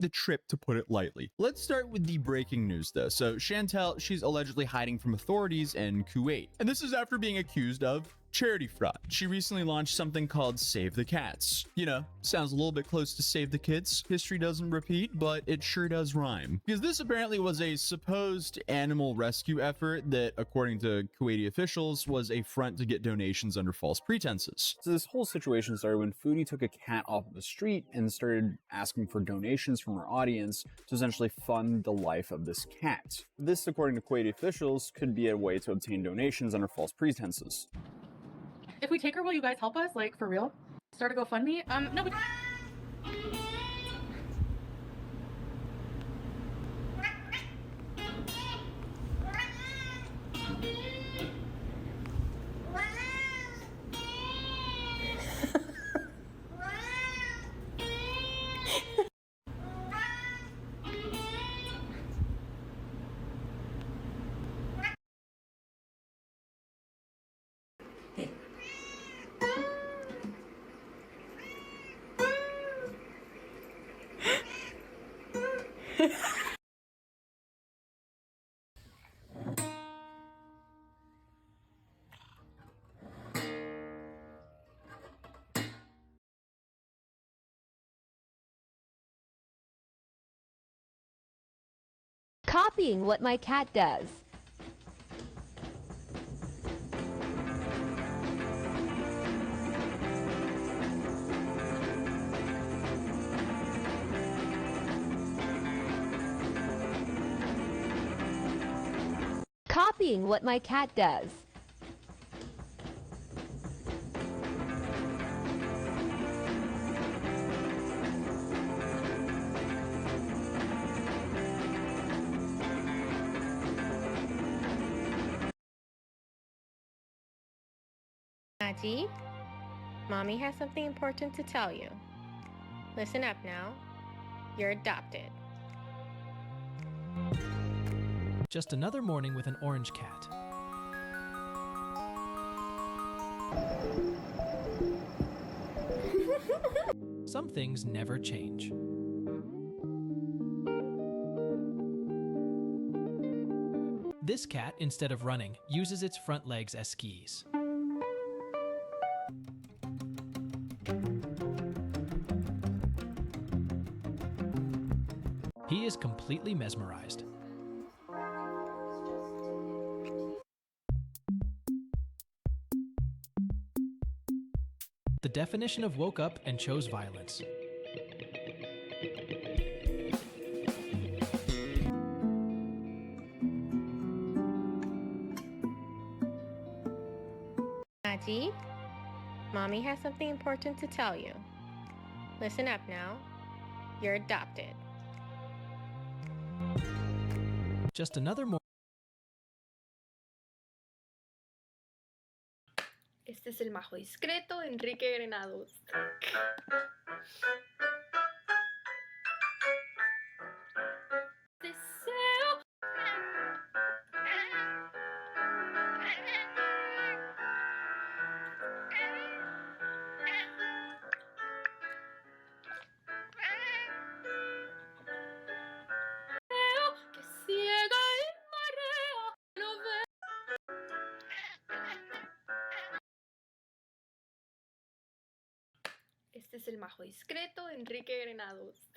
the trip, to put it lightly. Let's start with the breaking news though. So Chantal, she's allegedly hiding from authorities in Kuwait. And this is after being accused of charity fraud. She recently launched something called Save the Cats. You know, sounds a little bit close to Save the Kids. History doesn't repeat, but it sure does rhyme. Because this apparently was a supposed animal rescue effort that, according to Kuwaiti officials, was a front to get donations under false pretenses. So this whole situation started when Foodie took a cat off of the street and started asking for donations from her audience to essentially fund the life of this cat. This, according to Kuwaiti officials, could be a way to obtain donations under false pretenses. If we take her, will you guys help us? Like, for real? Start a GoFundMe? No, but... Copying what my cat does. Copying what my cat does. Najee, Mommy has something important to tell you. Listen up now. You're adopted. Just another morning with an orange cat. Some things never change. This cat, instead of running, uses its front legs as skis. He is completely mesmerized. The definition of woke up and chose violence. Najee, Mommy has something important to tell you. Listen up now. You're adopted. Just another morning. Este es el majo discreto de Enrique Granados. Deseo. Que ciega y marea no ve. Este es el majo discreto de Enrique Granados.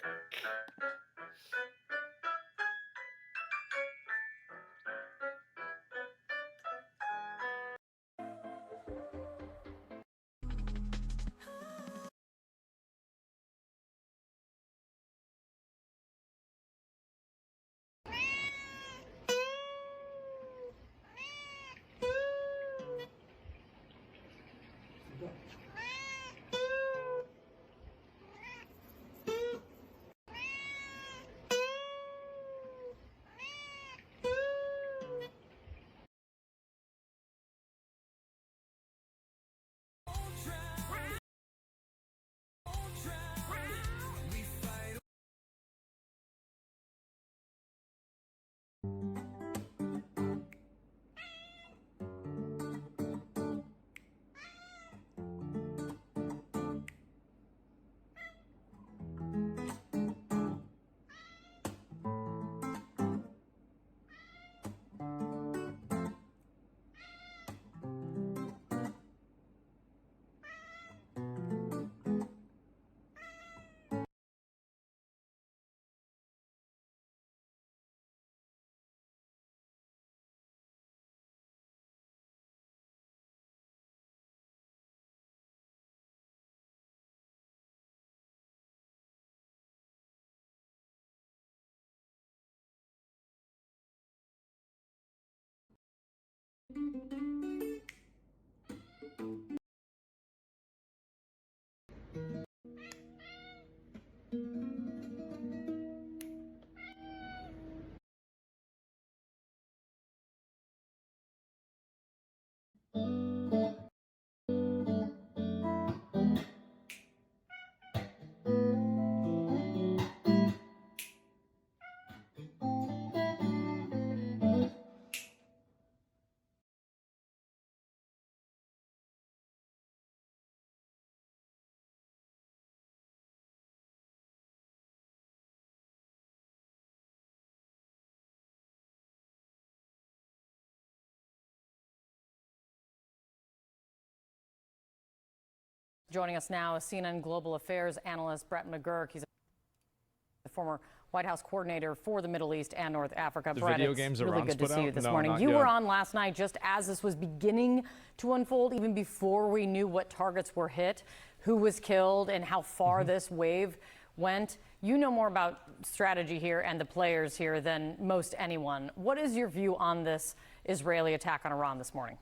Joining us now is CNN Global Affairs analyst Brett McGurk. He's a former White House coordinator for the Middle East and North Africa. The Brett, video it's games really Iran's good to put see you out? this No, morning. not You yet. were on last night just as this was beginning to unfold, even before we knew what targets were hit, who was killed, and how far this wave went. You know more about strategy here and the players here than most anyone. What is your view on this Israeli attack on Iran this morning?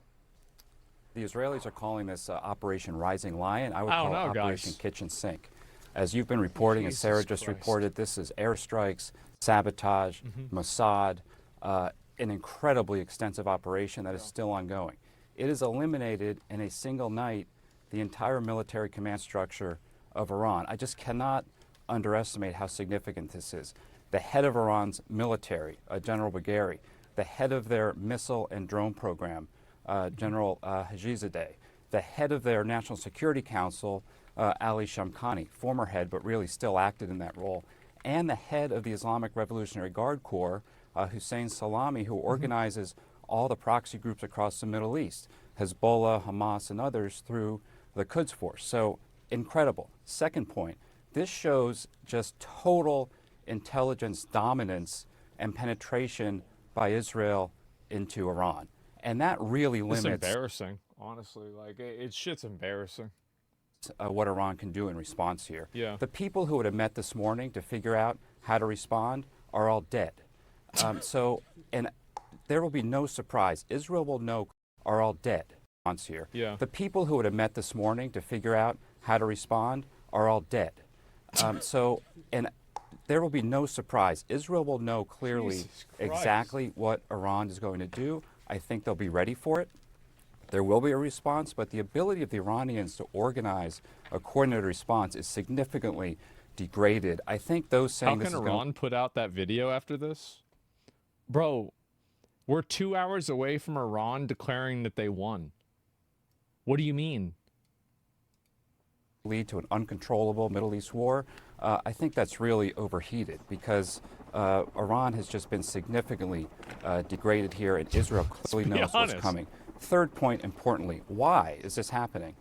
The Israelis are calling this Operation Rising Lion. I would I call don't it know, Operation guys. Kitchen Sink. As you've been reporting, as Sarah just reported, this is airstrikes, sabotage, Mossad, an incredibly extensive operation that is still ongoing. It has eliminated in a single night the entire military command structure of Iran. I just cannot underestimate how significant this is. The head of Iran's military, General Bagheri, the head of their missile and drone program, General Hajizadeh, the head of their National Security Council, Ali Shamkhani, former head but really still acted in that role, and the head of the Islamic Revolutionary Guard Corps, Hussein Salami, who organizes all the proxy groups across the Middle East, Hezbollah, Hamas, and others through the Quds Force. So incredible. Second point, this shows just total intelligence dominance and penetration by Israel into Iran. And that really It's limits embarrassing, honestly. Like, it's shit's embarrassing. what Iran can do in response here. Yeah. The people who would have met this morning to figure out how to respond are all dead. And there will be no surprise. Israel will know are all dead. Here. Yeah. The people who would have met this morning to figure out how to respond are all dead. And there will be no surprise. Israel will know clearly Jesus Christ. exactly what Iran is going to do. I think they'll be ready for it. There will be a response, but the ability of the Iranians to organize a coordinated response is significantly degraded. I think those saying How this can is Iran put out that video after this? Bro, we're 2 hours away from Iran declaring that they won. What do you mean? lead to an uncontrollable Middle East war, I think that's really overheated because Iran has just been significantly degraded here, and Israel clearly knows what's coming. Third point, importantly, why is this happening?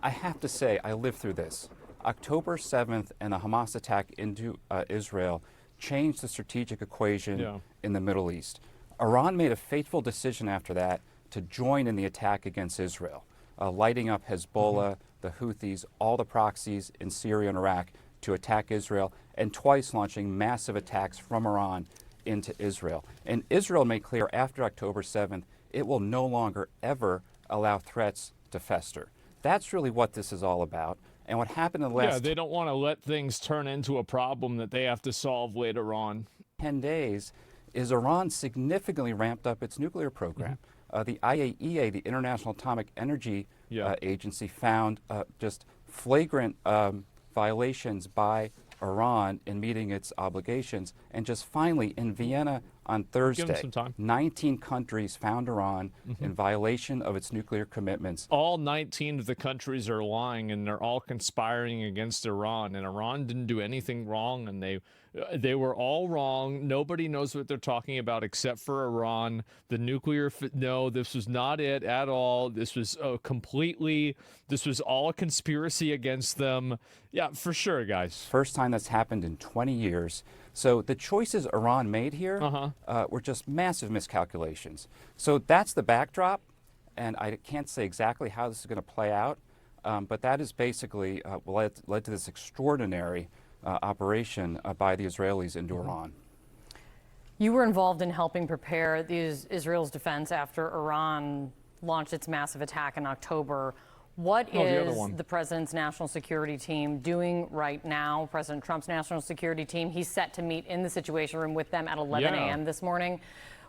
I have to say, I lived through this. October 7th and the Hamas attack into Israel changed the strategic equation in the Middle East. Iran made a fateful decision after that to join in the attack against Israel, lighting up Hezbollah, the Houthis, all the proxies in Syria and Iraq to attack Israel, and twice launching massive attacks from Iran into Israel. And Israel made clear after October 7th, it will no longer ever allow threats to fester. That's really what this is all about. And what happened in the last they don't want to let things turn into a problem that they have to solve later on. 10 days is Iran significantly ramped up its nuclear program. The IAEA, the International Atomic Energy Agency, found just flagrant violations by Iran in meeting its obligations. And just finally, in Vienna on Thursday, 19 countries found Iran in violation of its nuclear commitments. All 19 of the countries are lying, and they're all conspiring against Iran. And Iran didn't do anything wrong, and they were all wrong. Nobody knows what they're talking about except for Iran. The nuclear, no, this was not it at all. This was this was all a conspiracy against them. Yeah, for sure, guys. First time that's happened in 20 years. So the choices Iran made here were just massive miscalculations. So that's the backdrop, and I can't say exactly how this is going to play out, but that is basically led to this extraordinary operation by the Israelis into Iran. You were involved in helping prepare Israel's defense after Iran launched its massive attack in October. What the other is one. the president's national security team doing right now? President Trump's national security team, he's set to meet in the Situation Room with them at 11 Yeah. a.m. this morning.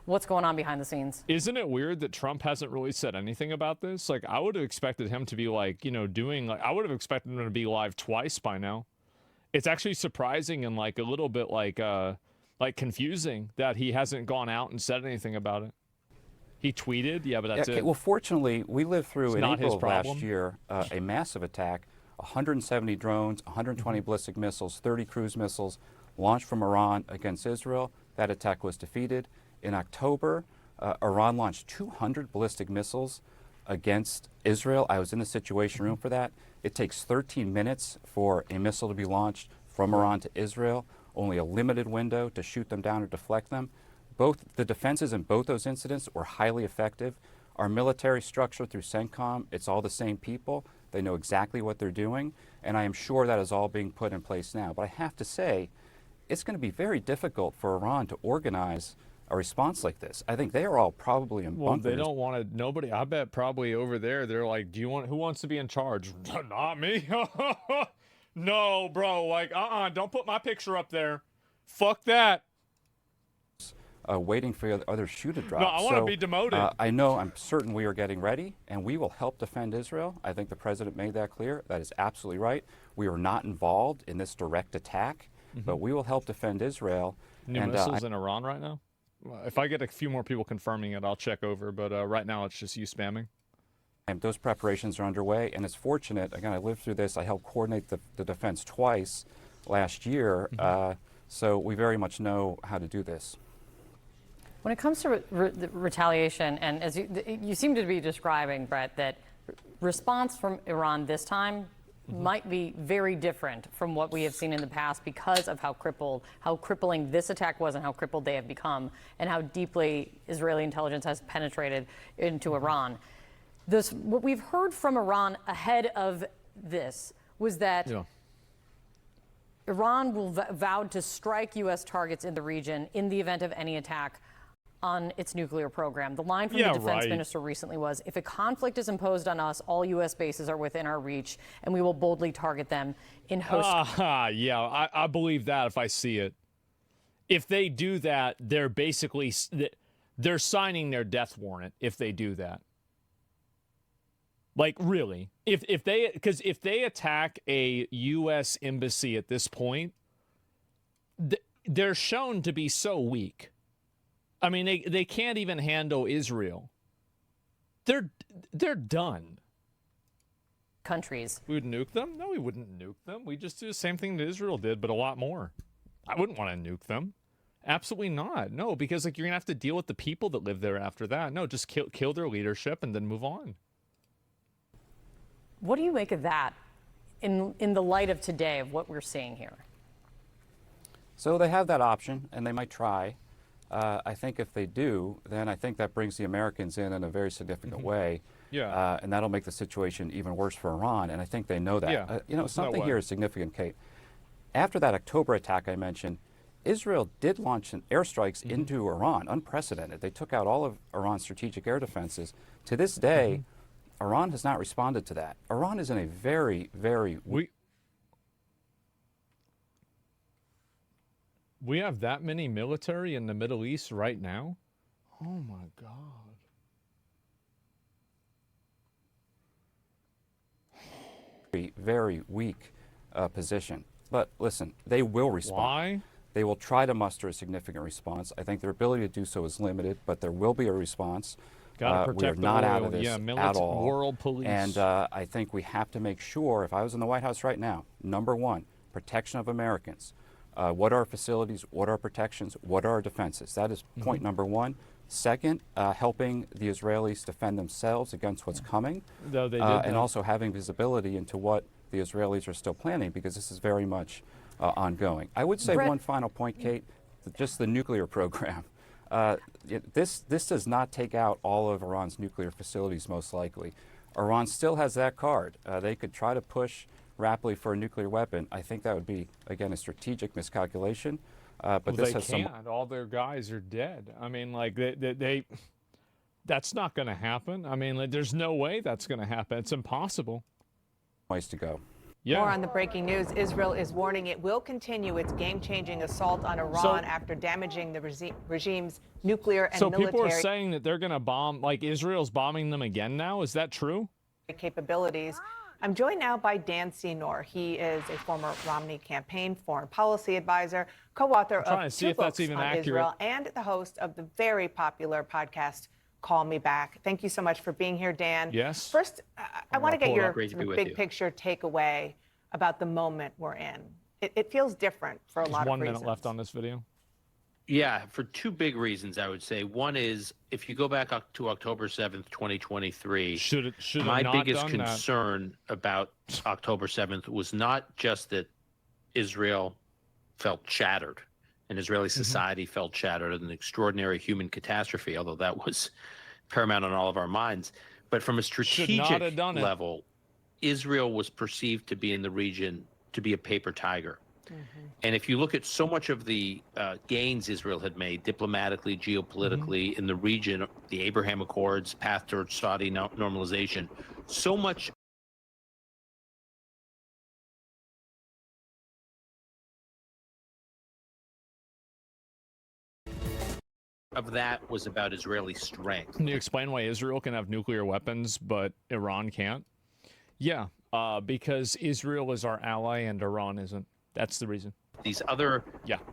What's going on behind the scenes? Isn't it weird that Trump hasn't really said anything about this? Like, I would have expected him to be like, doing like, I would have expected him to be live twice by now. It's actually surprising and like a little bit like confusing that he hasn't gone out and said anything about it. He tweeted, yeah, but that's Okay, it. well, fortunately, we lived through It's in not his April of last problem. year a massive attack, 170 drones, 120 ballistic missiles, 30 cruise missiles launched from Iran against Israel. That attack was defeated. In October, Iran launched 200 ballistic missiles against Israel. I was in the Situation Room for that. It takes 13 minutes for a missile to be launched from Iran to Israel, only a limited window to shoot them down or deflect them. Both the defenses in both those incidents were highly effective. Our military structure through CENTCOM, it's all the same people. They know exactly what they're doing, and I am sure that is all being put in place now. But I have to say, it's going to be very difficult for Iran to organize a response like this. I think they are all probably in Well, bunkers. they don't want to. Nobody. I bet probably over there they're like, "Do you want? Who wants to be in charge? Not me. No, bro. Like, don't put my picture up there. Fuck that. Waiting for the other shoe to drop. No, I want to be demoted. I'm certain we are getting ready, and we will help defend Israel. I think the president made that clear. That is absolutely right. We are not involved in this direct attack, but we will help defend Israel. New missiles in Iran right now. If I get a few more people confirming it, I'll check over. But right now, it's just you spamming. And those preparations are underway, and it's fortunate. Again, I lived through this. I helped coordinate the defense twice last year, so we very much know how to do this. When it comes to retaliation, and as you seem to be describing, Brett, that response from Iran this time might be very different from what we have seen in the past because of how crippling this attack was and how crippled they have become and how deeply Israeli intelligence has penetrated into Iran. What we've heard from Iran ahead of this was that Iran will vowed to strike U.S. targets in the region in the event of any attack on its nuclear program. The line from the defense minister recently was, if a conflict is imposed on us, all U.S. bases are within our reach, and we will boldly target them in host. Yeah, I believe that if I see it. If they do that, they're basically, they're signing their death warrant if they do that. Like, really. Because if they attack a U.S. embassy at this point, they're shown to be so weak. I mean, they can't even handle Israel. They're done. Countries. We would nuke them? No, we wouldn't nuke them. We just do the same thing that Israel did, but a lot more. I wouldn't want to nuke them. Absolutely not. No, because like you're gonna have to deal with the people that live there after that. No, just kill their leadership and then move on. What do you make of that in the light of today, of what we're seeing here? So they have that option, and they might try. I think if they do, then I think that brings the Americans in a very significant way. Yeah. And that'll make the situation even worse for Iran, and I think they know that. Yeah. Something here is significant, Kate. After that October attack I mentioned, Israel did launch airstrikes into Iran, unprecedented. They took out all of Iran's strategic air defenses. To this day, Iran has not responded to that. Iran is in a very, very We have that many military in the Middle East right now? Oh my God. very, very weak position. But listen, they will respond. Why? They will try to muster a significant response. I think their ability to do so is limited, but there will be a response. Gotta we are protect not the out oil. of this Yeah, at all. world police. And I think we have to make sure, if I was in the White House right now, number one, protection of Americans. What are our facilities? What are our protections? What are our defenses? That is point number one. Second, helping the Israelis defend themselves against what's coming. Though they did and also having visibility into what the Israelis are still planning, because this is very much ongoing. I would say Brett, one final point, Kate, just the nuclear program. This does not take out all of Iran's nuclear facilities, most likely. Iran still has that card. They could try to push rapidly for a nuclear weapon. I think that would be, again, a strategic miscalculation. But well, this they has can't. All their guys are dead. I mean, like That's not going to happen. I mean, like, there's no way that's going to happen. It's impossible. Ways to go. Yeah. More on the breaking news. Israel is warning it will continue its game-changing assault on Iran after damaging the regime's nuclear and so military people are saying that they're going to bomb, like Israel's bombing them again now. Is that true? capabilities. I'm joined now by Dan Senor. He is a former Romney campaign foreign policy advisor, co-author of two books on Israel, and the host of the very popular podcast Call Me Back. Thank you so much for being here, Dan. Yes. First, I want to get your big picture takeaway about the moment we're in. It feels different for a lot of reasons. 1 minute left on this video. Yeah, for two big reasons, I would say. One is, if you go back to October 7th, 2023, my biggest concern about October 7th was not just that Israel felt shattered and Israeli society felt shattered, an extraordinary human catastrophe, although that was paramount on all of our minds. But from a strategic level, Israel was perceived to be in the region to be a paper tiger. And if you look at so much of the gains Israel had made diplomatically, geopolitically in the region, the Abraham Accords, path towards Saudi normalization, so much of that was about Israeli strength. Can you explain why Israel can have nuclear weapons, but Iran can't? Yeah, because Israel is our ally and Iran isn't. That's the reason. These other,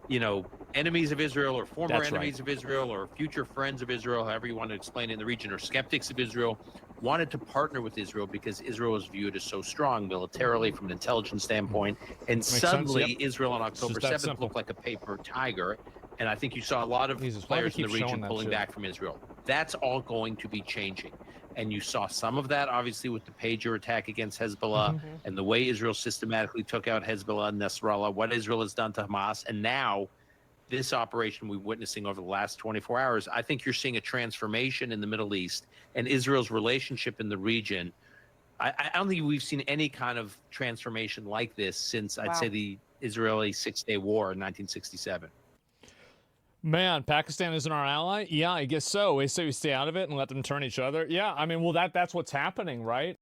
you know, enemies of Israel or former enemies of Israel or future friends of Israel, however you want to explain it in the region, or skeptics of Israel, wanted to partner with Israel because Israel was viewed as so strong militarily from an intelligence standpoint. And suddenly Israel on October 7th looked like a paper tiger. And I think you saw a lot of players in the region pulling back from Israel. That's all going to be changing. And you saw some of that, obviously, with the pager attack against Hezbollah and the way Israel systematically took out Hezbollah and Nasrallah, what Israel has done to Hamas. And now this operation we're witnessing over the last 24 hours, I think you're seeing a transformation in the Middle East and Israel's relationship in the region. I don't think we've seen any kind of transformation like this since, I'd say, the Israeli Six-Day War in 1967. Man, Pakistan isn't our ally? Yeah, I guess so. We say we stay out of it and let them turn each other. Yeah, I mean, well, that's what's happening, right?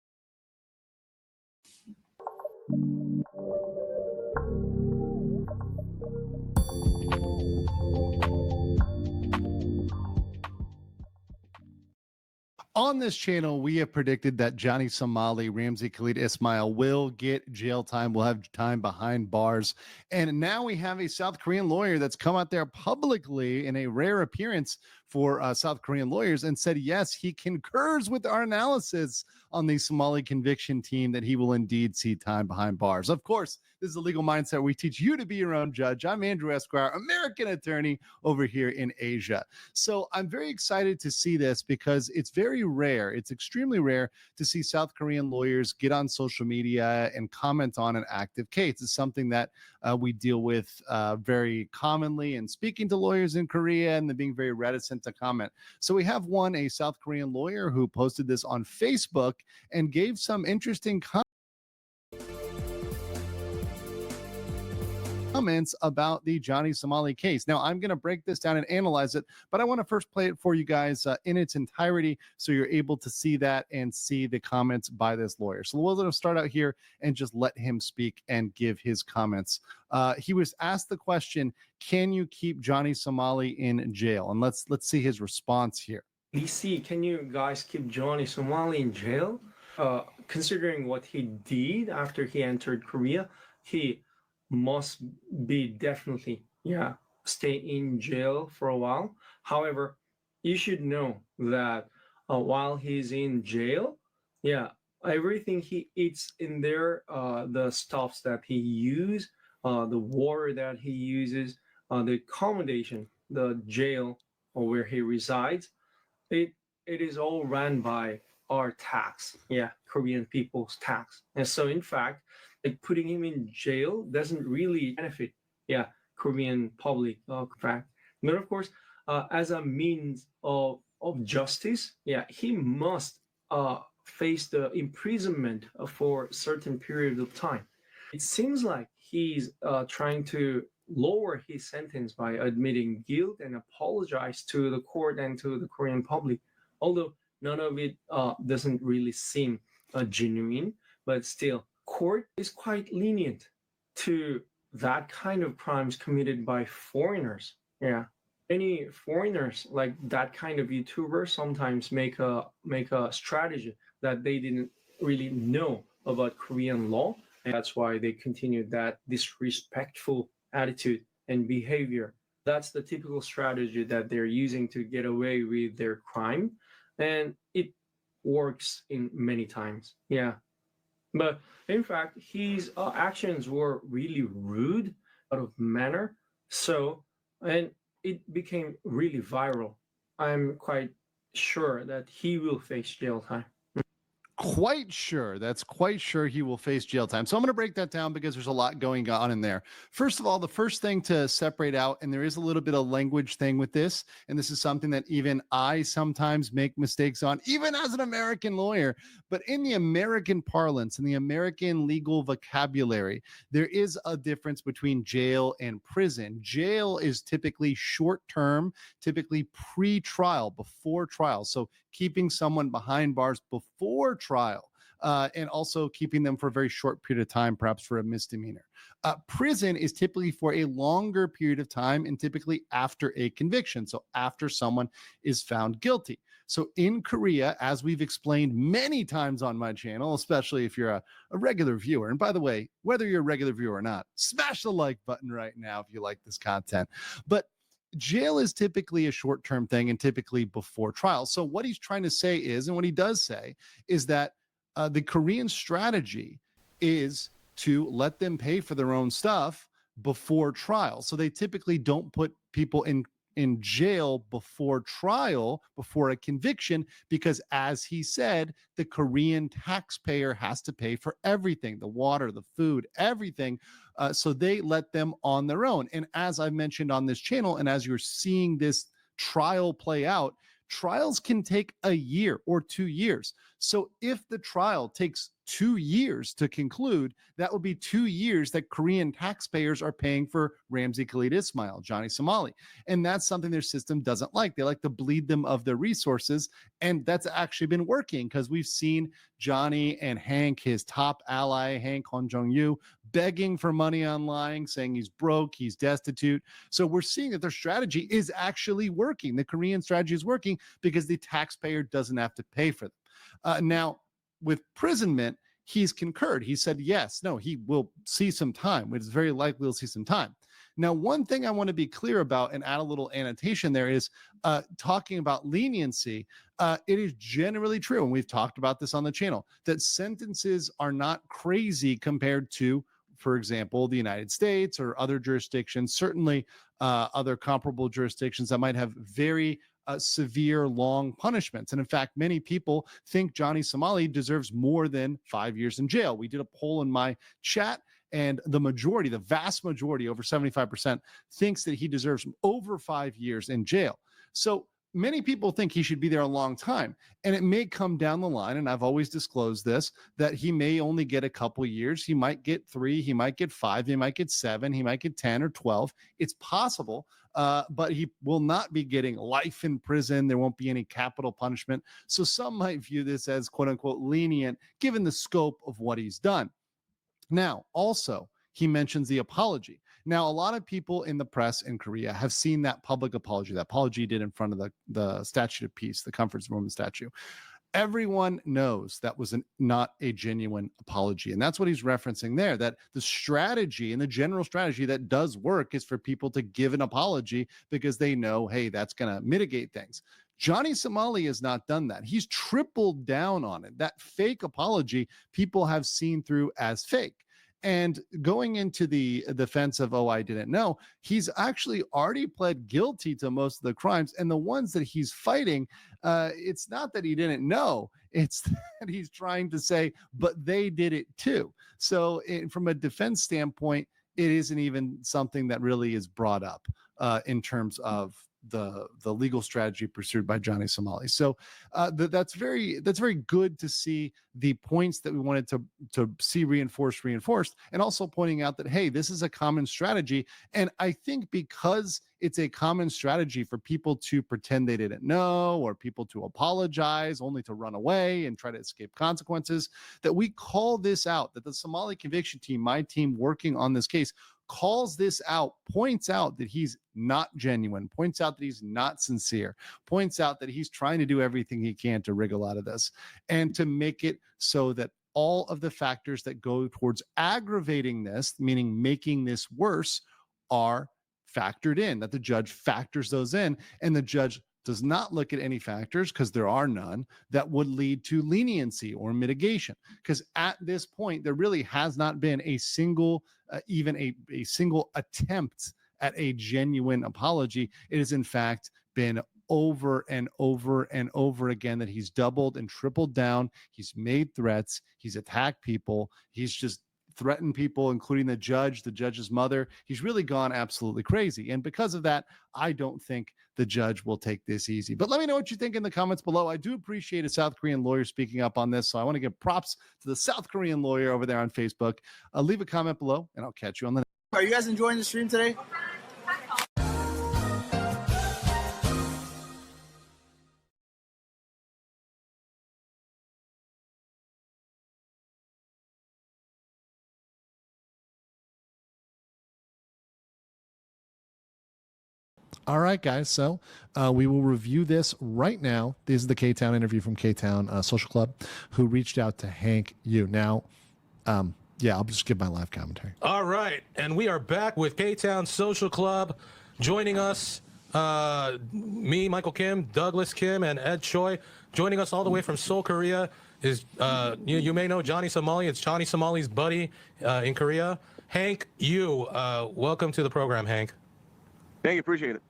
On this channel, we have predicted that Johnny Somali, Ramzi Khalid Ismail will get jail time, will have time behind bars. And now we have a South Korean lawyer that's come out there publicly in a rare appearance for South Korean lawyers and said, yes, he concurs with our analysis on the Somali conviction team that he will indeed see time behind bars. Of course, this is a legal mindset. We teach you to be your own judge. I'm Andrew Esquire, American attorney over here in Asia. So I'm very excited to see this because it's very rare. It's extremely rare to see South Korean lawyers get on social media and comment on an active case. It's something that we deal with very commonly in speaking to lawyers in Korea and them being very reticent to comment. So we have a South Korean lawyer who posted this on Facebook and gave some interesting comments about the Johnny Somali case. Now, I'm going to break this down and analyze it, but I want to first play it for you guys in its entirety so you're able to see that and see the comments by this lawyer. So we're going to start out here and just let him speak and give his comments. He was asked the question, can you keep Johnny Somali in jail? And let's see his response here. DC, can you guys keep Johnny Somali in jail? Considering what he did after he entered Korea, he must be definitely stay in jail for a while. However, you should know that while he's in jail, everything he eats in there, the stuffs that he uses, the water that he uses, the accommodation, the jail where he resides, it is all run by our tax, Korean people's tax. And so in fact, like putting him in jail doesn't really benefit, Korean public, in fact. But of course, as a means of justice, he must face the imprisonment for a certain period of time. It seems like he's trying to lower his sentence by admitting guilt and apologize to the court and to the Korean public although none of it doesn't really seem genuine, but still, court is quite lenient to that kind of crimes committed by foreigners. Yeah. Any foreigners like that kind of YouTuber sometimes make a strategy that they didn't really know about Korean law, and that's why they continued that disrespectful attitude and behavior. That's the typical strategy that they're using to get away with their crime, and it works in many times. Yeah. But in fact, his actions were really rude, out of manner. So, and it became really viral. I'm quite sure that he will face jail time. Quite sure. That's quite sure he will face jail time. So I'm going to break that down because there's a lot going on in there. First of all, the first thing to separate out, and there is a little bit of language thing with this, and this is something that even I sometimes make mistakes on, even as an American lawyer, but in the American parlance, in the American legal vocabulary, there is a difference between jail and prison. Jail is typically short term, typically pre-trial, before trial. So keeping someone behind bars before trial, and also keeping them for a very short period of time, perhaps for a misdemeanor. Prison is typically for a longer period of time and typically after a conviction. So after someone is found guilty. So in Korea, as we've explained many times on my channel, especially if you're a regular viewer, and by the way, whether you're a regular viewer or not, smash the like button right now if you like this content. But jail is typically a short-term thing and typically before trial. So what he's trying to say is, and what he does say, is that the Korean strategy is to let them pay for their own stuff before trial. So they typically don't put people in jail before trial, before a conviction, because as he said, the Korean taxpayer has to pay for everything, the water, the food, everything. So they let them on their own. And as I mentioned on this channel, and as you're seeing this trial play out, trials can take a year or 2 years. So if the trial takes 2 years to conclude, that would be 2 years that Korean taxpayers are paying for Ramzi Khalid Ismail, Johnny Somali. And that's something their system doesn't like. They like to bleed them of their resources. And that's actually been working because we've seen Johnny and Hank, his top ally, Hank Hon Jong-yu, begging for money online, saying he's broke, he's destitute. So we're seeing that their strategy is actually working. The Korean strategy is working because the taxpayer doesn't have to pay for them. Now, with imprisonment, he's concurred. He said, yes, no, he will see some time. It's very likely he'll see some time. Now, one thing I want to be clear about and add a little annotation there is talking about leniency. It is generally true, and we've talked about this on the channel, that sentences are not crazy compared to, for example, the United States or other jurisdictions, certainly other comparable jurisdictions that might have very severe, long punishments. And in fact, many people think Johnny Somali deserves more than 5 years in jail. We did a poll in my chat, and the majority, the vast majority, over 75%, thinks that he deserves over 5 years in jail. So many people think he should be there a long time. And it may come down the line, and I've always disclosed this, that he may only get a couple years. He might get 3, he might get 5, he might get 7, he might get 10 or 12. It's possible, but he will not be getting life in prison. There won't be any capital punishment. So some might view this as quote unquote lenient, given the scope of what he's done. Now, also, he mentions the apology. Now, a lot of people in the press in Korea have seen that public apology, that apology he did in front of the Statue of Peace, the Comforts Roman statue. Everyone knows that was not a genuine apology. And that's what he's referencing there, that the strategy and the general strategy that does work is for people to give an apology because they know, hey, that's going to mitigate things. Johnny Somali has not done that. He's tripled down on it. That fake apology people have seen through as fake. And going into the defense of, oh, I didn't know, he's actually already pled guilty to most of the crimes. And the ones that he's fighting, it's not that he didn't know, it's that he's trying to say, but they did it too. So from a defense standpoint, it isn't even something that really is brought up in terms of the legal strategy pursued by Johnny Somali. So that's very good to see the points that we wanted to see reinforced, and also pointing out that, hey, this is a common strategy. And I think because it's a common strategy for people to pretend they didn't know, or people to apologize only to run away and try to escape consequences, that we call this out, that the Somali conviction team, my team working on this case, calls this out, points out that he's not genuine, points out that he's not sincere, points out that he's trying to do everything he can to wriggle out of this, and to make it so that all of the factors that go towards aggravating this, meaning making this worse, are factored in, that the judge factors those in, and the judge does not look at any factors, because there are none, that would lead to leniency or mitigation. Because at this point, there really has not been a single, even a single attempt at a genuine apology. It has in fact been over and over and over again that he's doubled and tripled down. He's made threats. He's attacked people. He's just threatened people, including the judge's mother. He's really gone absolutely crazy. And because of that, I don't think the judge will take this easy. But let me know what you think in the comments below. I do appreciate a South Korean lawyer speaking up on this, so I want to give props to the South Korean lawyer over there on Facebook. Leave a comment below, and I'll catch you on the next. Are you guys enjoying the stream today? All right, guys. So we will review this right now. This is the K-Town interview from K-Town Social Club, who reached out to Hank Yu. Now, yeah, I'll just give my live commentary. All right, and we are back with K-Town Social Club. Joining us, me, Michael Kim, Douglas Kim, and Ed Choi. Joining us all the way from Seoul, Korea, is you may know Johnny Somali. It's Johnny Somali's buddy in Korea, Hank Yu. Welcome to the program, Hank. Thank you, appreciate it.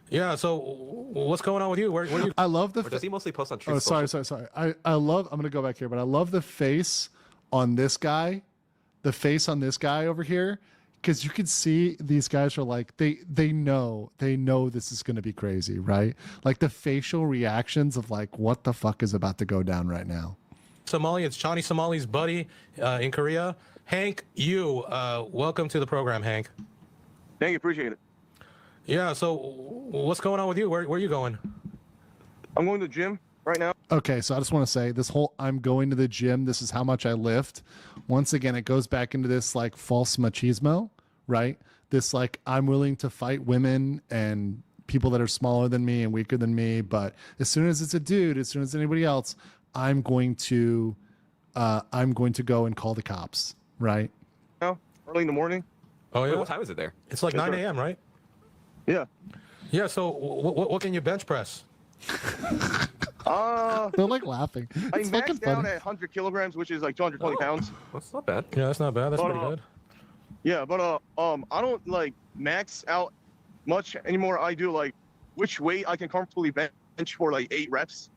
Yeah, so what's going on with you? Where you? I love the. Or does he mostly post on Truth Oh, Social? sorry. I love. I'm gonna go back here, but I love the face on this guy, the face on this guy over here, because you can see these guys are like they know this is gonna be crazy, right? Like the facial reactions of like, what the fuck is about to go down right now. Somali, it's Johnny Somali's buddy in Korea, Hank Yu. Welcome to the program, Hank. Thank you, appreciate it. Yeah, so what's going on with you? Where are you going? I'm going to the gym right now. Okay, so I just want to say this whole I'm going to the gym, this is how much I lift. Once again, it goes back into this like false machismo, right? This like I'm willing to fight women and people that are smaller than me and weaker than me, but as soon as it's a dude, as soon as anybody else, I'm going to go and call the cops, right? Now, early in the morning. Oh yeah. Wait, what time is it there? It's like 9 a.m., right? Yeah. Yeah. So what can you bench press? They're like laughing. I It's fucking maxed out funny. at 100 kilograms, which is like 220 pounds. That's not bad. Yeah, that's not bad. That's But, pretty good. Yeah, but I don't like max out much anymore. I do like which weight I can comfortably bench for like 8 reps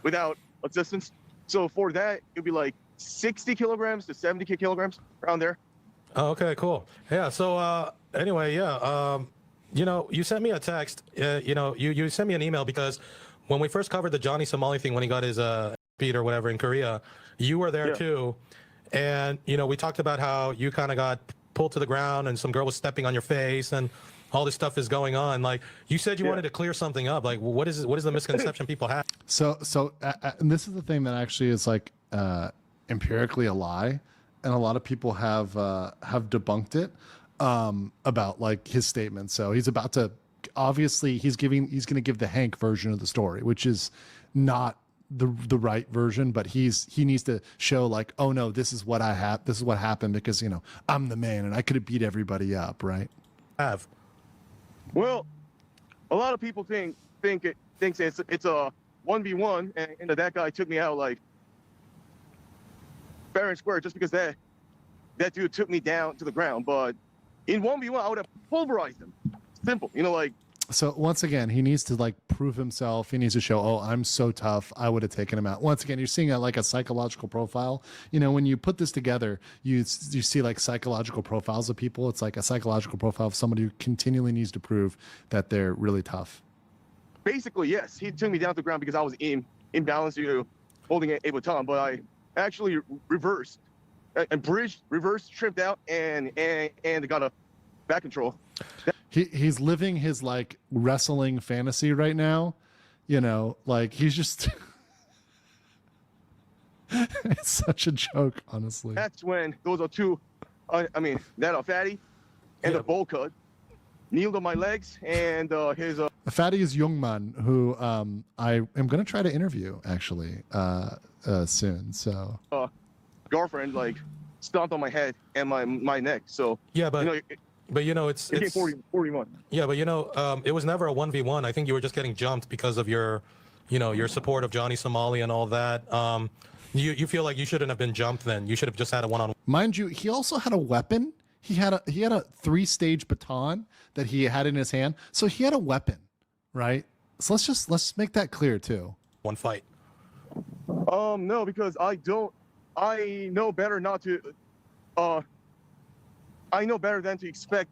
without assistance. So for that, it'd be like 60 kilograms to 70 kilograms around there. Oh, okay, cool. Yeah. So anyway, yeah. You know, you sent me a text. You know, you sent me an email because when we first covered the Johnny Somali thing when he got his beat or whatever in Korea, you were there too, and you know we talked about how you kind of got pulled to the ground and some girl was stepping on your face and all this stuff is going on. Like you said, you wanted to clear something up. Like what is the misconception people have? So and this is the thing that actually is like empirically a lie, and a lot of people have debunked it about like his statement. So he's about to, obviously he's going to give the Hank version of the story, which is not the right version, but he needs to show like, oh no, this is what happened because, you know, I'm the man and I could have beat everybody up, right? Well, a lot of people think it's a 1v1 and that guy took me out like fair and square just because that dude took me down to the ground. But in 1v1, I would have pulverized him. Simple, you know, like So once again, he needs to like prove himself. He needs to show, oh, I'm so tough. I would have taken him out. Once again, you're seeing like a psychological profile. You know, when you put this together, you see like psychological profiles of people. It's like a psychological profile of somebody who continually needs to prove that they're really tough. Basically, yes. He took me down to the ground because I was imbalanced due to holding a baton, but I actually reversed and bridged, reversed, tripped out, and got a back control. He's living his like wrestling fantasy right now, you know, like he's just it's such a joke, honestly. That's when those are two, that fatty and the bowl cut kneeled on my legs, and his Fatty is Youngman, who I am going to try to interview actually soon. So girlfriend like stomped on my head and my neck. So yeah, but you know, but you know it's 41. Yeah, but you know it was never a 1v1. I think you were just getting jumped because of your, you know, your support of Johnny Somali and all that. You feel like you shouldn't have been jumped then. You should have just had a one-on-one. Mind you, he also had a weapon. He had a 3-stage baton that he had in his hand. So he had a weapon, right? So let's make that clear too. One fight. No, because I know better not to. I know better than to expect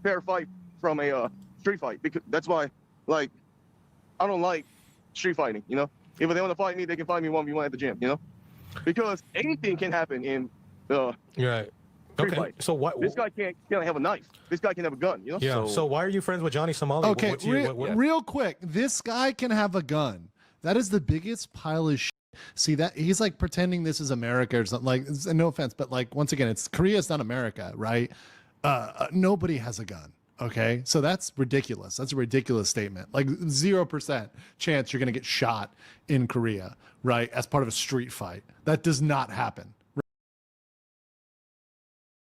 fair fight from a street fight, because that's why, like, I don't like street fighting. You know, if they want to fight me, they can fight me 1v1 at the gym. You know, because anything can happen in the right. Okay, fight. so what? This guy can't have a knife. This guy can have a gun. You know. Yeah. So why are you friends with Johnny Somali? Okay, real quick, this guy can have a gun. That is the biggest pile of shit. See that he's like pretending this is America or something. Like, no offense, but like once again, Korea's not America, right? Nobody has a gun. Okay, so that's ridiculous. That's a ridiculous statement. Like 0% chance you're gonna get shot in Korea, right? As part of a street fight. That does not happen.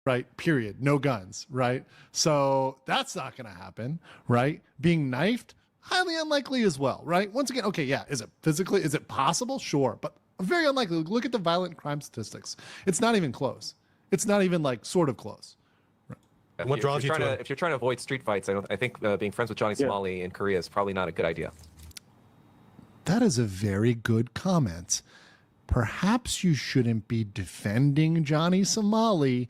Right, period. No guns, right? So that's not going to happen, right? Being knifed, highly unlikely as well, right? Once again, okay, yeah, is it possible? Sure, but very unlikely. Look at the violent crime statistics. It's not even close. It's not even like sort of close. Right. What draws you to it? If you're trying to avoid street fights, I think being friends with Johnny Somali in Korea is probably not a good idea. That is a very good comment. Perhaps you shouldn't be defending Johnny Somali,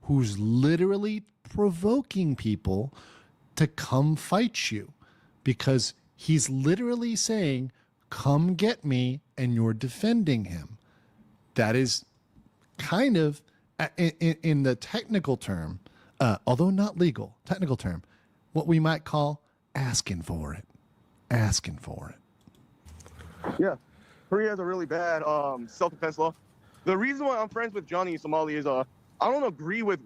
who's literally provoking people to come fight you, because he's literally saying, come get me, and you're defending him. That is kind of, in the technical term, although not legal, technical term, what we might call asking for it. Asking for it. Yeah. Korea has a really bad self-defense law. The reason why I'm friends with Johnny Somali is I don't agree with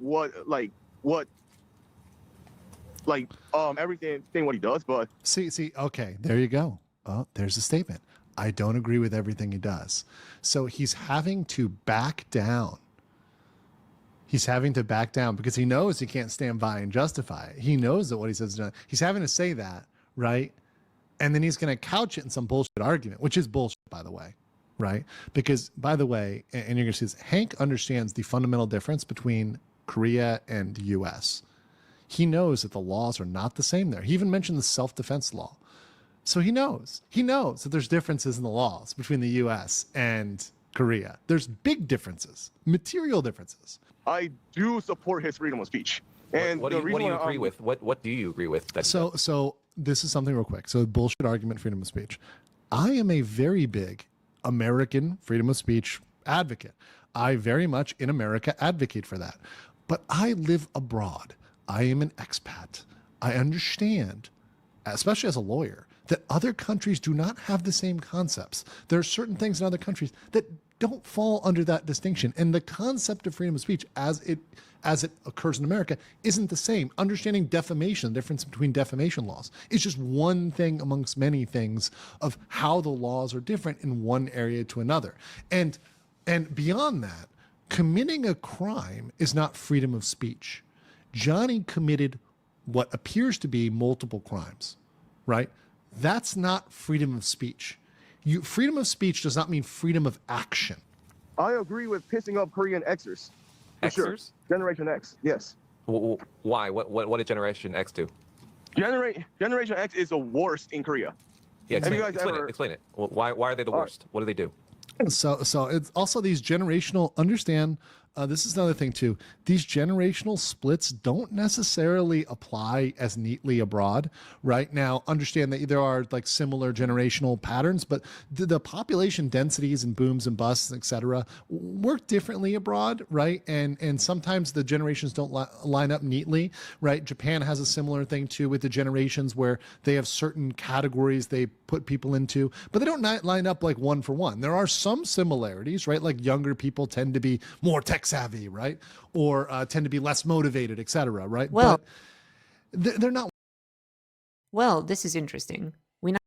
everything what he does, but see, okay, there you go. Oh, there's a statement. I don't agree with everything he does. So he's having to back down. He's having to back down because he knows he can't stand by and justify it. He knows that what he says is done. He's having to say that, right? And then he's going to couch it in some bullshit argument, which is bullshit, by the way. Right? Because, by the way, and you're going to see this, Hank understands the fundamental difference between Korea and the U.S. He knows that the laws are not the same there. He even mentioned the self-defense law. So he knows that there's differences in the laws between the U.S. and Korea. There's big differences, material differences. I do support his freedom of speech. And what do you agree with? What do you agree with? So this is something real quick. So bullshit argument, freedom of speech. I am a very big American freedom of speech advocate. I very much in America advocate for that. But I live abroad. I am an expat. I understand, especially as a lawyer, that other countries do not have the same concepts. There are certain things in other countries that don't fall under that distinction. And the concept of freedom of speech as it occurs in America isn't the same. Understanding defamation, the difference between defamation laws, is just one thing amongst many things of how the laws are different in one area to another. And beyond that, committing a crime is not freedom of speech. Johnny committed what appears to be multiple crimes, right? That's not freedom of speech. Freedom of speech does not mean freedom of action. I agree with pissing off Korean Xers. For sure. Generation X, yes. Why? What did Generation X do? Generation X is the worst in Korea. Yeah, Have explain, you guys explain ever... it. Explain it. Why are they the worst? What do they do? So it's also these generational, understand, this is another thing too. These generational splits don't necessarily apply as neatly abroad. Right now, understand that there are like similar generational patterns, but the population densities and booms and busts, etc., work differently abroad, right? And sometimes the generations don't line up neatly, right? Japan has a similar thing too with the generations where they have certain categories they put people into, but they don't line up like one for one. There are some similarities, right? Like younger people tend to be more tech savvy, right? Or tend to be less motivated, etc., right? Well, but they're not. Well, this is interesting. We now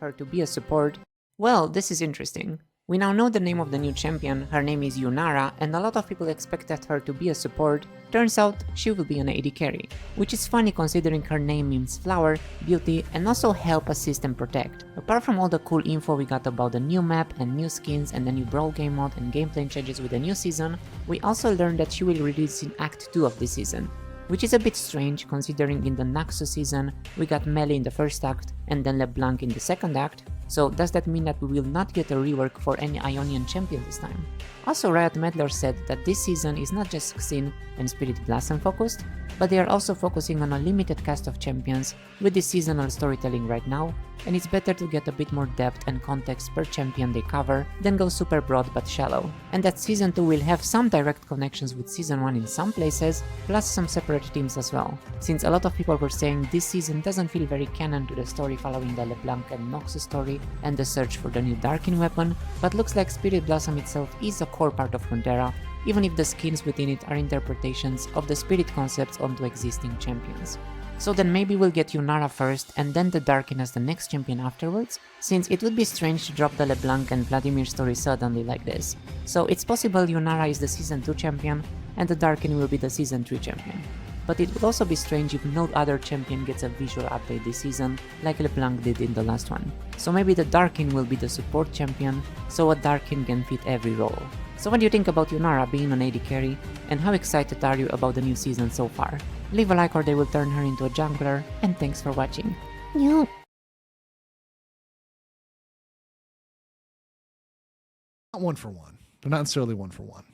her to be a support. Well, this is interesting. We now know the name of the new champion, her name is Yunara, and a lot of people expected her to be a support. Turns out, she will be an AD carry. Which is funny considering her name means flower, beauty, and also help, assist and protect. Apart from all the cool info we got about the new map and new skins and the new brawl game mode and gameplay changes with the new season, we also learned that she will release in Act 2 of this season. Which is a bit strange considering in the Naxos season we got Melee in the first act and then LeBlanc in the second act, so does that mean that we will not get a rework for any Ionian champion this time? Also, Riot Meddler said that this season is not just Xin and Spirit Blossom focused, but they are also focusing on a limited cast of champions with this seasonal storytelling right now, and it's better to get a bit more depth and context per champion they cover than go super broad but shallow, and that Season 2 will have some direct connections with Season 1 in some places, plus some separate teams as well, since a lot of people were saying this season doesn't feel very canon to the story following the LeBlanc and Noxus story and the search for the new Darkin weapon, but looks like Spirit Blossom itself is a core part of Runeterra, even if the skins within it are interpretations of the spirit concepts onto existing champions. So then maybe we'll get Yunara first and then the Darkin as the next champion afterwards, since it would be strange to drop the LeBlanc and Vladimir story suddenly like this. So it's possible Yunara is the Season 2 champion and the Darkin will be the Season 3 champion. But it would also be strange if no other champion gets a visual update this season, like LeBlanc did in the last one. So maybe the Darkin will be the support champion, so a Darkin can fit every role. So what do you think about Yunara being an AD carry, and how excited are you about the new season so far? Leave a like or they will turn her into a jungler, and thanks for watching. Not one for one. They're not necessarily one for one.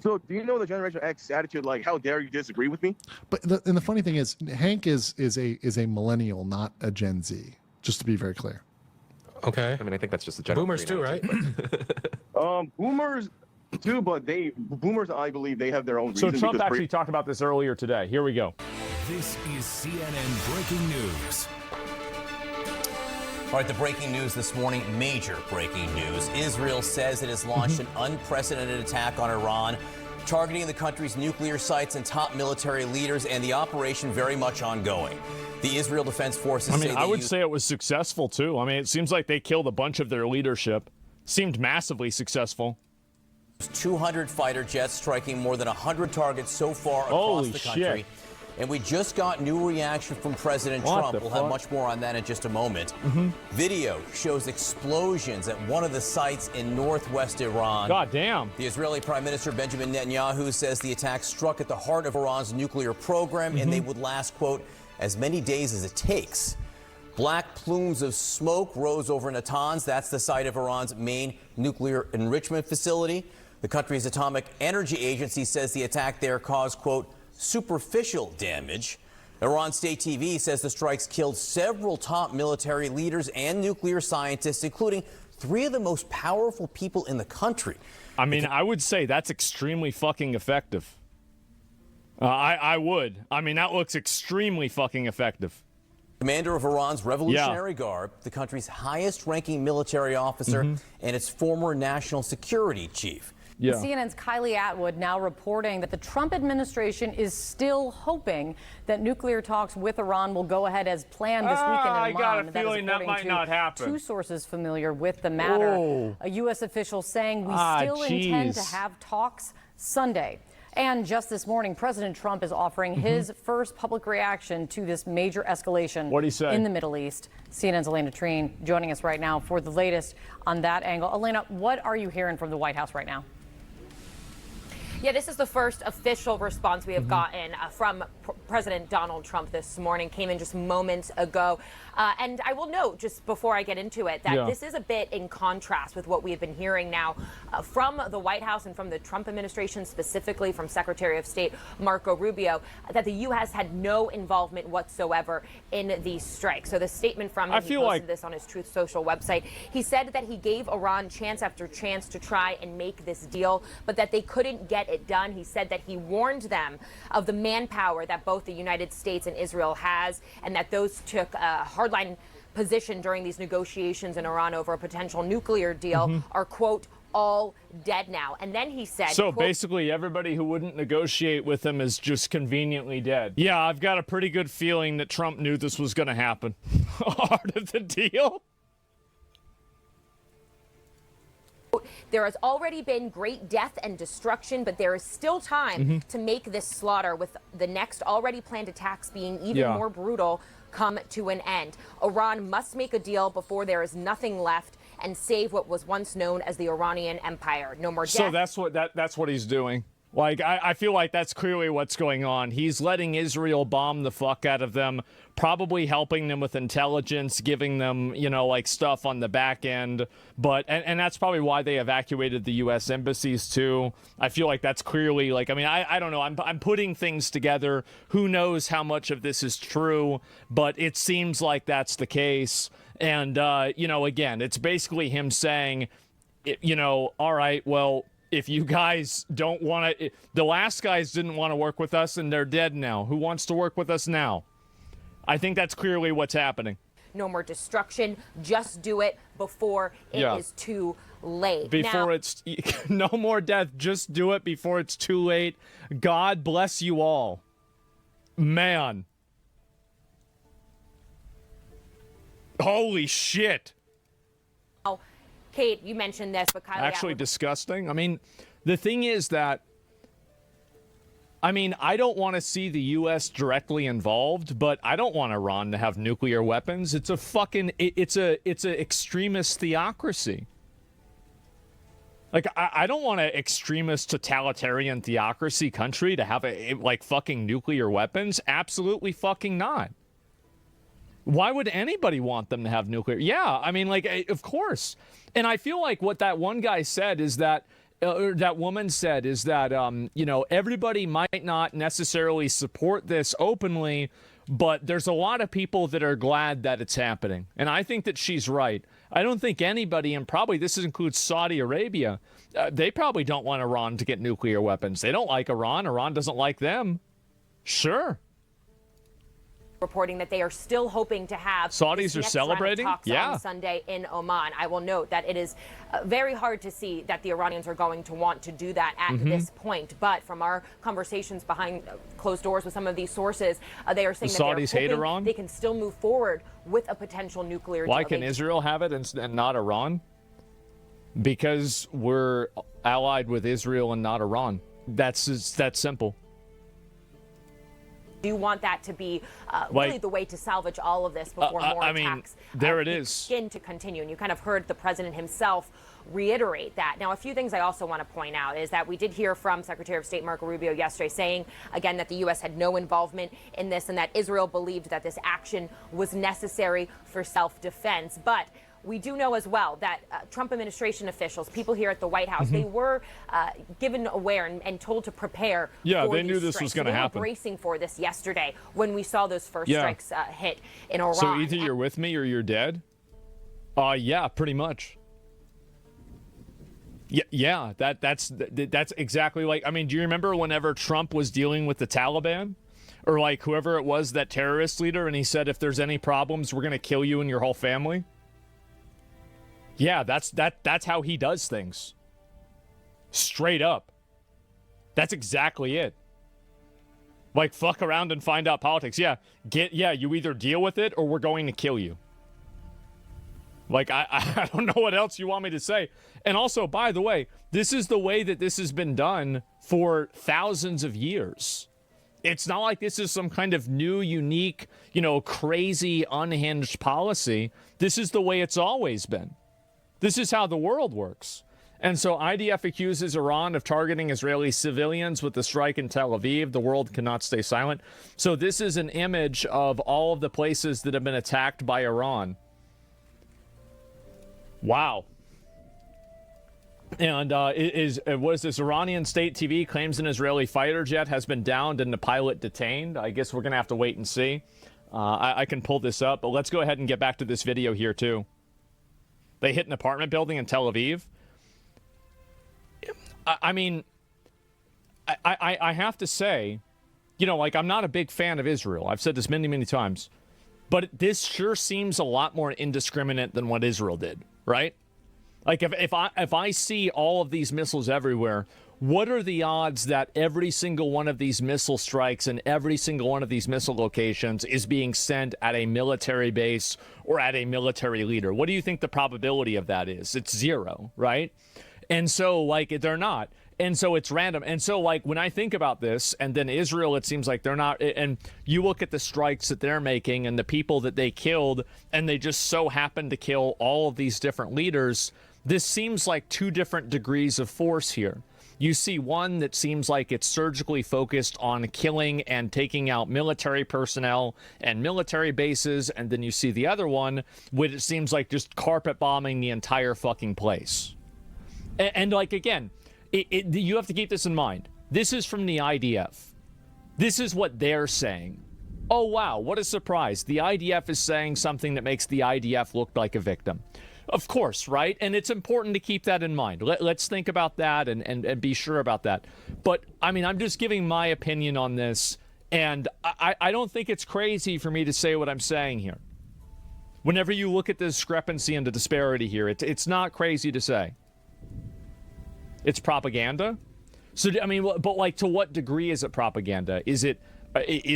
So do you know the Generation X attitude? Like, how dare you disagree with me? But the funny thing is, Hank is a millennial, not a Gen Z. Just to be very clear. Okay. I mean, I think that's just the general. Boomers too, right? Boomers too, but boomers, I believe, they have their own So reasons. Trump actually talked about this earlier today. Here we go. This is CNN Breaking News. All right, the breaking news this morning, major breaking news. Israel says it has launched an unprecedented attack on Iran, targeting the country's nuclear sites and top military leaders, and the operation very much ongoing. The Israel Defense Forces say I would say it was successful, too. I mean, it seems like they killed a bunch of their leadership. Seemed massively successful. 200 fighter jets striking more than 100 targets so far across the country. Shit. And we just got new reaction from President Trump. We'll have much more on that in just a moment. Video shows explosions at one of the sites in northwest Iran. God damn. The Israeli Prime Minister Benjamin Netanyahu says the attack struck at the heart of Iran's nuclear program and they would last, quote, as many days as it takes. Black plumes of smoke rose over Natanz. That's the site of Iran's main nuclear enrichment facility. The country's atomic energy agency says the attack there caused, quote, superficial damage. Iran State TV says the strikes killed several top military leaders and nuclear scientists, including 3 of the most powerful people in the country. I mean, I would say that's extremely fucking effective. I would. I mean, that looks extremely fucking effective. Commander of Iran's Revolutionary Guard, the country's highest-ranking military officer, and its former national security chief. CNN's Kylie Atwood now reporting that the Trump administration is still hoping that nuclear talks with Iran will go ahead as planned this weekend in Oman. I got a feeling that might not happen. 2 sources familiar with the matter. A U.S. official saying we still intend to have talks Sunday. And just this morning, President Trump is offering his first public reaction to this major escalation in the Middle East. CNN's Elena Treen joining us right now for the latest on that angle. Elena, what are you hearing from the White House right now? Yeah, this is the first official response we have gotten from President Donald Trump this morning. Came in just moments ago. And I will note, just before I get into it, that this is a bit in contrast with what we have been hearing now from the White House and from the Trump administration, specifically from Secretary of State Marco Rubio, that the U.S. had no involvement whatsoever in these strikes. So the statement from him, he posted this on his Truth Social website. He said that he gave Iran chance after chance to try and make this deal, but that they couldn't get it done. He said that he warned them of the manpower that both the United States and Israel has, and that those took a hardline position during these negotiations in Iran over a potential nuclear deal are, quote, all dead now. And then he said, so quote, basically everybody who wouldn't negotiate with him is just conveniently dead. Yeah, I've got a pretty good feeling that Trump knew this was going to happen. Part of the deal. there has already been great death and destruction, but there is still time to make this slaughter, with the next already planned attacks being even more brutal, come to an end. Iran must make a deal before there is nothing left and save what was once known as the Iranian Empire. No more death. So that's what he's doing. Like, I feel like that's clearly what's going on. He's letting Israel bomb the fuck out of them, probably helping them with intelligence, giving them, you know, like stuff on the back end. But, and that's probably why they evacuated the U.S. embassies too. I feel like that's clearly, like, I mean, I don't know. I'm putting things together. Who knows how much of this is true, but it seems like that's the case. And, you know, again, it's basically him saying, you know, all right, well, if you guys don't want to, the last guys didn't want to work with us and they're dead now. Who wants to work with us now? I think that's clearly what's happening. No more destruction. Just do it before it is too late. Before it's no more death. Just do it before it's too late. God bless you all. Man. Holy shit. Oh, Kate, you mentioned this, but Kylie actually disgusting. I mean, the thing is that, I mean, I don't want to see the U.S. directly involved, but I don't want Iran to have nuclear weapons. It's a fucking, it's a extremist theocracy. Like, I don't want an extremist totalitarian theocracy country to have like fucking nuclear weapons. Absolutely fucking not. Why would anybody want them to have nuclear? Yeah, I mean, like, of course. And I feel like what that one guy said is that that woman said is that, you know, everybody might not necessarily support this openly, but there's a lot of people that are glad that it's happening. And I think that she's right. I don't think anybody, and probably this includes Saudi Arabia, they probably don't want Iran to get nuclear weapons. They don't like Iran. Iran doesn't like them. Sure. Reporting that they are still hoping to have Saudis are celebrating on Sunday in Oman. I will note that it is very hard to see that the Iranians are going to want to do that at this point. But from our conversations behind closed doors with some of these sources, they are saying that Saudis hate Iran. They can still move forward with a potential nuclear deal. Why can Israel have it and not Iran? Because we're allied with Israel and not Iran. That's that simple. Do you want that to be really the way to salvage all of this before more attacks begin to continue? And you kind of heard the president himself reiterate that. Now, a few things I also want to point out is that we did hear from Secretary of State Marco Rubio yesterday saying, again, that the U.S. had no involvement in this and that Israel believed that this action was necessary for self-defense. But we do know as well that Trump administration officials, people here at the White House, they were given aware and told to prepare. Yeah, for they knew these this strikes. was going to They were happen. bracing for this yesterday when we saw those first strikes hit in Iran. So either you're with me or you're dead? Yeah, pretty much. Yeah, that's exactly like, I mean, do you remember whenever Trump was dealing with the Taliban? Or like whoever it was, that terrorist leader, and he said, if there's any problems, we're going to kill you and your whole family? Yeah, that's how he does things. Straight up. That's exactly it. Like, fuck around and find out politics. Yeah, you either deal with it or we're going to kill you. Like, I don't know what else you want me to say. And also, by the way, this is the way that this has been done for thousands of years. It's not like this is some kind of new, unique, you know, crazy, unhinged policy. This is the way it's always been. This is how the world works. And so IDF accuses Iran of targeting Israeli civilians with the strike in Tel Aviv. The world cannot stay silent. So this is an image of all of the places that have been attacked by Iran. Wow. And what is this? Iranian state TV claims an Israeli fighter jet has been downed and the pilot detained. I guess we're going to have to wait and see. I can pull this up, but let's go ahead and get back to this video here, too. They hit an apartment building in Tel Aviv. I mean, I have to say, you know, like, I'm not a big fan of Israel. I've said this many, many times. But this sure seems a lot more indiscriminate than what Israel did, right? Like, if I see all of these missiles everywhere, what are the odds that every single one of these missile strikes and every single one of these missile locations is being sent at a military base or at a military leader? What do you think the probability of that is? It's zero, right? And so, like, they're not. And so it's random. And so, like, when I think about this, and then Israel, it seems like they're not. And you look at the strikes that they're making and the people that they killed, and they just so happen to kill all of these different leaders. This seems like two different degrees of force here. You see one that seems like it's surgically focused on killing and taking out military personnel and military bases, and then you see the other one, which it seems like just carpet bombing the entire fucking place. And like, again, you have to keep this in mind. This is from the IDF. This is what they're saying. Oh, wow, what a surprise. The IDF is saying something that makes the IDF look like a victim. Of course, right? And it's important to keep that in mind. Let's think about that and be sure about that. But, I mean, I'm just giving my opinion on this, and I don't think it's crazy for me to say what I'm saying here. Whenever you look at the discrepancy and the disparity here, it's not crazy to say. It's propaganda. So, I mean, but, like, to what degree is it propaganda? Is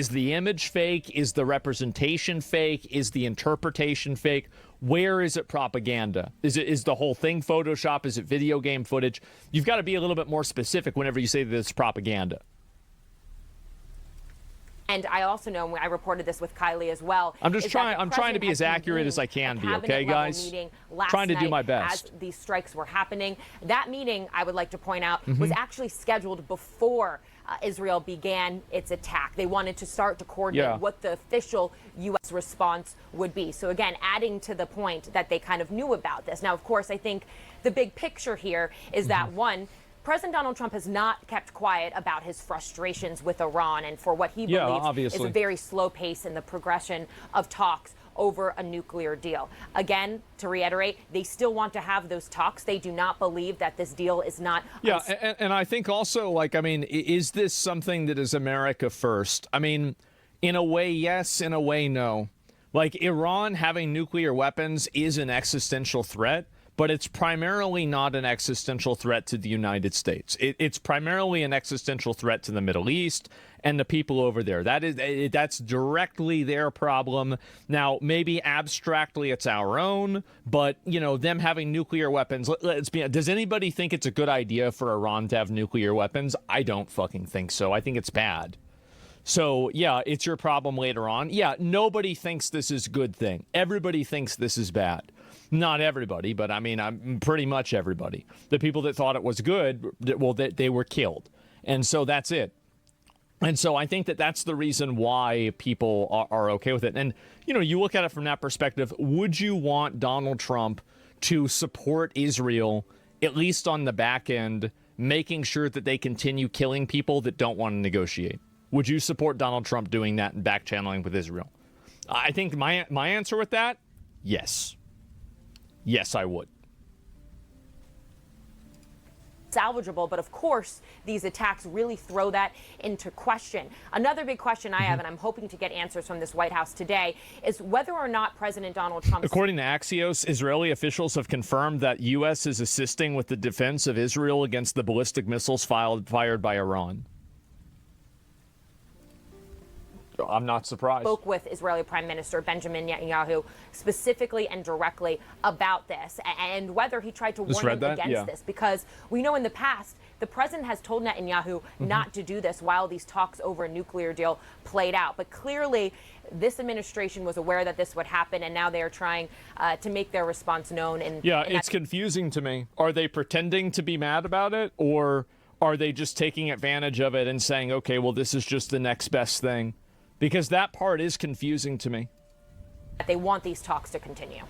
the image fake? Is the representation fake? Is the interpretation fake? Where is it propaganda? Is the whole thing Photoshop? Is it video game footage? You've got to be a little bit more specific whenever you say that it's propaganda. And I also know, I reported this with Kylie as well. I'm trying to be as accurate as I can be, okay, guys? Trying to do my best. As these strikes were happening. That meeting, I would like to point out, was actually scheduled before Israel began its attack. They wanted to start to coordinate what the official U.S. response would be. So again, adding to the point that they kind of knew about this. Now, of course, I think the big picture here is that, one, President Donald Trump has not kept quiet about his frustrations with Iran and for what he believes is a very slow pace in the progression of talks over a nuclear deal. Again, to reiterate, they still want to have those talks. They do not believe that this deal is not. Yeah, and I think also, like, I mean, is this something that is America first? I mean, in a way, yes, in a way, no. Like, Iran having nuclear weapons is an existential threat, but it's primarily not an existential threat to the United States. It's primarily an existential threat to the Middle East and the people over there. That's directly their problem. Now, maybe abstractly it's our own, but, you know, them having nuclear weapons, let's be honest, does anybody think it's a good idea for Iran to have nuclear weapons? I don't fucking think so. I think it's bad. So, yeah, it's your problem later on. Yeah, nobody thinks this is a good thing. Everybody thinks this is bad. Not everybody, but I mean, I'm pretty much everybody. The people that thought it was good, well, they were killed. And so that's it. And so I think that that's the reason why people are okay with it. And, you know, you look at it from that perspective, would you want Donald Trump to support Israel, at least on the back end, making sure that they continue killing people that don't want to negotiate? Would you support Donald Trump doing that and back channeling with Israel? I think my answer with that, yes. Yes, I would. Salvageable, but of course, these attacks really throw that into question. Another big question I have, and I'm hoping to get answers from this White House today, is whether or not President Donald Trump. According to Axios, Israeli officials have confirmed that U.S. is assisting with the defense of Israel against the ballistic missiles fired by Iran. I'm not surprised. Spoke with Israeli Prime Minister Benjamin Netanyahu specifically and directly about this and whether he tried to warn him against this, because we know in the past the president has told Netanyahu not to do this while these talks over a nuclear deal played out. But clearly this administration was aware that this would happen, and now they are trying to make their response known. It's confusing to me. Are they pretending to be mad about it, or are they just taking advantage of it and saying, okay, well, this is just the next best thing? Because that part is confusing to me. They want these talks to continue.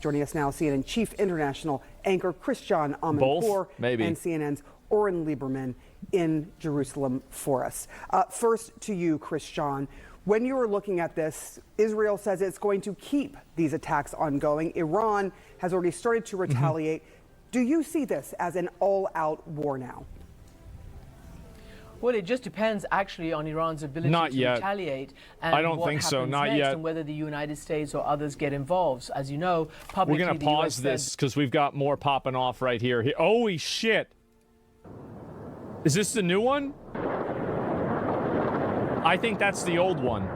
Joining us now, CNN chief international anchor Christian Amanpour and CNN's Oren Lieberman in Jerusalem for us. First to you, Christian. When you were looking at this, Israel says it's going to keep these attacks ongoing. Iran has already started to retaliate. Do you see this as an all-out war now? Well, it just depends actually on Iran's ability to retaliate. And I don't think so. Not yet. And whether the United States or others get involved. As you know, publicly, we're going to pause this because we've got more popping off right here. Holy shit. Is this the new one? I think that's the old one.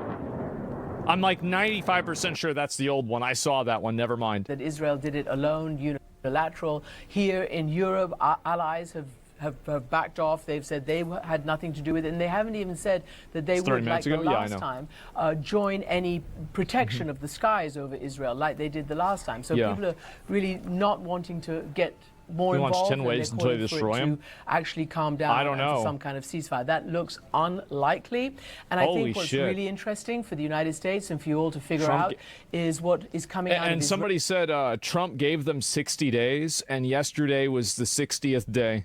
I'm like 95% sure that's the old one. I saw that one. Never mind. That Israel did it alone, unilateral. Here in Europe, our allies have backed off. They've said they had nothing to do with it, and they haven't even said that they would, like the last time, join any protection of the skies over Israel like they did the last time. So people are really not wanting to get more involved. Launched 10 ways until they destroy him. To actually calm down. I don't know. Some kind of ceasefire. That looks unlikely. And I think what's really interesting for the United States and for you all to figure out is what is coming out of And somebody said Trump gave them 60 days, and yesterday was the 60th day.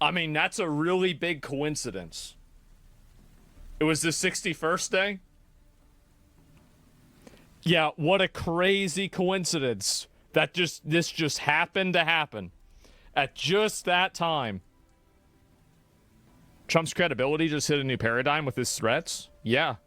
I mean, that's a really big coincidence. It was the 61st day? Yeah, what a crazy coincidence. This just happened to happen at just that time. Trump's credibility just hit a new paradigm with his threats? Yeah.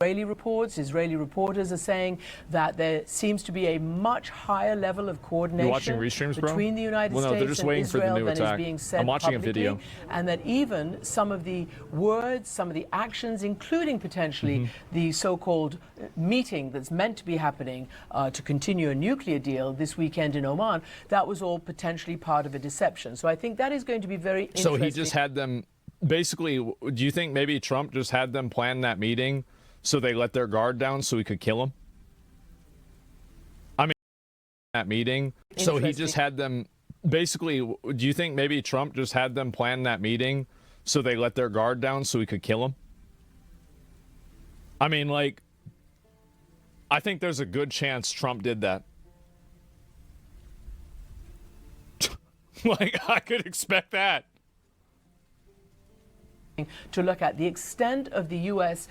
Israeli reporters are saying that there seems to be a much higher level of coordination between the United States and Israel than is being said publicly, and that even some of the words, some of the actions, including potentially the so-called meeting that's meant to be happening to continue a nuclear deal this weekend in Oman, that was all potentially part of a deception. So I think that is going to be very interesting. So he just had them, basically, do you think maybe Trump just had them plan that meeting so they let their guard down so he could kill him? I mean, that meeting. So he just had them, basically, do you think maybe Trump just had them plan that meeting so they let their guard down so he could kill him? I mean, like, I think there's a good chance Trump did that. Like, I could expect that. To look at the extent of the U.S.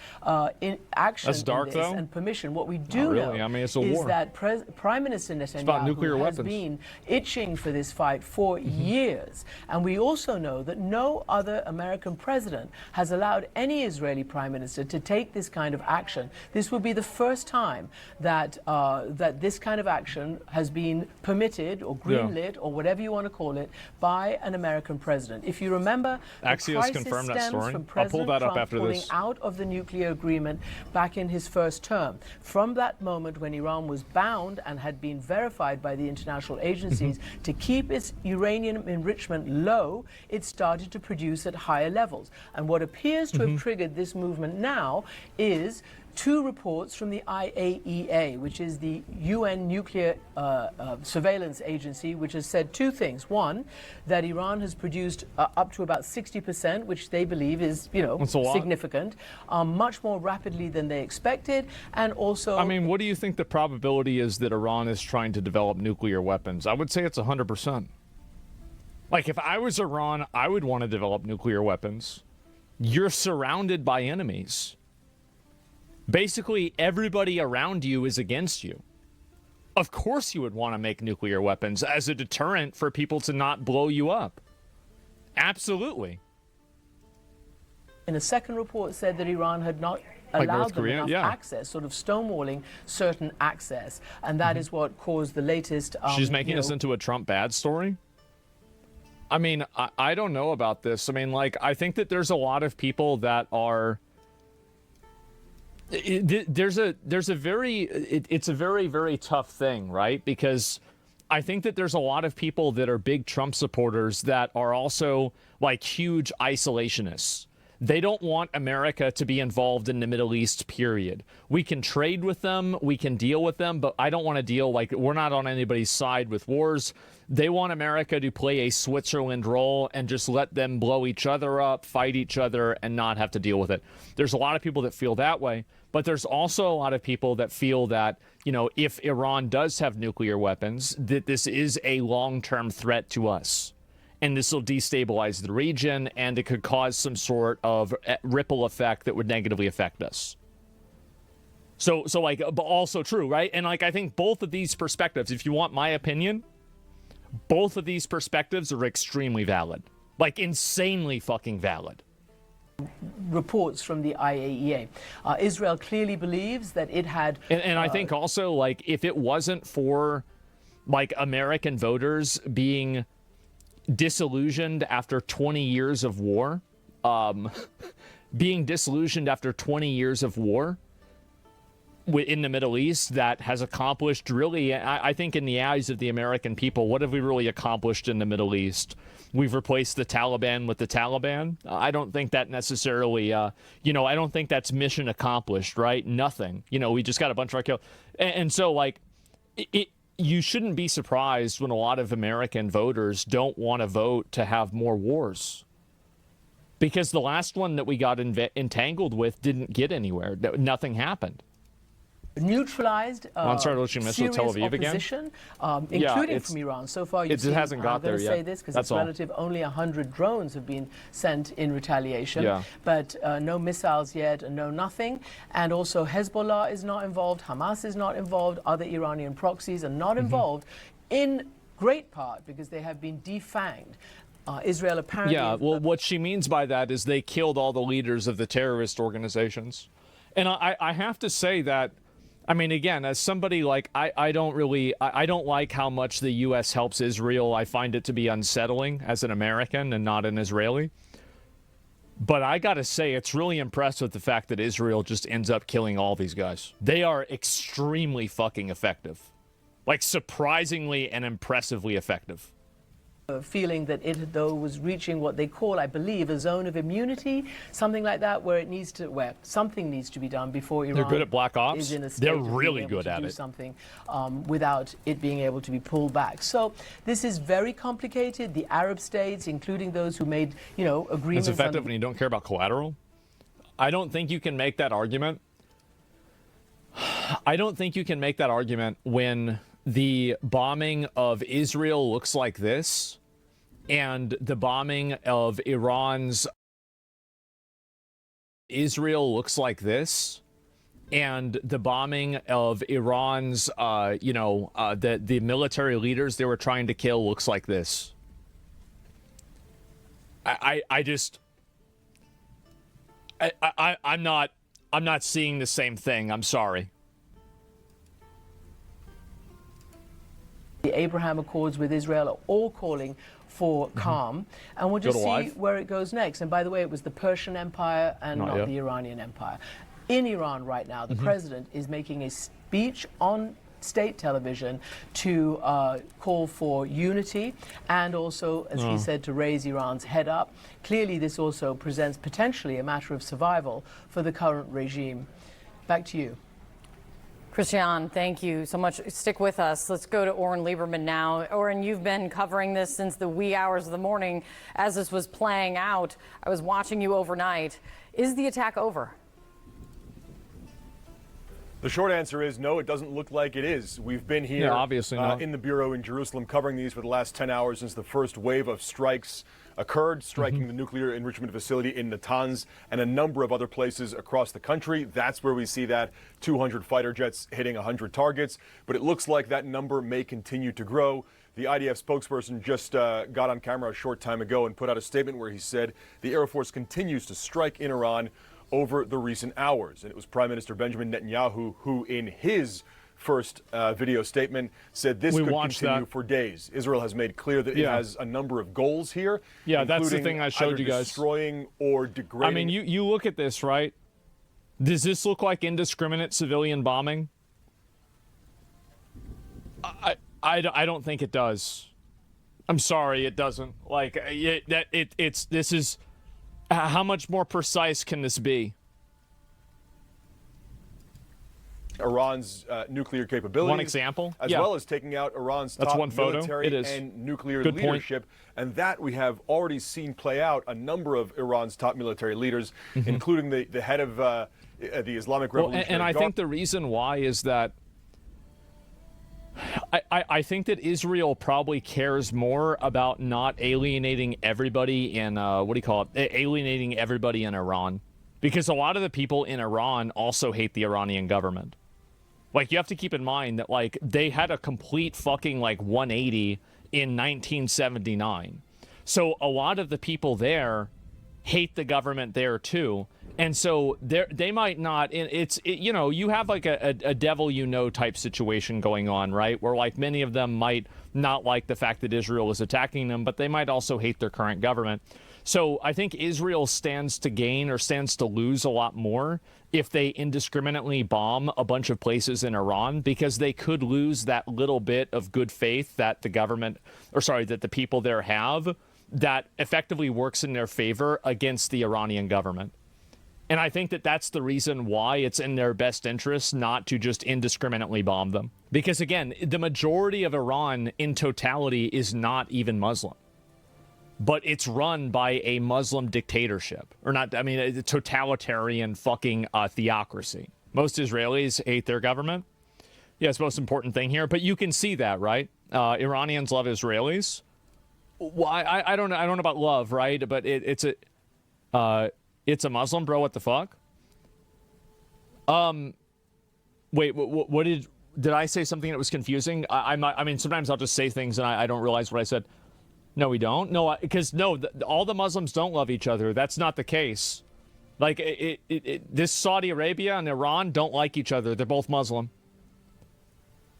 In action That's dark, in this though? and permission. What we do Not really. know I mean, it's a is war. that Prime Minister about nuclear Netanyahu has weapons. been itching for this fight for years. And we also know that no other American president has allowed any Israeli Prime Minister to take this kind of action. This would be the first time that that this kind of action has been permitted or greenlit or whatever you want to call it by an American president. If you remember, Axios confirmed that story. from I'll pull President that up Trump after pulling this. out of the nuclear agreement back in his first term. From that moment when Iran was bound and had been verified by the international agencies to keep its uranium enrichment low, it started to produce at higher levels. And what appears to have triggered this movement now is two reports from the IAEA, which is the UN nuclear surveillance agency, which has said two things. One, that Iran has produced up to about 60%, which they believe is, significant, much more rapidly than they expected, and also... I mean, what do you think the probability is that Iran is trying to develop nuclear weapons? I would say it's 100%. Like, if I was Iran, I would want to develop nuclear weapons. You're surrounded by enemies. Basically, everybody around you is against you. Of course you would want to make nuclear weapons as a deterrent for people to not blow you up. Absolutely. In a second report said that Iran had not allowed them enough access, sort of stonewalling certain access. And that is what caused the latest... She's making this into a Trump bad story? I mean, I don't know about this. I mean, like, I think that there's a lot of people that are... It's a very, very tough thing, right? Because I think that there's a lot of people that are big Trump supporters that are also like huge isolationists. They don't want America to be involved in the Middle East, period. We can trade with them, we can deal with them, but I don't want to deal, like, we're not on anybody's side with wars. They want America to play a Switzerland role and just let them blow each other up, fight each other, and not have to deal with it. There's a lot of people that feel that way, but there's also a lot of people that feel that, if Iran does have nuclear weapons, that this is a long-term threat to us. And this will destabilize the region, and it could cause some sort of ripple effect that would negatively affect us. So like, but also true, right? And like, I think both of these perspectives, if you want my opinion, both of these perspectives are extremely valid. Like, insanely fucking valid. Reports from the IAEA. Israel clearly believes that it had... And I think also, like, if it wasn't for, like, American voters being disillusioned after 20 years of war, being disillusioned after 20 years of war in the Middle East that has accomplished really, I think in the eyes of the American people, what have we really accomplished in the Middle East? We've replaced the Taliban with the Taliban. I don't think that necessarily, I don't think that's mission accomplished, right? Nothing. We just got a bunch of our killed. And so, like, you shouldn't be surprised when a lot of American voters don't want to vote to have more wars. Because the last one that we got entangled with didn't get anywhere. Nothing happened. Neutralized serious opposition, including from Iran. So far, it hasn't got there yet. I'm going to say this because it's relative. Only 100 drones have been sent in retaliation, but no missiles yet, and no nothing. And also, Hezbollah is not involved. Hamas is not involved. Other Iranian proxies are not involved, in great part because they have been defanged. Israel apparently... Yeah, well, what she means by that is they killed all the leaders of the terrorist organizations. And I have to say that, I mean, again, as somebody like, I don't like how much the U.S. helps Israel. I find it to be unsettling as an American and not an Israeli. But I got to say, it's really impressed with the fact that Israel just ends up killing all these guys. They are extremely fucking effective. Like, surprisingly and impressively effective. Feeling that it, though, was reaching what they call, I believe, a zone of immunity, something like that, where something needs to be done before Iran. They're good at black ops. Is in a state They're really good at do it. Something without it being able to be pulled back. So this is very complicated. The Arab states, including those who made, agreements. It's effective when you don't care about collateral. I don't think you can make that argument. I don't think you can make that argument when the bombing of Israel looks like this and the bombing of Israel looks like this and the bombing of Iran's, the military leaders they were trying to kill looks like this. I'm not seeing the same thing. I'm sorry. The Abraham Accords with Israel are all calling for calm, and we'll just see where it goes next. And by the way, it was the Persian Empire and not the Iranian Empire. In Iran right now, the president is making a speech on state television to call for unity and also, as he said, to raise Iran's head up. Clearly, this also presents potentially a matter of survival for the current regime. Back to you. Christian, thank you so much. Stick with us. Let's go to Oren Lieberman now. Oren, you've been covering this since the wee hours of the morning as this was playing out. I was watching you overnight. Is the attack over? The short answer is no, it doesn't look like it is. We've been here obviously in the Bureau in Jerusalem covering these for the last 10 hours since the first wave of strikes occurred, striking the nuclear enrichment facility in Natanz and a number of other places across the country. That's where we see that 200 fighter jets hitting 100 targets. But it looks like that number may continue to grow. The IDF spokesperson just got on camera a short time ago and put out a statement where he said the Air Force continues to strike in Iran over the recent hours. And it was Prime Minister Benjamin Netanyahu who, in his first video statement, said this could continue for days. Israel has made clear that it has a number of goals here. Yeah, that's the thing I showed you guys. Destroying or degrading. I mean, you look at this, right? Does this look like indiscriminate civilian bombing? I don't think it does. I'm sorry, it doesn't. Like, this is... How much more precise can this be? Iran's nuclear capabilities. One example? As well as taking out Iran's top military and nuclear leadership. And that we have already seen play out a number of Iran's top military leaders, including the head of the Islamic Revolutionary Guard. And I think the reason why is that I think that Israel probably cares more about not alienating everybody in, alienating everybody in Iran. Because a lot of the people in Iran also hate the Iranian government. Like, you have to keep in mind that, like, they had a complete fucking, 180 in 1979. So a lot of the people there hate the government there, too. And so they might not, you have like a devil type situation going on, right? Where like many of them might not like the fact that Israel is attacking them, but they might also hate their current government. So I think Israel stands to gain or stands to lose a lot more if they indiscriminately bomb a bunch of places in Iran, because they could lose that little bit of good faith that that the people there have that effectively works in their favor against the Iranian government. And I think that that's the reason why it's in their best interest not to just indiscriminately bomb them. Because, again, the majority of Iran in totality is not even Muslim. But it's run by a Muslim dictatorship. A totalitarian fucking theocracy. Most Israelis hate their government. Yeah, it's the most important thing here. But you can see that, right? Iranians love Israelis. Why? I don't know about love, right? But it's a Muslim, bro. What the fuck? Wait, what did I say something that was confusing? I mean, sometimes I'll just say things and I don't realize what I said. No, we don't. No, because all the Muslims don't love each other. That's not the case. Like, this Saudi Arabia and Iran don't like each other. They're both Muslim.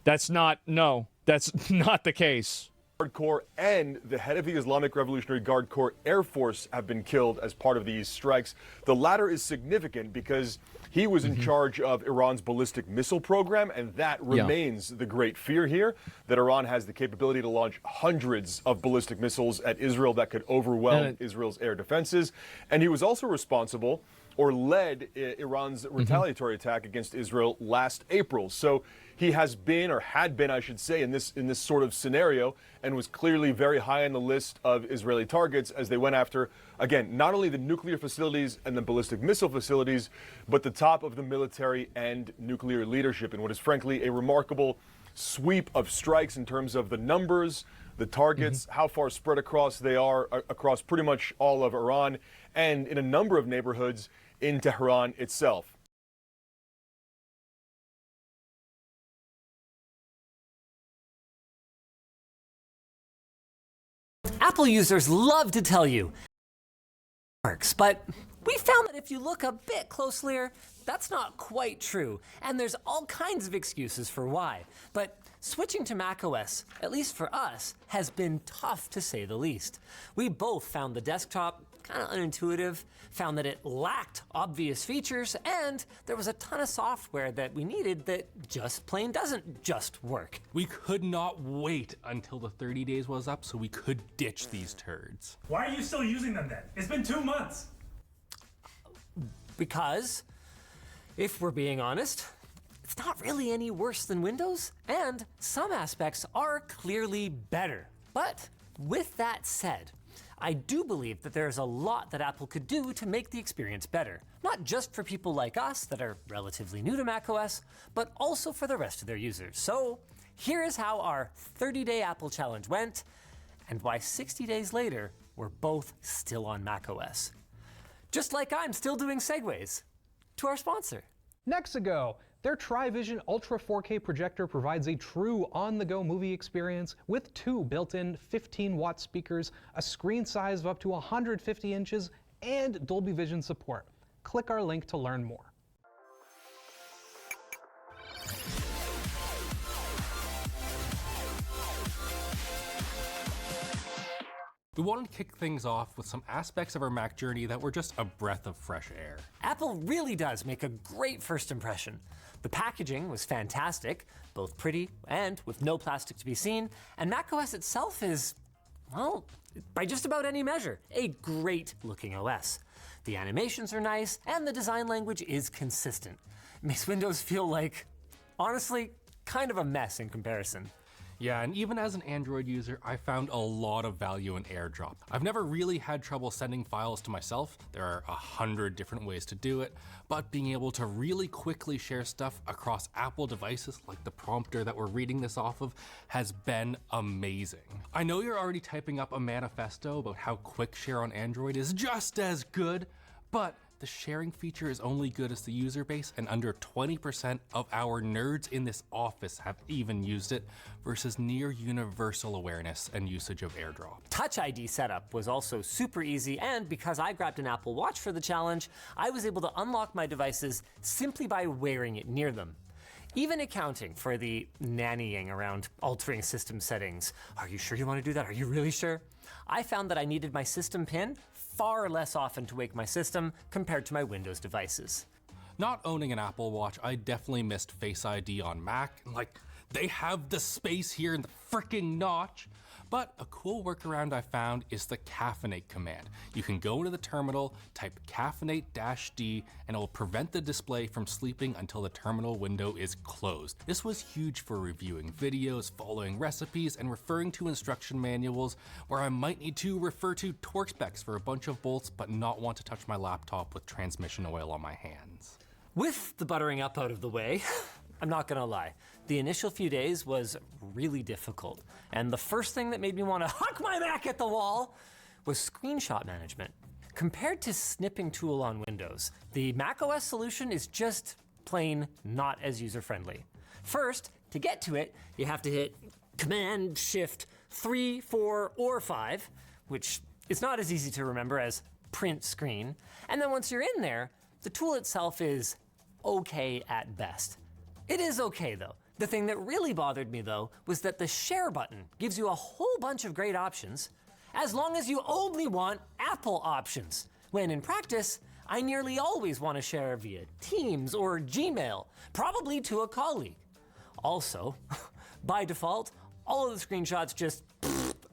That's not the case. Corps and the head of the Islamic Revolutionary Guard Corps Air Force have been killed as part of these strikes. The latter is significant because he was in charge of Iran's ballistic missile program, and that remains the great fear here, that Iran has the capability to launch hundreds of ballistic missiles at Israel that could overwhelm Israel's air defenses. And he was also responsible or led Iran's retaliatory attack against Israel last April. So he has been, or had been, I should say, in this sort of scenario, and was clearly very high on the list of Israeli targets as they went after, again, not only the nuclear facilities and the ballistic missile facilities, but the top of the military and nuclear leadership in what is frankly a remarkable sweep of strikes in terms of the numbers, the targets, how far spread across they are across pretty much all of Iran and in a number of neighborhoods in Tehran itself. Apple users love to tell you it works, but we found that if you look a bit closer, that's not quite true, and there's all kinds of excuses for why. But switching to macOS, at least for us, has been tough to say the least. We both found the desktop kind of unintuitive, found that it lacked obvious features, and there was a ton of software that we needed that just plain doesn't just work. We could not wait until the 30 days was up so we could ditch these turds. Why are you still using them then? It's been 2 months. Because, if we're being honest, it's not really any worse than Windows, and some aspects are clearly better. But with that said, I do believe that there's a lot that Apple could do to make the experience better. Not just for people like us that are relatively new to macOS, but also for the rest of their users. So here is how our 30-day Apple challenge went, and why 60 days later, we're both still on macOS. Just like I'm still doing segues to our sponsor. Nexago. Their Tri-Vision Ultra 4K projector provides a true on-the-go movie experience with 2 built-in 15-watt speakers, a screen size of up to 150 inches, and Dolby Vision support. Click our link to learn more. We wanted to kick things off with some aspects of our Mac journey that were just a breath of fresh air. Apple really does make a great first impression. The packaging was fantastic, both pretty and with no plastic to be seen, and macOS itself is, well, by just about any measure, a great looking OS. The animations are nice, and the design language is consistent. It makes Windows feel like, honestly, kind of a mess in comparison. Yeah, and even as an Android user, I found a lot of value in AirDrop. I've never really had trouble sending files to myself. There are 100 different ways to do it, but being able to really quickly share stuff across Apple devices like the prompter that we're reading this off of has been amazing. I know you're already typing up a manifesto about how quick share on Android is just as good, but the sharing feature is only good as the user base, and under 20% of our nerds in this office have even used it, versus near universal awareness and usage of AirDrop. Touch ID setup was also super easy, and because I grabbed an Apple Watch for the challenge, I was able to unlock my devices simply by wearing it near them. Even accounting for the nannying around altering system settings. Are you sure you want to do that? Are you really sure? I found that I needed my system pin far less often to wake my system compared to my Windows devices. Not owning an Apple Watch, I definitely missed Face ID on Mac. Like, they have the space here in the freaking notch. But a cool workaround I found is the caffeinate command. You can go into the terminal, type caffeinate-D, and it will prevent the display from sleeping until the terminal window is closed. This was huge for reviewing videos, following recipes, and referring to instruction manuals where I might need to refer to torque specs for a bunch of bolts but not want to touch my laptop with transmission oil on my hands. With the buttering up out of the way, I'm not gonna lie, the initial few days was really difficult. And the first thing that made me want to huck my Mac at the wall was screenshot management. Compared to Snipping Tool on Windows, the macOS solution is just plain not as user-friendly. First, to get to it, you have to hit Command Shift 3, 4, or 5, which is not as easy to remember as print screen. And then once you're in there, the tool itself is okay at best. It is okay though. The thing that really bothered me though was that the share button gives you a whole bunch of great options as long as you only want Apple options. When in practice, I nearly always want to share via Teams or Gmail, probably to a colleague. Also, by default, all of the screenshots just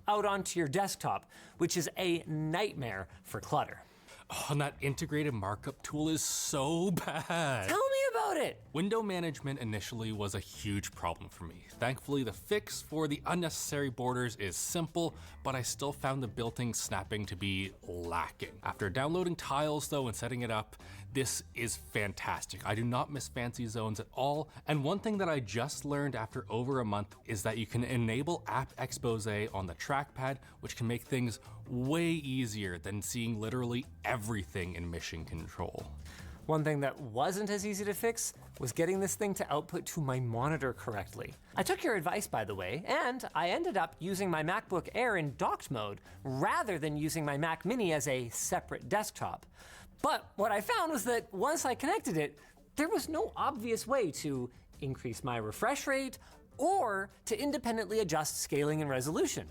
out onto your desktop, which is a nightmare for clutter. Oh, and that integrated markup tool is so bad. Tell me about it. Window management initially was a huge problem for me. Thankfully, the fix for the unnecessary borders is simple, but I still found the built-in snapping to be lacking. After downloading tiles though and setting it up, this is fantastic. I do not miss fancy zones at all. And one thing that I just learned after over a month is that you can enable app expose on the trackpad, which can make things way easier than seeing literally everything in mission control. One thing that wasn't as easy to fix was getting this thing to output to my monitor correctly. I took your advice, by the way, and I ended up using my MacBook Air in docked mode rather than using my Mac Mini as a separate desktop. But what I found was that once I connected it, there was no obvious way to increase my refresh rate or to independently adjust scaling and resolution.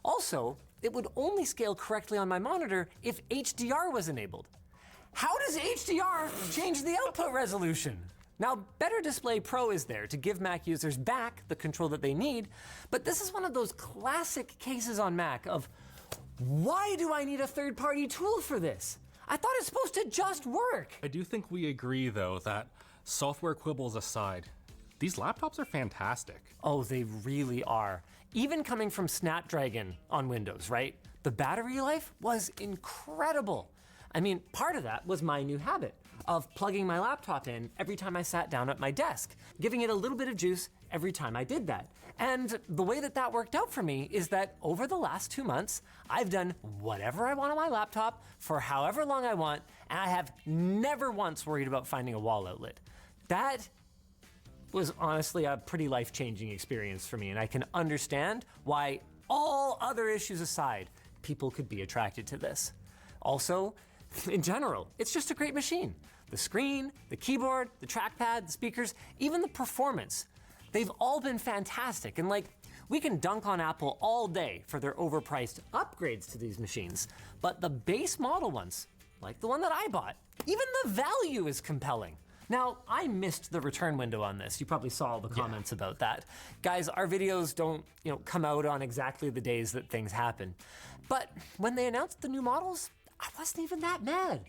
Also, it would only scale correctly on my monitor if HDR was enabled. How does HDR change the output resolution? Now, Better Display Pro is there to give Mac users back the control that they need, but this is one of those classic cases on Mac of, why do I need a third-party tool for this? I thought it's supposed to just work. I do think we agree, though, that software quibbles aside, these laptops are fantastic. Oh, they really are. Even coming from Snapdragon on Windows, right? The battery life was incredible. I mean, part of that was my new habit of plugging my laptop in every time I sat down at my desk, giving it a little bit of juice every time I did that. And the way that that worked out for me is that over the last 2 months, I've done whatever I want on my laptop for however long I want, and I have never once worried about finding a wall outlet. That was honestly a pretty life-changing experience for me, and I can understand why, all other issues aside, people could be attracted to this. Also, in general, it's just a great machine. The screen, the keyboard, the trackpad, the speakers, even the performance. They've all been fantastic, and we can dunk on Apple all day for their overpriced upgrades to these machines, but the base model ones, like the one that I bought, even the value is compelling. Now, I missed the return window on this. You probably saw all the comments about that. Guys, our videos don't, come out on exactly the days that things happen. But when they announced the new models, I wasn't even that mad.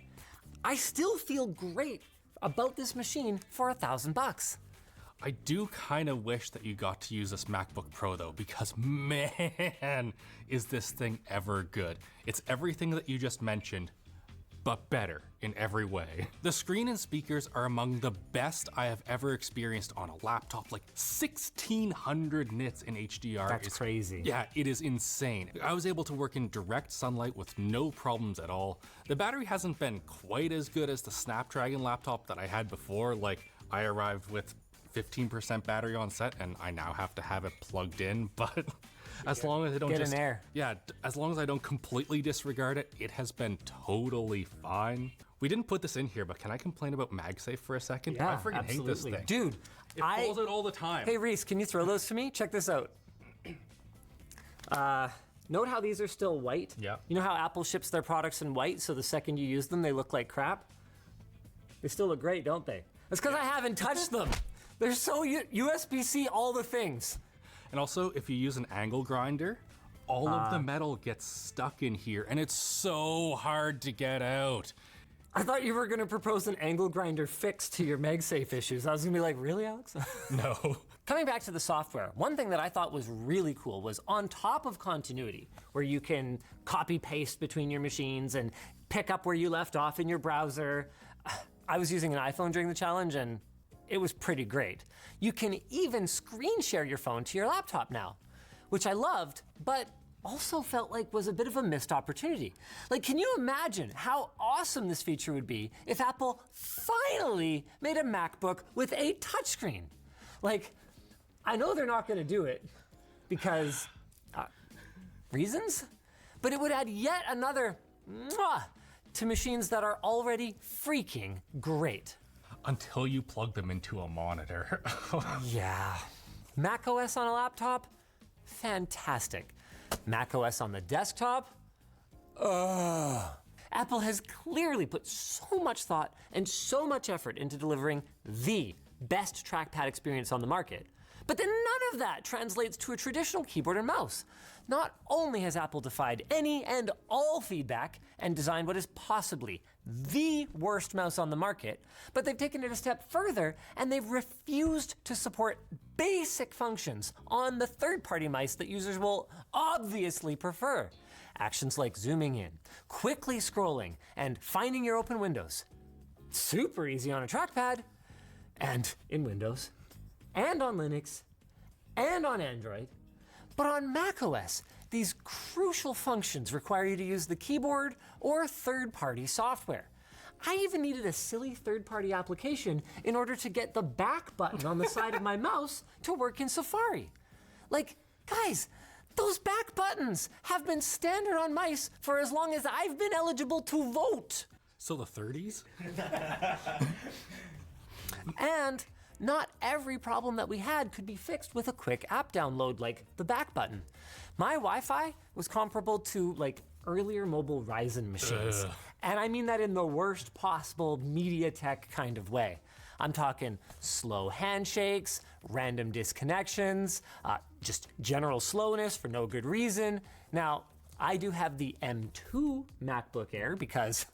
I still feel great about this machine for $1,000. I do kind of wish that you got to use this MacBook Pro though, because man, is this thing ever good. It's everything that you just mentioned, but better in every way. The screen and speakers are among the best I have ever experienced on a laptop. 1,600 nits in HDR. That's crazy. Yeah, it is insane. I was able to work in direct sunlight with no problems at all. The battery hasn't been quite as good as the Snapdragon laptop that I had before. I arrived with 15% battery on set and I now have to have it plugged in, but as long as I don't as long as I don't completely disregard it, it has been totally fine. We didn't put this in here, but can I complain about MagSafe for a second? Yeah, I freaking hate this thing. Dude, it falls out all the time. Hey Reese, can you throw those to me? Check this out. Note how these are still white? Yeah. You know how Apple ships their products in white, so the second you use them, they look like crap? They still look great, don't they? That's because I haven't touched them. They're so USB-C all the things. And also, if you use an angle grinder, all of the metal gets stuck in here, and it's so hard to get out. I thought you were going to propose an angle grinder fix to your MagSafe issues. I was going to be like, really, Alex? No. Coming back to the software, one thing that I thought was really cool was on top of continuity, where you can copy-paste between your machines and pick up where you left off in your browser. I was using an iPhone during the challenge, and it was pretty great. You can even screen share your phone to your laptop now, which I loved, but also felt like was a bit of a missed opportunity. Can you imagine how awesome this feature would be if Apple finally made a MacBook with a touchscreen? I know they're not gonna do it because reasons, but it would add yet another mwah to machines that are already freaking great. Until you plug them into a monitor. Yeah. Mac OS on a laptop? Fantastic. Mac OS on the desktop? Apple has clearly put so much thought and so much effort into delivering the best trackpad experience on the market. But then none of that translates to a traditional keyboard and mouse. Not only has Apple defied any and all feedback and designed what is possibly the worst mouse on the market, but they've taken it a step further and they've refused to support basic functions on the third-party mice that users will obviously prefer. Actions like zooming in, quickly scrolling, and finding your open windows. Super easy on a trackpad, and in Windows, and on Linux, and on Android. But on macOS, these crucial functions require you to use the keyboard or third-party software. I even needed a silly third-party application in order to get the back button on the side of my mouse to work in Safari. Like, guys, those back buttons have been standard on mice for as long as I've been eligible to vote. So the 30s? And not every problem that we had could be fixed with a quick app download like the back button. My Wi-Fi was comparable to like earlier mobile Ryzen machines. And I mean that in the worst possible MediaTek kind of way. I'm talking slow handshakes, random disconnections, just general slowness for no good reason. Now, I do have the M2 MacBook Air because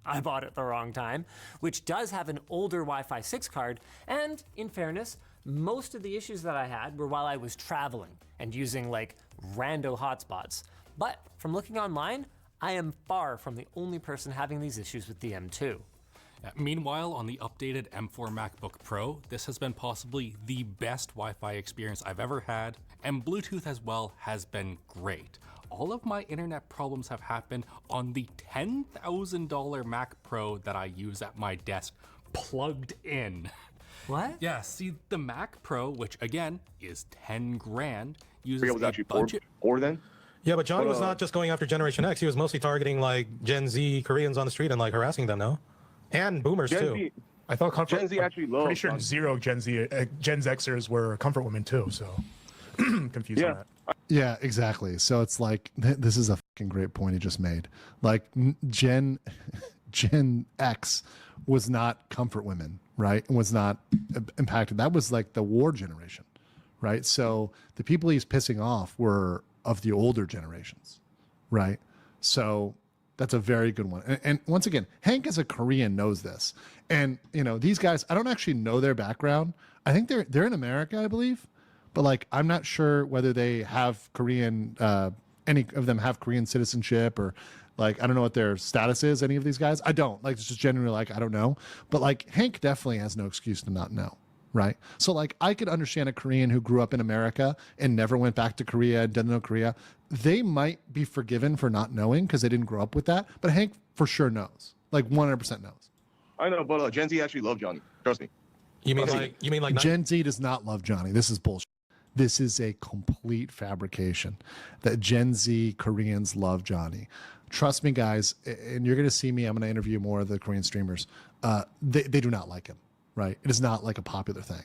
I bought it the wrong time, which does have an older Wi-Fi 6 card, and in fairness, most of the issues that I had were while I was traveling and using like rando hotspots. But from looking online, I am far from the only person having these issues with the M2. Meanwhile, on the updated M4 MacBook Pro, this has been possibly the best Wi-Fi experience I've ever had, and Bluetooth as well has been great. All of my internet problems have happened on the $10,000 Mac Pro that I use at my desk, plugged in. What? Yeah, see, the Mac Pro, which again is 10 grand, uses was a actually budget. four then? Yeah, but Johnny was not just going after Generation X. He was mostly targeting like Gen Z Koreans on the street and like harassing them, no? And boomers Gen too. Z, I thought Gen Z actually loves. pretty sure zero Gen Xers were comfort women too. So confused on that. Yeah, exactly. So it's like this is a fucking great point he just made. Like Gen X was not comfort women, right? And was not impacted. That was like the war generation, right? So the people he's pissing off were of the older generations, right? So that's a very good one. And once again, Hank as a Korean knows this. And you know, these guys, I don't actually know their background. I think they're in America, I believe. But like, I'm not sure whether they have Korean, any of them have Korean citizenship, or like, I don't know what their status is, any of these guys. I don't, like, it's just genuinely like, I don't know. But like, Hank definitely has no excuse to not know, right? So like, I could understand a Korean who grew up in America and never went back to Korea and doesn't know Korea. They might be forgiven for not knowing because they didn't grow up with that. But Hank for sure knows, like 100% knows. I know, but Gen Z actually love Johnny. Trust me. You mean like Gen Z does not love Johnny. This is bullshit. This is a complete fabrication that Gen Z Koreans love Johnny. Trust me, guys, and you're going to see me. I'm going to interview more of the Korean streamers. They do not like him, right? It is not like a popular thing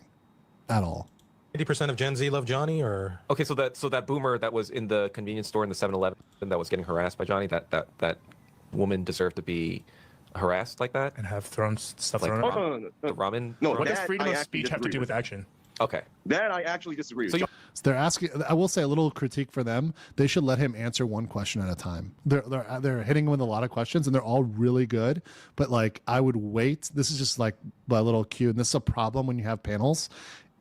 at all. 80% of Gen Z love Johnny, or okay, so that boomer that was in the convenience store in the 7-Eleven that was getting harassed by Johnny, that woman deserved to be harassed like that and have thrown stuff like thrown at her? the ramen. What does freedom of speech have to do with action? Okay. That I actually disagree with. So they're asking. I will say a little critique for them. They should let him answer one question at a time. They're hitting him with a lot of questions, and they're all really good. But like, I would wait. This is just like a little cue, and this is a problem when you have panels,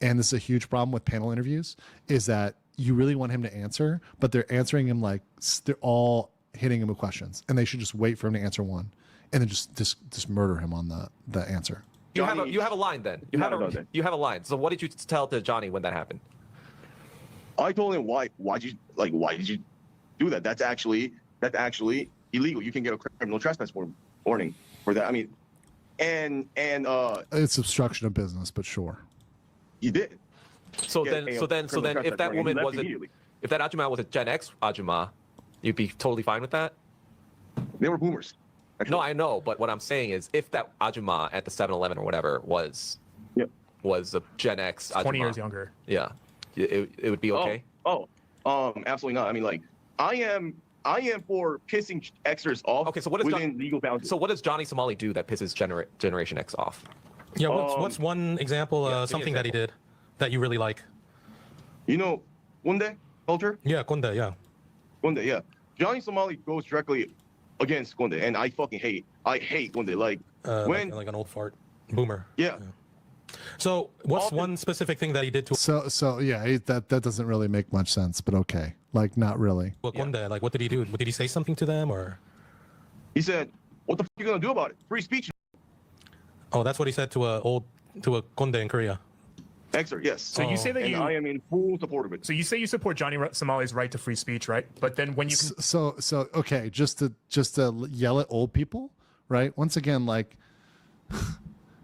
and this is a huge problem with panel interviews. Is that you really want him to answer, but they're answering him like they're all hitting him with questions, and they should just wait for him to answer one, and then just murder him on the answer. You have a line then. You have a line. So what did you tell to Johnny when that happened? I told him why did you do that? That's actually illegal. You can get a criminal trespass warning for that. I mean, and it's obstruction of business, but sure. You did. So then if that woman wasn't, if that Ajumma was a Gen X Ajumma, you'd be totally fine with that? They were boomers. Actually. No, I know, but what I'm saying is, if that Ajumma at the 7-Eleven or whatever was a Gen X Ajumma, 20 years younger, yeah, it would be okay. Absolutely not. I mean, like, I am for pissing Xers off. Okay, so what is within legal boundaries. So what does Johnny Somali do that pisses Generation X off? Yeah, what's one example, something that he did that you really like? You know, Kunde culture? Yeah, Kunde, yeah. Kunde, yeah. Johnny Somali goes directly against Kunde, and I hate Kunde. Like, when... Like an old fart. Boomer. Yeah. So what's one specific thing that he did to... So yeah, that doesn't really make much sense, but okay. Like, not really. Well, Kunde, like, what did he do? Did he say something to them, or...? He said, what the f*** you gonna do about it? Free speech. Oh, that's what he said to a Kunde in Korea. Exer, yes. So you say that I am in full support of it. So you say you support Johnny Somali's right to free speech, right? But then when you so okay, just to yell at old people, right? Once again, like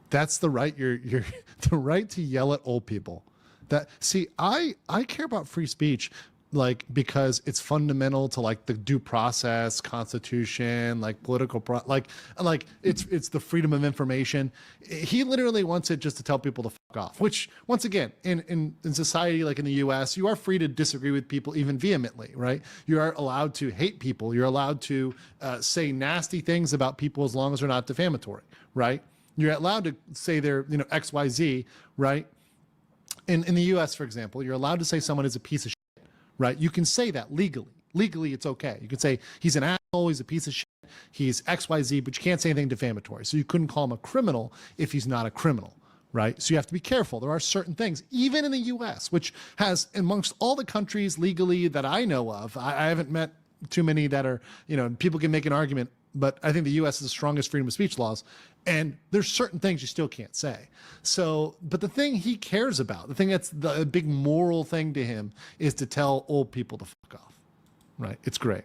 that's the right you're the right to yell at old people. That see, I care about free speech like because it's fundamental to like the due process, constitution, like political like it's the freedom of information. He literally wants it just to tell people to fuck off, which once again in society like in the US, you are free to disagree with people even vehemently, right? You are allowed to hate people. You're allowed to say nasty things about people as long as they're not defamatory, right? You're allowed to say they're, XYZ, right? In the US, for example, you're allowed to say someone is a piece of shit. Right? You can say that legally. Legally, it's okay. You can say he's an asshole, he's a piece of shit, he's XYZ, but you can't say anything defamatory. So you couldn't call him a criminal if he's not a criminal, right? So you have to be careful. There are certain things, even in the US, which has, amongst all the countries legally that I know of, I haven't met too many that are, people can make an argument, but I think the US is the strongest freedom of speech laws. And there's certain things you still can't say. So, but the thing he cares about, the thing that's the big moral thing to him is to tell old people to fuck off, right? It's great.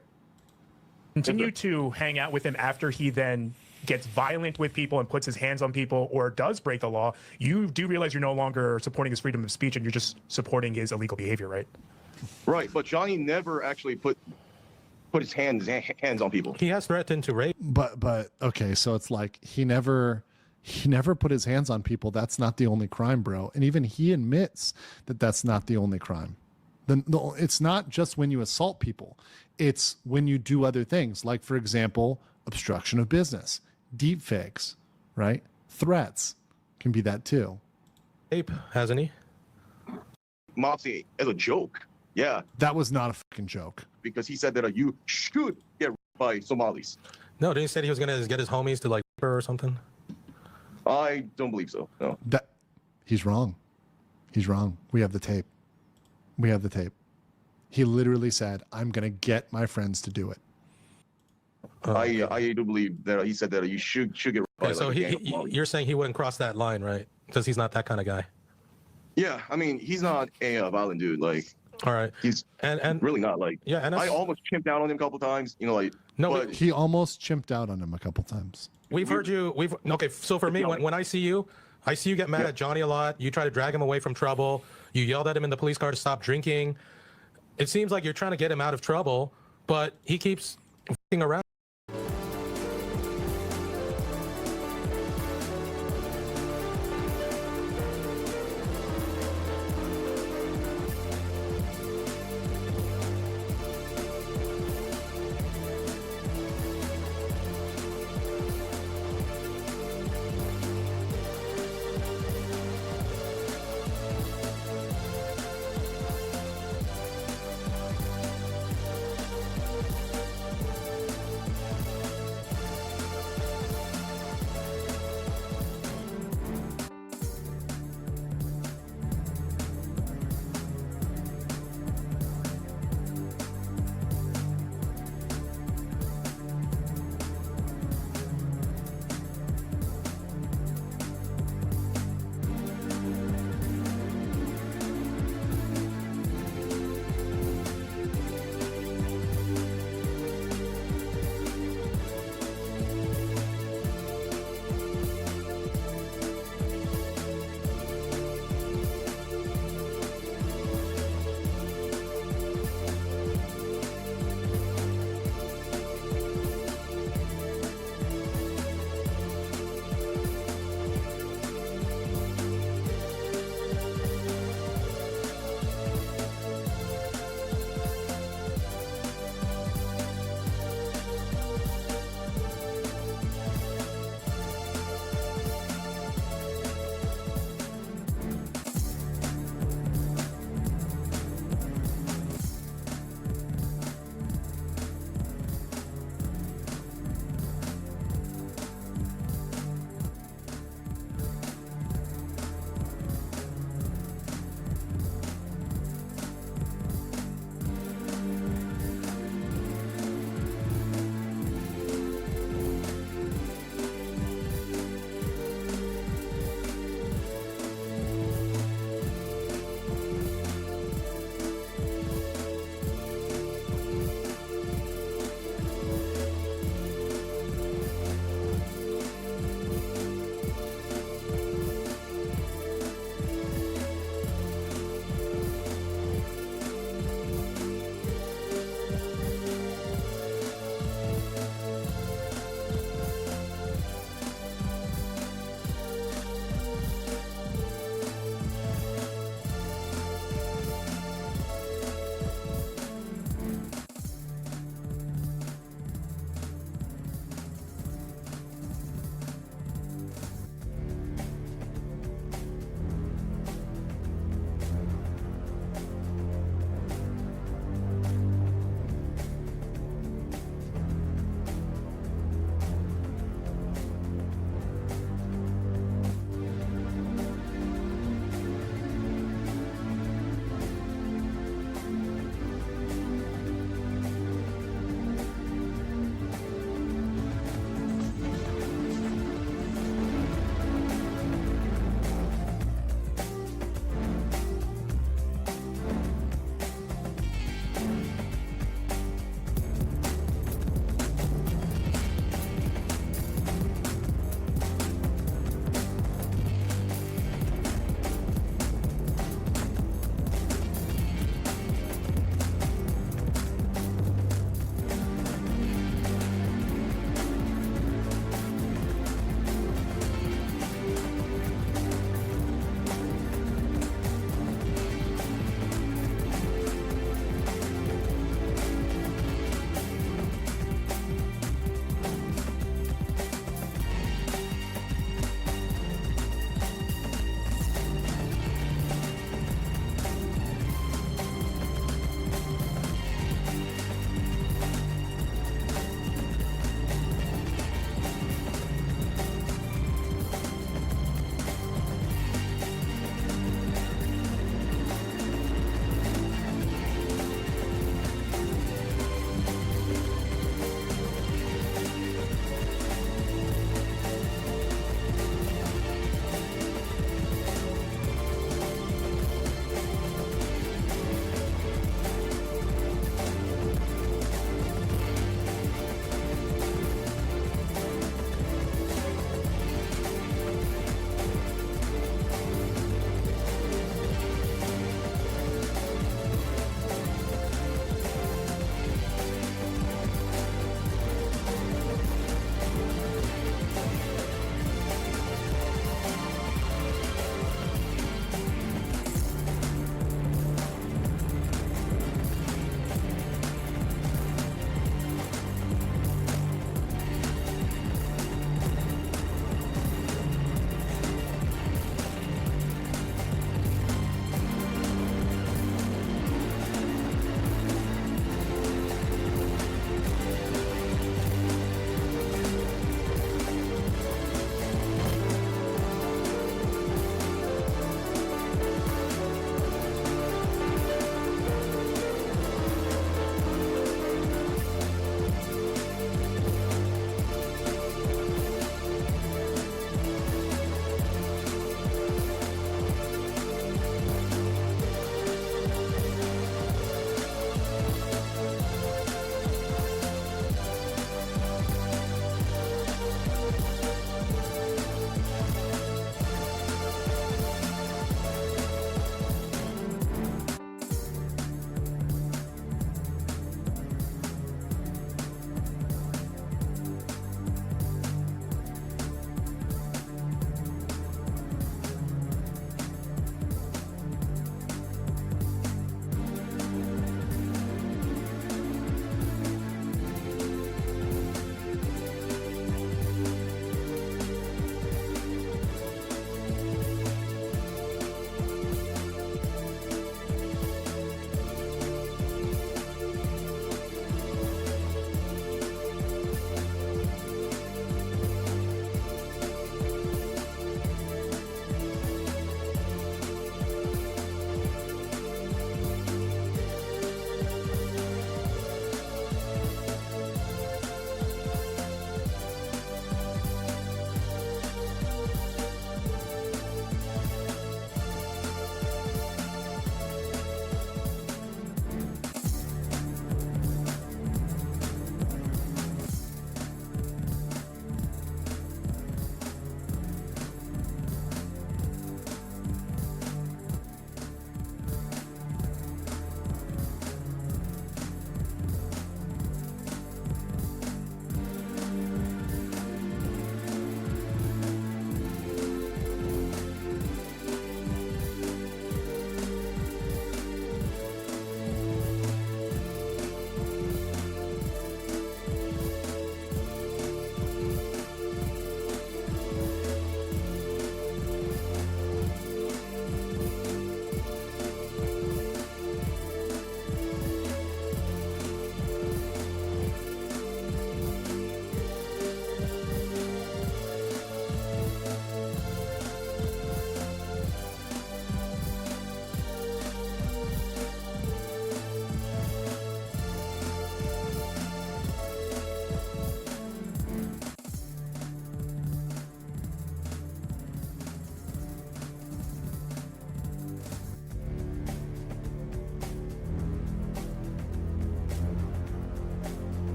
Continue to hang out with him after he then gets violent with people and puts his hands on people or does break the law, you do realize you're no longer supporting his freedom of speech and you're just supporting his illegal behavior, right? Right, but Johnny never actually put his hands on people. He has threatened to rape. But okay, so it's like he never put his hands on people. That's not the only crime, bro. And even he admits that that's not the only crime. It's not just when you assault people. It's when you do other things, like, for example, obstruction of business, deep fakes, right? Threats can be that too. Ape, hasn't he? Mopsy, as a joke. Yeah. That was not a fucking joke. Because he said that you should get raped by Somalis. No, didn't he say he was going to get his homies to like rape her or something? I don't believe so, no. He's wrong. He's wrong. We have the tape. We have the tape. He literally said, I'm going to get my friends to do it. I do believe that he said that you should get raped by so you're saying he wouldn't cross that line, right? Because he's not that kind of guy. Yeah, I mean, he's not a violent dude. Like, all right, he's and really not. Like, yeah, and I almost chimped out on him a couple times. No, he almost chimped out on him a couple times. We've heard you. Okay, so for me, when I see you get mad at Johnny a lot. You try to drag him away from trouble. You yelled at him in the police car to stop drinking. It seems like you're trying to get him out of trouble, but he keeps f***ing around.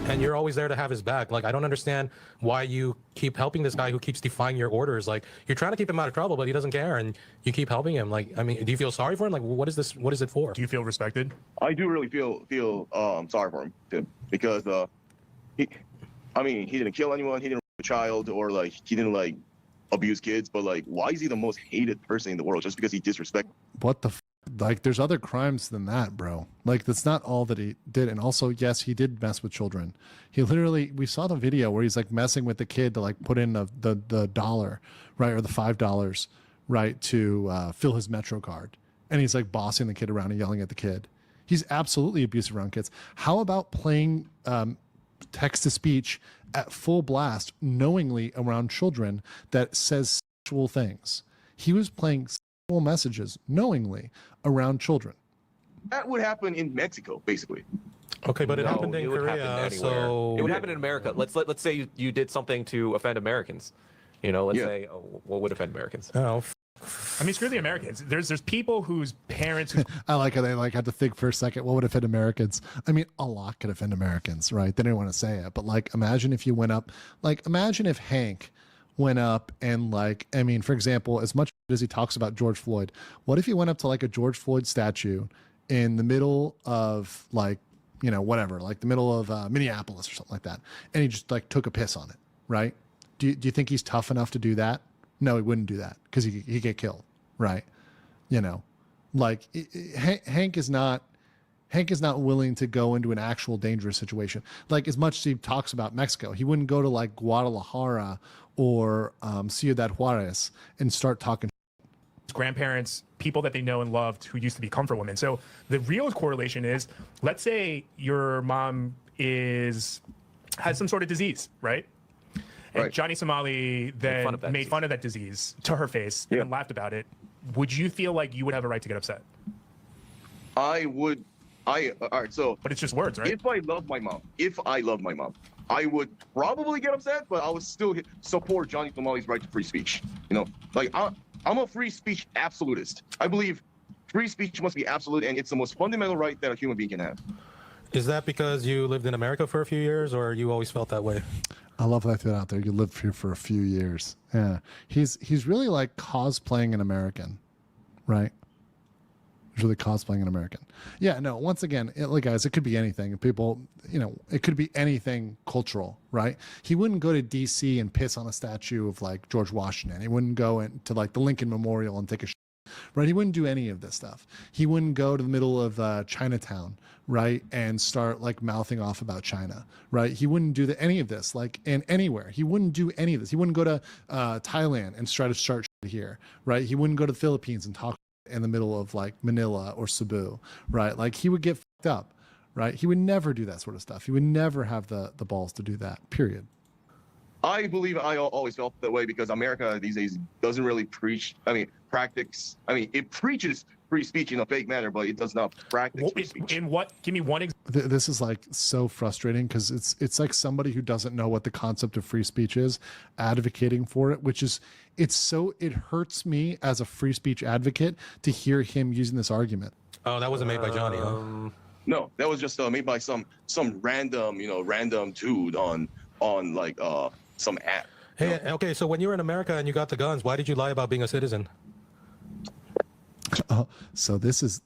and you're always there to have his back. Like, I don't understand why you keep helping this guy who keeps defying your orders. Like, you're trying to keep him out of trouble, but he doesn't care, and you keep helping him. Like, I mean, do you feel sorry for him? Like, what is this? What is it for? Do you feel respected? I do really feel sorry for him, Tim, because he didn't kill anyone, he didn't rape a child, or like he didn't like abuse kids, but like, why is he the most hated person in the world just because he disrespected? What the like, there's other crimes than that, bro. Like, that's not all that he did. And also, yes, he did mess with children. He literally, we saw the video where he's like messing with the kid to like put in the dollar, right, or the $5, right, to fill his Metro card, and he's like bossing the kid around and yelling at the kid. He's absolutely abusive around kids. How about playing text to speech at full blast knowingly around children that says sexual things? He was playing sexual messages knowingly around children. That would happen in Mexico, basically. Okay, but it happened in Korea, so it would happen in America. Let's say you did something to offend Americans. You know, let's say what would offend Americans? Oh. I mean, screw the Americans. There's people whose parents. I like how they like had to think for a second. What would offend Americans? I mean, a lot could offend Americans, right? They didn't want to say it, but like, imagine if you went up. Like, imagine if Hank went up and like, I mean, for example, as much as he talks about George Floyd, what if he went up to like a George Floyd statue in the middle of like, you know, whatever, like the middle of Minneapolis or something like that, and he just like took a piss on it, right? Do you think he's tough enough to do that? No, he wouldn't do that because he'd get killed, right? You know, like Hank is not willing to go into an actual dangerous situation. Like, as much as he talks about Mexico, he wouldn't go to like Guadalajara or Ciudad Juarez and start talking. Grandparents, people that they know and loved who used to be comfort women. So the real correlation is, let's say your mom has some sort of disease, right? And Johnny Somali then made fun of that disease to her face and laughed about it. Would you feel like you would have a right to get upset? I would. All right, so. But it's just words, right? If I love my mom, I would probably get upset, but I would still support Johnny Somali's right to free speech. You know, like I'm a free speech absolutist. I believe free speech must be absolute, and it's the most fundamental right that a human being can have. Is that because you lived in America for a few years, or you always felt that way? I love that I threw it out there. You lived here for a few years. Yeah, he's really like cosplaying an American, right? He's really cosplaying an American. Yeah, no. Once again, like guys, it could be anything. People, you know, it could be anything cultural, right? He wouldn't go to D.C. and piss on a statue of like George Washington. He wouldn't go into like the Lincoln Memorial and take a right? He wouldn't do any of this stuff. He wouldn't go to the middle of Chinatown, right, and start like mouthing off about China, right? He wouldn't do any of this, like, and anywhere. He wouldn't do any of this. He wouldn't go to Thailand and try to start shit here, right? He wouldn't go to the Philippines and talk in the middle of like Manila or Cebu, right? Like, he would get fucked up, right? He would never do that sort of stuff. He would never have the balls to do that, period. I believe I always felt that way because America these days doesn't really practice. It preaches free speech in a fake manner, but it does not practice free speech. In what? Give me one example. This is like so frustrating because it's like somebody who doesn't know what the concept of free speech is advocating for it, which is it hurts me as a free speech advocate to hear him using this argument. Oh, that wasn't made by Johnny, huh? No, that was just made by some random dude on like some app. Hey, okay, so when you were in America and you got the guns, why did you lie about being a citizen? So this is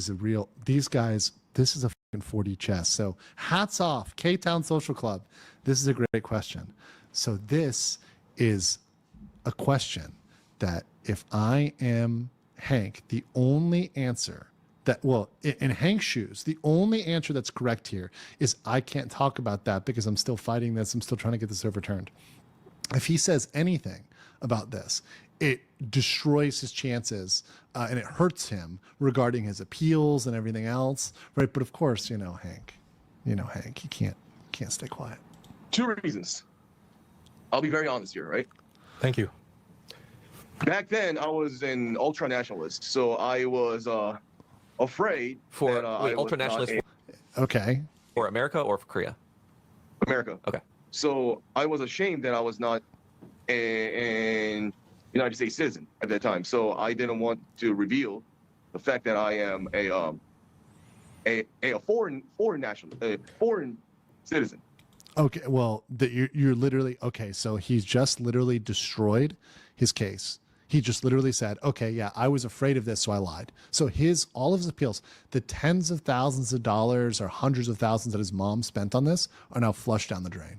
a real, these guys, this is a fucking 4D chess. So hats off, K-Town Social Club. This is a great question. So this is a question that if I am Hank, the only answer in Hank's shoes, the only answer that's correct here is I can't talk about that because I'm still fighting this. I'm still trying to get this overturned. If he says anything about this, it destroys his chances and it hurts him regarding his appeals and everything else, right? But of course, Hank, you can't stay quiet. 2 reasons. I'll be very honest here, right? Thank you. Back then, I was an ultra-nationalist, so I was afraid for ultra-nationalist. Okay. For America or for Korea? America. Okay. So I was ashamed that I was not an United States citizen at that time. So I didn't want to reveal the fact that I am a foreign national, a foreign citizen. Okay, well, you're literally okay. So he's just literally destroyed his case. He just literally said, "Okay, yeah, I was afraid of this, so I lied." So all of his appeals, the tens of thousands of dollars or hundreds of thousands that his mom spent on this, are now flushed down the drain.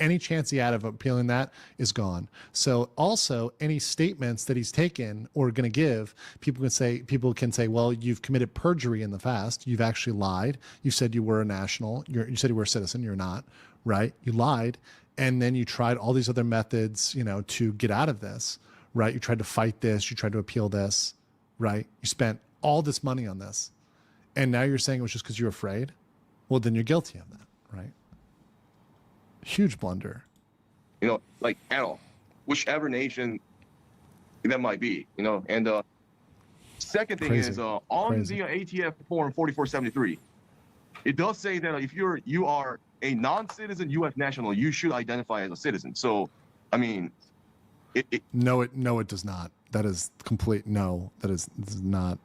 Any chance he had of appealing that is gone. So also any statements that he's taken or going to give, people can say, well, you've committed perjury in the past. You've actually lied. You said you were a national. You said you were a citizen. You're not, right? You lied. And then you tried all these other methods, to get out of this, right? You tried to fight this. You tried to appeal this, right? You spent all this money on this. And now you're saying it was just because you're afraid? Well, then you're guilty of that, right? Huge blunder. Like at all, whichever nation that might be, And second thing is on the ATF form 4473, it does say that if you are a non-citizen U.S. national, you should identify as a citizen. So, I mean, No, it does not. That is complete. No, that is not.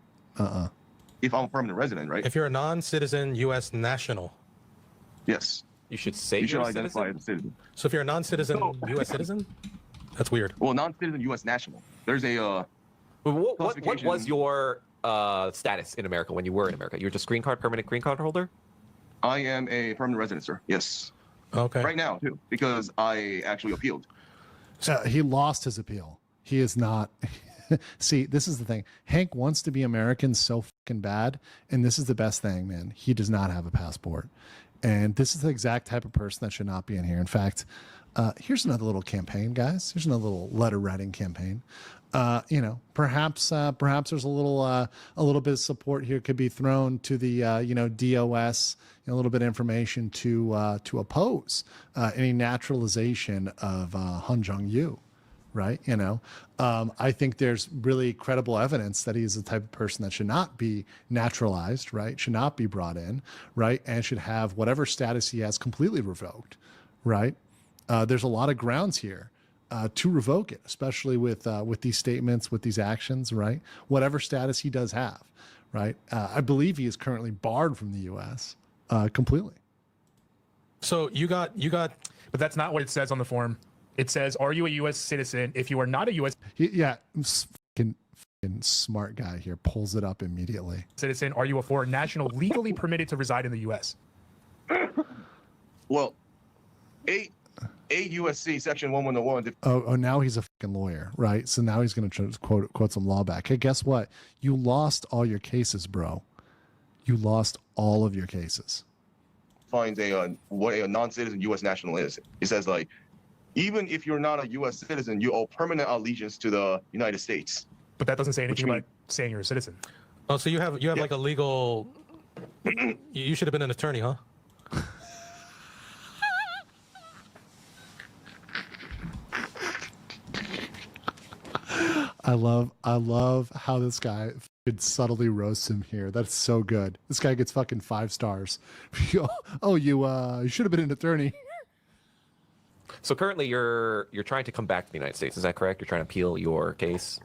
If I'm a permanent resident, right? If you're a non-citizen U.S. national. Yes. You should say you should identify as a citizen. So if you're a non-citizen U.S. citizen, that's weird. Well, non-citizen U.S. national. There's a. What was your status in America when you were in America? You were just permanent green card holder? I am a permanent resident, sir. Yes. Okay. Right now, too, because I actually appealed. He lost his appeal. He is not. See, this is the thing. Hank wants to be American so fucking bad, and this is the best thing, man. He does not have a passport. And this is the exact type of person that should not be in here. In fact, here's another little campaign, guys. Here's another little letter writing campaign. Perhaps there's a little bit of support here could be thrown to the DOS, a little bit of information to oppose any naturalization of Han Jong-yu. Right. I think there's really credible evidence that he is the type of person that should not be naturalized, right? Should not be brought in, right? And should have whatever status he has completely revoked, right? There's a lot of grounds here to revoke it, especially with these statements, with these actions, right? Whatever status he does have, right? I believe he is currently barred from the U.S. Completely. So you got, but that's not what it says on the form. It says, are you a U.S. citizen? If you are not a U.S. Yeah, fucking smart guy here pulls it up immediately. Citizen, are you a foreign national legally permitted to reside in the U.S.? Well, 8 USC section 1101. Oh, now he's a fucking lawyer, right? So now he's going to quote some law back. Hey, guess what? You lost all your cases, bro. You lost all of your cases. Finds what a non-citizen U.S. national is. It says even if you're not a U.S. citizen, you owe permanent allegiance to the United States. But that doesn't say anything about saying you're a citizen. Oh, so you have like a legal. You should have been an attorney, huh? I love how this guy subtly roasts him here. That's so good. This guy gets fucking 5 stars. Oh, you should have been an attorney. So currently you're trying to come back to the United States. Is that correct? You're trying to appeal your case?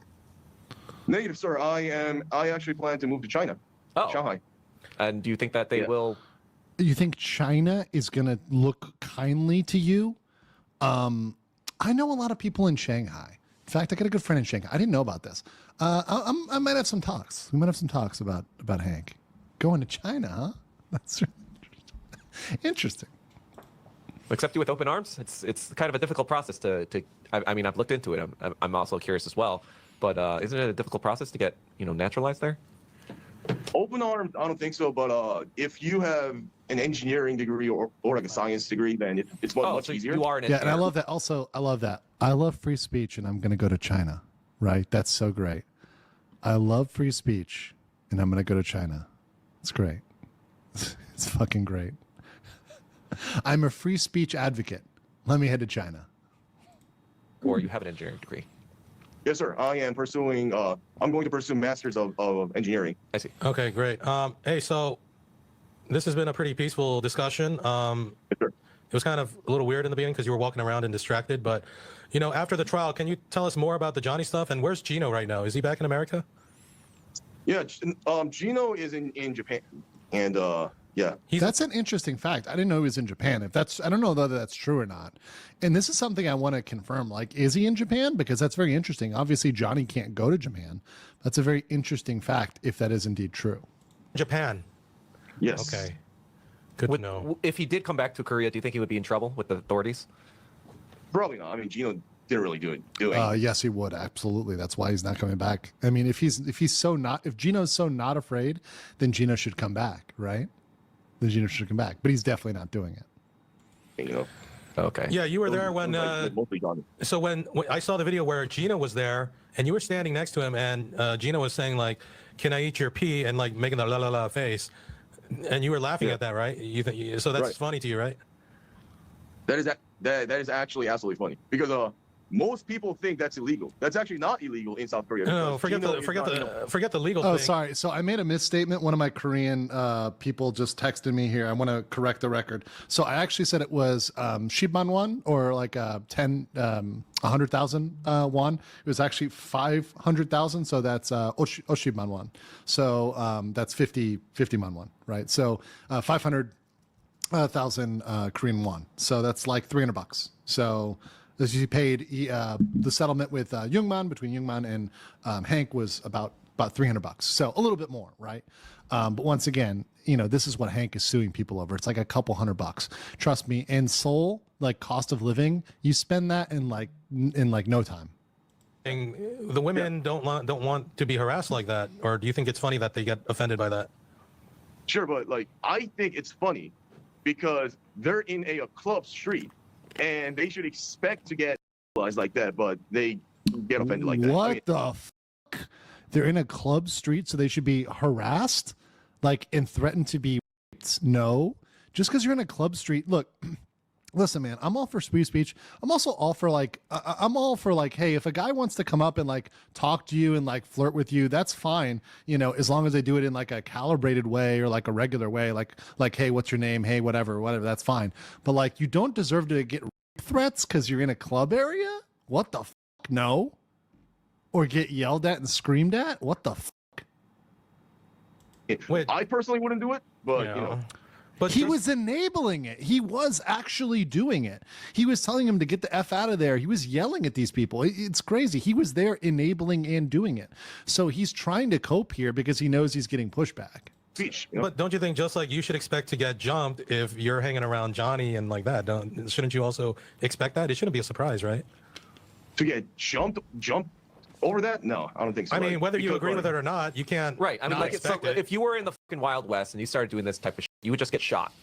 Negative, sir. I actually plan to move to China. Shanghai. And do you think that they will? You think China is going to look kindly to you? I know a lot of people in Shanghai. In fact, I got a good friend in Shanghai. I didn't know about this. I might have some talks. We might have some talks about Hank going to China, huh? That's interesting. Accept you with open arms. It's kind of a difficult process to I mean, I've looked into it. I'm also curious as well. But isn't it a difficult process to get naturalized there? Open arms, I don't think so. But if you have an engineering degree or like a science degree, then it's much easier. You are an engineer. Yeah, and I love that. Also, I love that. I love free speech, and I'm going to go to China. Right? That's so great. I love free speech, and I'm going to go to China. It's great. It's fucking great. I'm a free speech advocate. Let me head to China. Or you have an engineering degree. Yes, sir. I am pursuing. I'm going to pursue masters of engineering. I see. Okay, great. Hey, so this has been a pretty peaceful discussion. Yes, sir. It was kind of a little weird in the beginning because you were walking around and distracted. But after the trial, can you tell us more about the Johnny stuff? And where's Gino right now? Is he back in America? Yeah, Gino is in Japan, and Yeah. That's an interesting fact. I didn't know he was in Japan. I don't know whether that's true or not. And this is something I want to confirm. Like, is he in Japan? Because that's very interesting. Obviously, Johnny can't go to Japan. That's a very interesting fact if that is indeed true. Japan. Yes. Okay. Good to know. If he did come back to Korea, do you think he would be in trouble with the authorities? Probably not. I mean, Gino didn't really do anything. Yes, he would. Absolutely. That's why he's not coming back. I mean, if Gino's so not afraid, then Gino should come back, right? Then Gino should come back. But he's definitely not doing it. You know. Okay. Yeah, you were there when. So when I saw the video where Gino was there, and you were standing next to him, and Gino was saying like, "Can I eat your pee?" and like making the la la la face, and you were laughing at that, right? You think so? That's funny to you, right? That is actually absolutely funny because most people think that's illegal. That's actually not illegal in South Korea. No, forget the legal thing. Oh, sorry. So I made a misstatement. One of my Korean people just texted me here. I want to correct the record. So I actually said it was Shibman won, or like 100,000 won. It was actually 500,000. So that's Oshibman won. So that's 50 man won, right? So 500,000 Korean won. So that's like $300. So as he paid, the settlement with Youngman, between Youngman and Hank, was about $300. So a little bit more, right? But once again, this is what Hank is suing people over. It's like a couple $100. Trust me. In Seoul, like cost of living, you spend that in like no time. The women don't want to be harassed like that, or do you think it's funny that they get offended by that? Sure, but like I think it's funny because they're in a club street. And they should expect to get like that, but they get offended like that. What the fuck? They're in a club street, so they should be harassed, like, and threatened to be raped? No, just because you're in a club street. Look, listen, man, I'm all for free speech. I'm also all for like, hey, if a guy wants to come up and like talk to you and like flirt with you, that's fine. As long as they do it in like a calibrated way or like a regular way, like, hey, what's your name? Hey, whatever, that's fine. But like, you don't deserve to get rape threats because you're in a club area. What the fuck? No. Or get yelled at and screamed at. What the fuck? I personally wouldn't do it, but But he was enabling it. He was actually doing it. He was telling him to get the F out of there. He was yelling at these people. It's crazy. He was there enabling and doing it. So he's trying to cope here because he knows he's getting pushback. But don't you think just like you should expect to get jumped if you're hanging around Johnny and like that? Shouldn't you also expect that? It shouldn't be a surprise, right? To get jumped over that? No, I don't think so. I mean, whether you agree with it or not, you can't. Right. I mean, like, if you were in the fucking Wild West and you started doing this type of shit, you would just get shot.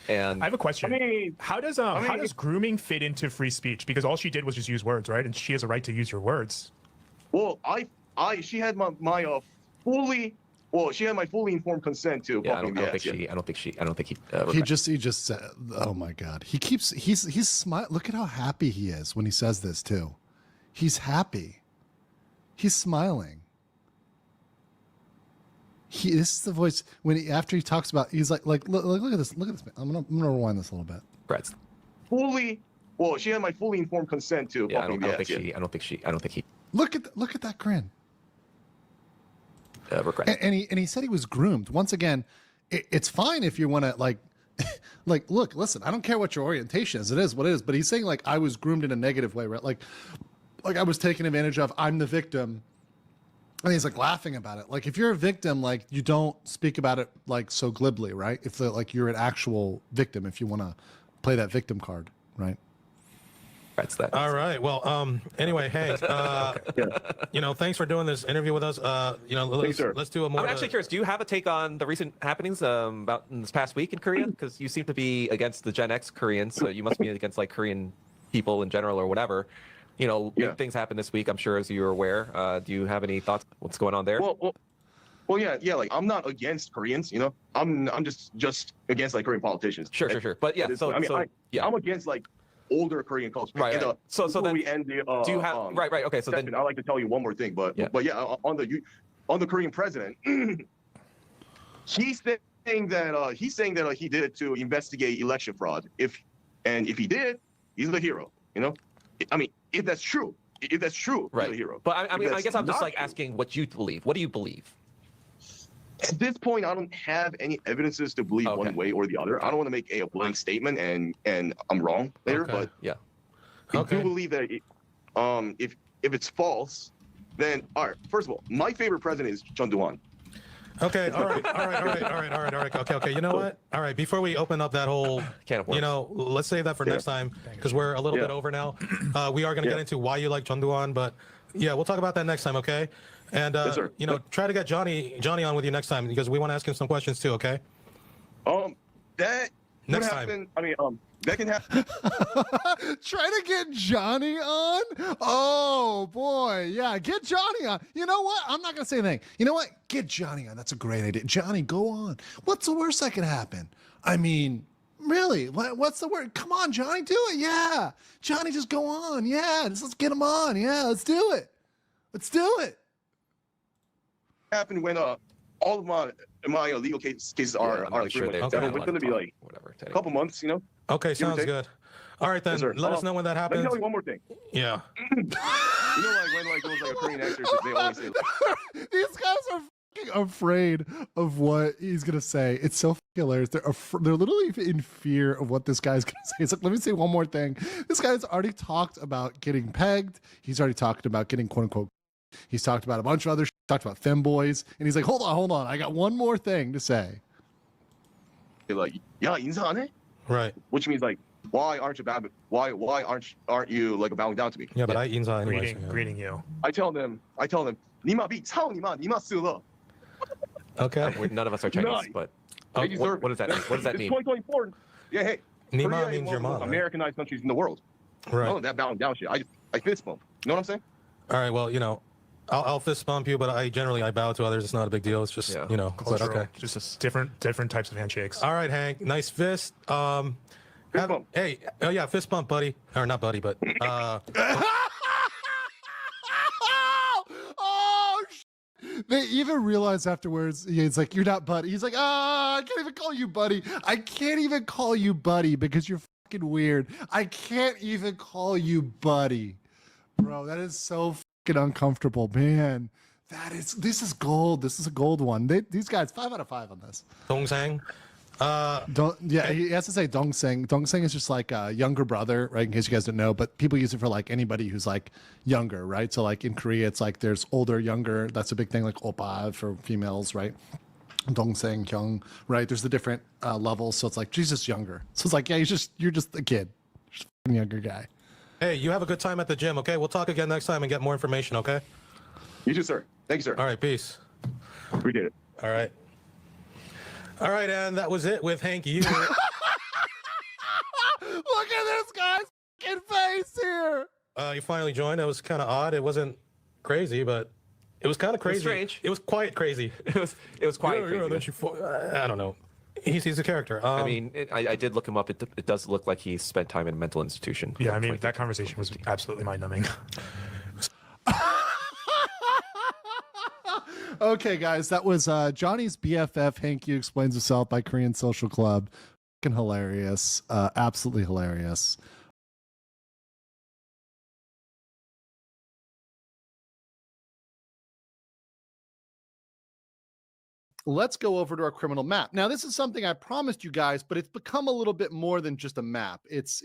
And I have a question. I mean, how does grooming fit into free speech? Because all she did was just use words, right? And she has a right to use your words. Well, she had my fully informed consent to. Yeah, I don't think he. He just said, oh my God. He's smiling. Look at how happy he is when he says this too. He's happy. He's smiling. This is the voice after he talks about. He's like look at this. Look at this. I'm gonna rewind this a little bit. Right. She had my fully informed consent to. Yeah, I don't think he. Look at that grin. Regret. And he said he was groomed. Once again, it's fine if you want to like look, listen, I don't care what your orientation is. It is what it is. But he's saying like I was groomed in a negative way, right? Like I was taken advantage of. I'm the victim. And he's like laughing about it. Like if you're a victim, like you don't speak about it like so glibly, right? If like you're an actual victim, if you want to play that victim card, right? That's that. All right. Well, anyway, hey, thanks for doing this interview with us. Let's do a more. I'm actually curious. Do you have a take on the recent happenings about in this past week in Korea? Because you seem to be against the Gen X Koreans, so you must be against like Korean people in general or whatever. Big things happened this week, I'm sure, as you're aware. Do you have any thoughts? What's going on there? Well, yeah. Like I'm not against Koreans. I'm just against like Korean politicians. Sure. But yeah, I'm against like older Korean culture. Right. So then we end the. Do you have right? Okay. So then I'd like to tell you one more thing, but yeah, on the Korean president, he's saying that he did it to investigate election fraud. If he did, he's the hero. I mean, if that's true, right. He's a hero. But I mean, I guess I'm just like asking what you believe. What do you believe? At this point, I don't have any evidences to believe one way or the other. I don't want to make a blank statement and I'm wrong later, but yeah, I do believe that if it's false, then all right. First of all, my favorite president is Chun Doo-hwan. Okay, all right. Okay. You know what? All right, before we open up that whole, let's save that for next time because we're a little bit over now. We are going to get into why you like Chun Doo-hwan, but yeah, we'll talk about that next time, okay? And try to get Johnny on with you next time because we want to ask him some questions too, okay? That next would happen. I mean, that can happen. Try to get Johnny on? Oh, boy. Yeah, get Johnny on. You know what? I'm not going to say anything. You know what? Get Johnny on. That's a great idea. Johnny, go on. What's the worst that could happen? I mean, really? What's the word? Come on, Johnny, do it. Yeah. Johnny, just go on. Yeah, let's get him on. Yeah, let's do it. Let's do it. Happen when all of my legal cases are sure it's going to be like a couple months, Okay, sounds good. All right, then. Let us know when that happens. Let me tell you one more thing. Yeah. When it was like a Korean exorcist, they always say, these guys are fucking afraid of what he's gonna say. It's so fucking hilarious. They're literally in fear of what this guy's gonna say. It's like, let me say one more thing. This guy's already talked about getting pegged. He's already talked about getting quote unquote. He's talked about a bunch of other shit, talked about femboys, and he's like, hold on. I got one more thing to say. They're like, yeah, 인사하네? Right. Which means like, why aren't you like bowing down to me? Yeah, but I insa anyway. Greeting you. I tell them, 니마 비 차오 니마 쓰러. Okay. None of us are Chinese, but what does that mean? What does that mean? It's 2024. Yeah, hey. Nima means your mom. Americanized countries in the world. Right. Oh, that bowing down shit. I fist bump. You know what I'm saying? All right. Well, I'll fist bump you, but I bow to others. It's not a big deal. It's just but okay. Just different types of handshakes. All right, Hank. Nice fist. Fist bump. Hey, yeah, fist bump, buddy. Or not buddy, but They even realize afterwards, it's like, you're not buddy. He's like, I can't even call you buddy. I can't even call you buddy because you're fucking weird. I can't even call you buddy. Bro, that is so fucking uncomfortable, man. This is gold. This is a gold one. These guys, 5 out of 5 on this. Dongsang. He has to say Dongsang. Dongsang is just like a younger brother, right? In case you guys don't know, but people use it for like anybody who's like younger, right? So like in Korea, it's like there's older, younger. That's a big thing, like oppa for females, right? Dongsang, Hyung, right? There's the different levels. So it's like, Jesus, younger. So it's like, yeah, you're just a kid, just a younger guy. Hey, you have a good time at the gym, okay? We'll talk again next time and get more information, okay? You too, sir. Thank you, sir. All right, peace. Appreciate it. All right. All right, and that was it with Hank Yu. Look at this guy's fucking face here. You finally joined. It was kind of odd. It wasn't crazy, but it was kind of crazy. It was strange. It was quite crazy. It was quite crazy. I don't know. He's a character. I mean, I did look him up. It does look like he spent time in a mental institution. Yeah, I mean, that conversation was absolutely mind-numbing. Okay, guys, that was Johnny's BFF, Hank Yu Explains Himself by Korean Social Club. Fucking hilarious. Absolutely hilarious. Let's go over to our criminal map. Now, this is something I promised you guys, but it's become a little bit more than just a map. It's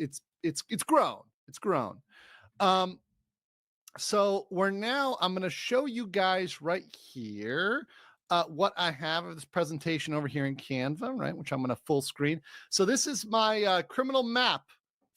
grown. It's grown. So I'm going to show you guys right here what I have of this presentation over here in Canva, right? Which I'm going to full screen. So this is my criminal map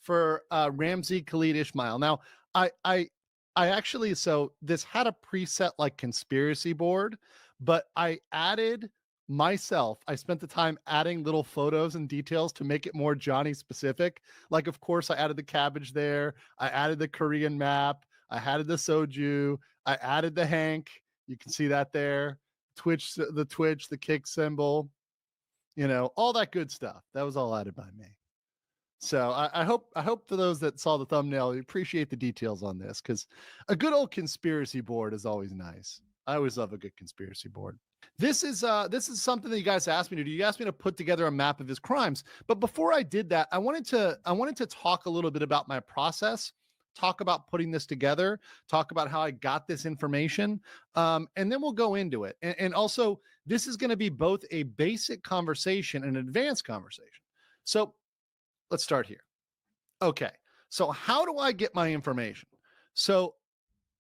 for Ramzi Khalid Ismail. Now, I actually, so this had a preset like conspiracy board, but I added myself. I spent the time adding little photos and details to make it more Johnny specific. Like, of course, I added the cabbage there. I added the Korean map. I added the soju. I added the Hank. You can see that there. The kick symbol, all that good stuff. That was all added by me. So I hope for those that saw the thumbnail, you appreciate the details on this, because a good old conspiracy board is always nice. I always love a good conspiracy board. This is something that you guys asked me to do. You asked me to put together a map of his crimes. But before I did that, I wanted to talk a little bit about my process talk about putting this together, talk about how I got this information, and then we'll go into it. And also, this is going to be both a basic conversation and an advanced conversation. So let's start here. Okay, so how do I get my information? So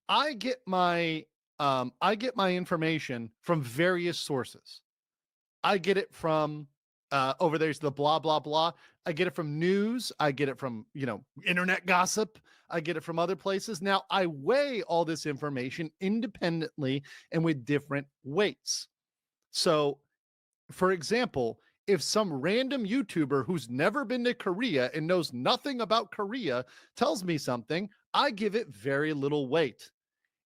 I get my information from various sources. I get it from over there's the blah blah blah. I get it from news. I get it from internet gossip. I get it from other places. Now I weigh all this information independently and with different weights. So, for example, if some random YouTuber who's never been to Korea and knows nothing about Korea tells me something, I give it very little weight.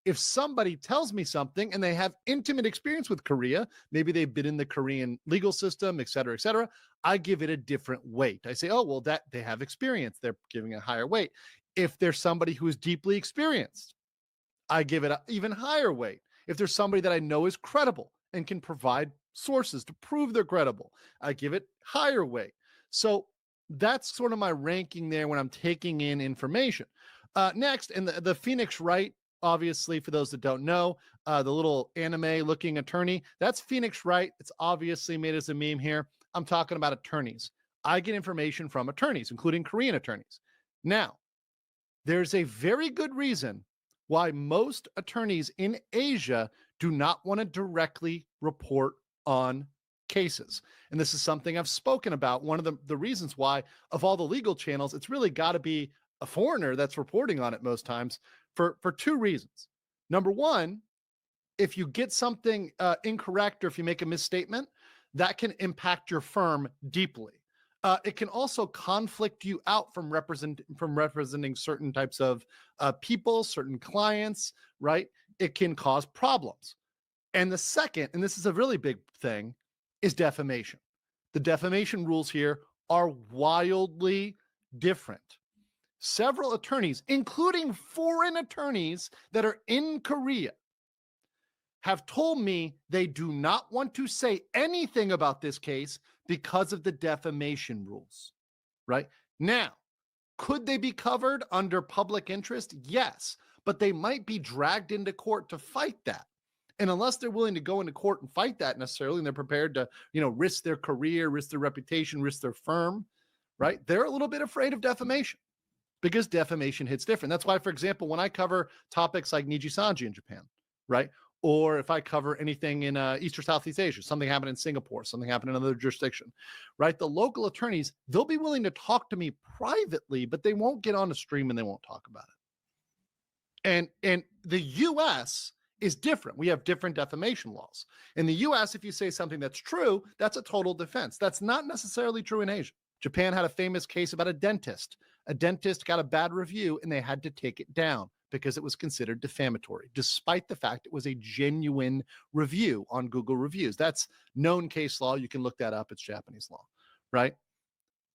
If somebody tells me something and they have intimate experience with Korea, maybe they've been in the Korean legal system, et cetera, I give it a different weight. I say, oh, well, that they have experience. They're giving it a higher weight. If there's somebody who is deeply experienced, I give it an even higher weight. If there's somebody that I know is credible and can provide sources to prove they're credible, I give it higher weight. So that's sort of my ranking there when I'm taking in information. Next, and the Phoenix Wright, obviously, for those that don't know, the little anime-looking attorney, that's Phoenix Wright. It's obviously made as a meme here. I'm talking about attorneys. I get information from attorneys, including Korean attorneys. Now, there's a very good reason why most attorneys in Asia do not want to directly report on cases. And this is something I've spoken about. One of the reasons why, of all the legal channels, it's really got to be a foreigner that's reporting on it most times for two reasons. Number one, if you get something incorrect or if you make a misstatement, that can impact your firm deeply. It can also conflict you out from representing certain types of people, certain clients, right? It can cause problems. And the second, and this is a really big thing, is defamation. The defamation rules here are wildly different. Several attorneys, including foreign attorneys that are in Korea, have told me they do not want to say anything about this case because of the defamation rules, right? Now, could they be covered under public interest? Yes, but they might be dragged into court to fight that. And unless they're willing to go into court and fight that necessarily, and they're prepared to, risk their career, risk their reputation, risk their firm, right? They're a little bit afraid of defamation because defamation hits different. That's why, for example, when I cover topics like Niji Sanji in Japan, right? Or if I cover anything in East or Southeast Asia, something happened in Singapore, something happened in another jurisdiction, right? The local attorneys, they'll be willing to talk to me privately, but they won't get on the stream and they won't talk about it. And the U.S. is different. We have different defamation laws. In the U.S., if you say something that's true, that's a total defense. That's not necessarily true in Asia. Japan had a famous case about a dentist. A dentist got a bad review and they had to take it down because it was considered defamatory, despite the fact it was a genuine review on Google Reviews. That's known case law. You can look that up. It's Japanese law, right?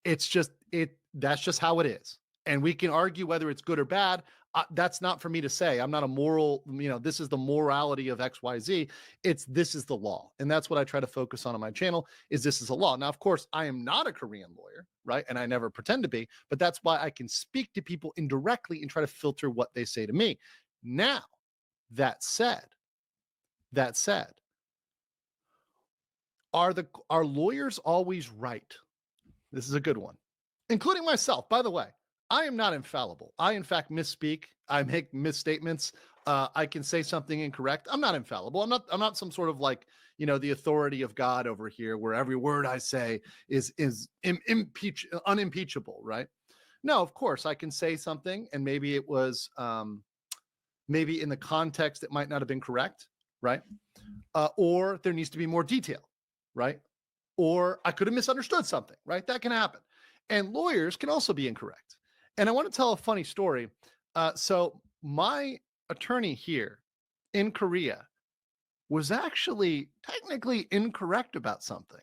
That's just how it is. And we can argue whether it's good or bad. That's not for me to say. I'm not a moral, this is the morality of XYZ. This is the law. And that's what I try to focus on my channel is this is a law. Now, of course, I am not a Korean lawyer, right? And I never pretend to be, but that's why I can speak to people indirectly and try to filter what they say to me. Now, that said, are lawyers always right? This is a good one, including myself, by the way. I am not infallible. I, in fact, misspeak. I make misstatements. I can say something incorrect. I'm not infallible. I'm not some sort of the authority of God over here where every word I say is unimpeachable, right? No, of course, I can say something and maybe it was, maybe in the context it might not have been correct, right? Or there needs to be more detail, right? Or I could have misunderstood something, right? That can happen. And lawyers can also be incorrect. And I want to tell a funny story. So my attorney here in Korea was actually technically incorrect about something.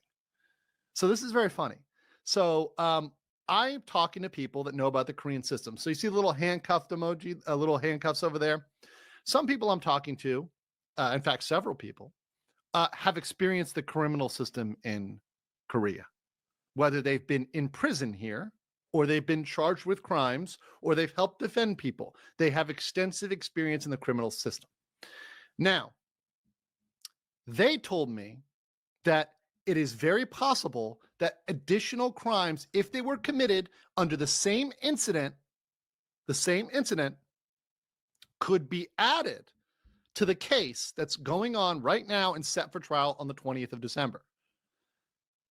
So this is very funny. So I'm talking to people that know about the Korean system. So you see the little handcuffed emoji, little handcuffs over there. Some people I'm talking to, in fact, several people, have experienced the criminal system in Korea, whether they've been in prison here or they've been charged with crimes, or they've helped defend people. They have extensive experience in the criminal system. Now, they told me that it is very possible that additional crimes, if they were committed under the same incident, could be added to the case that's going on right now and set for trial on the 20th of December.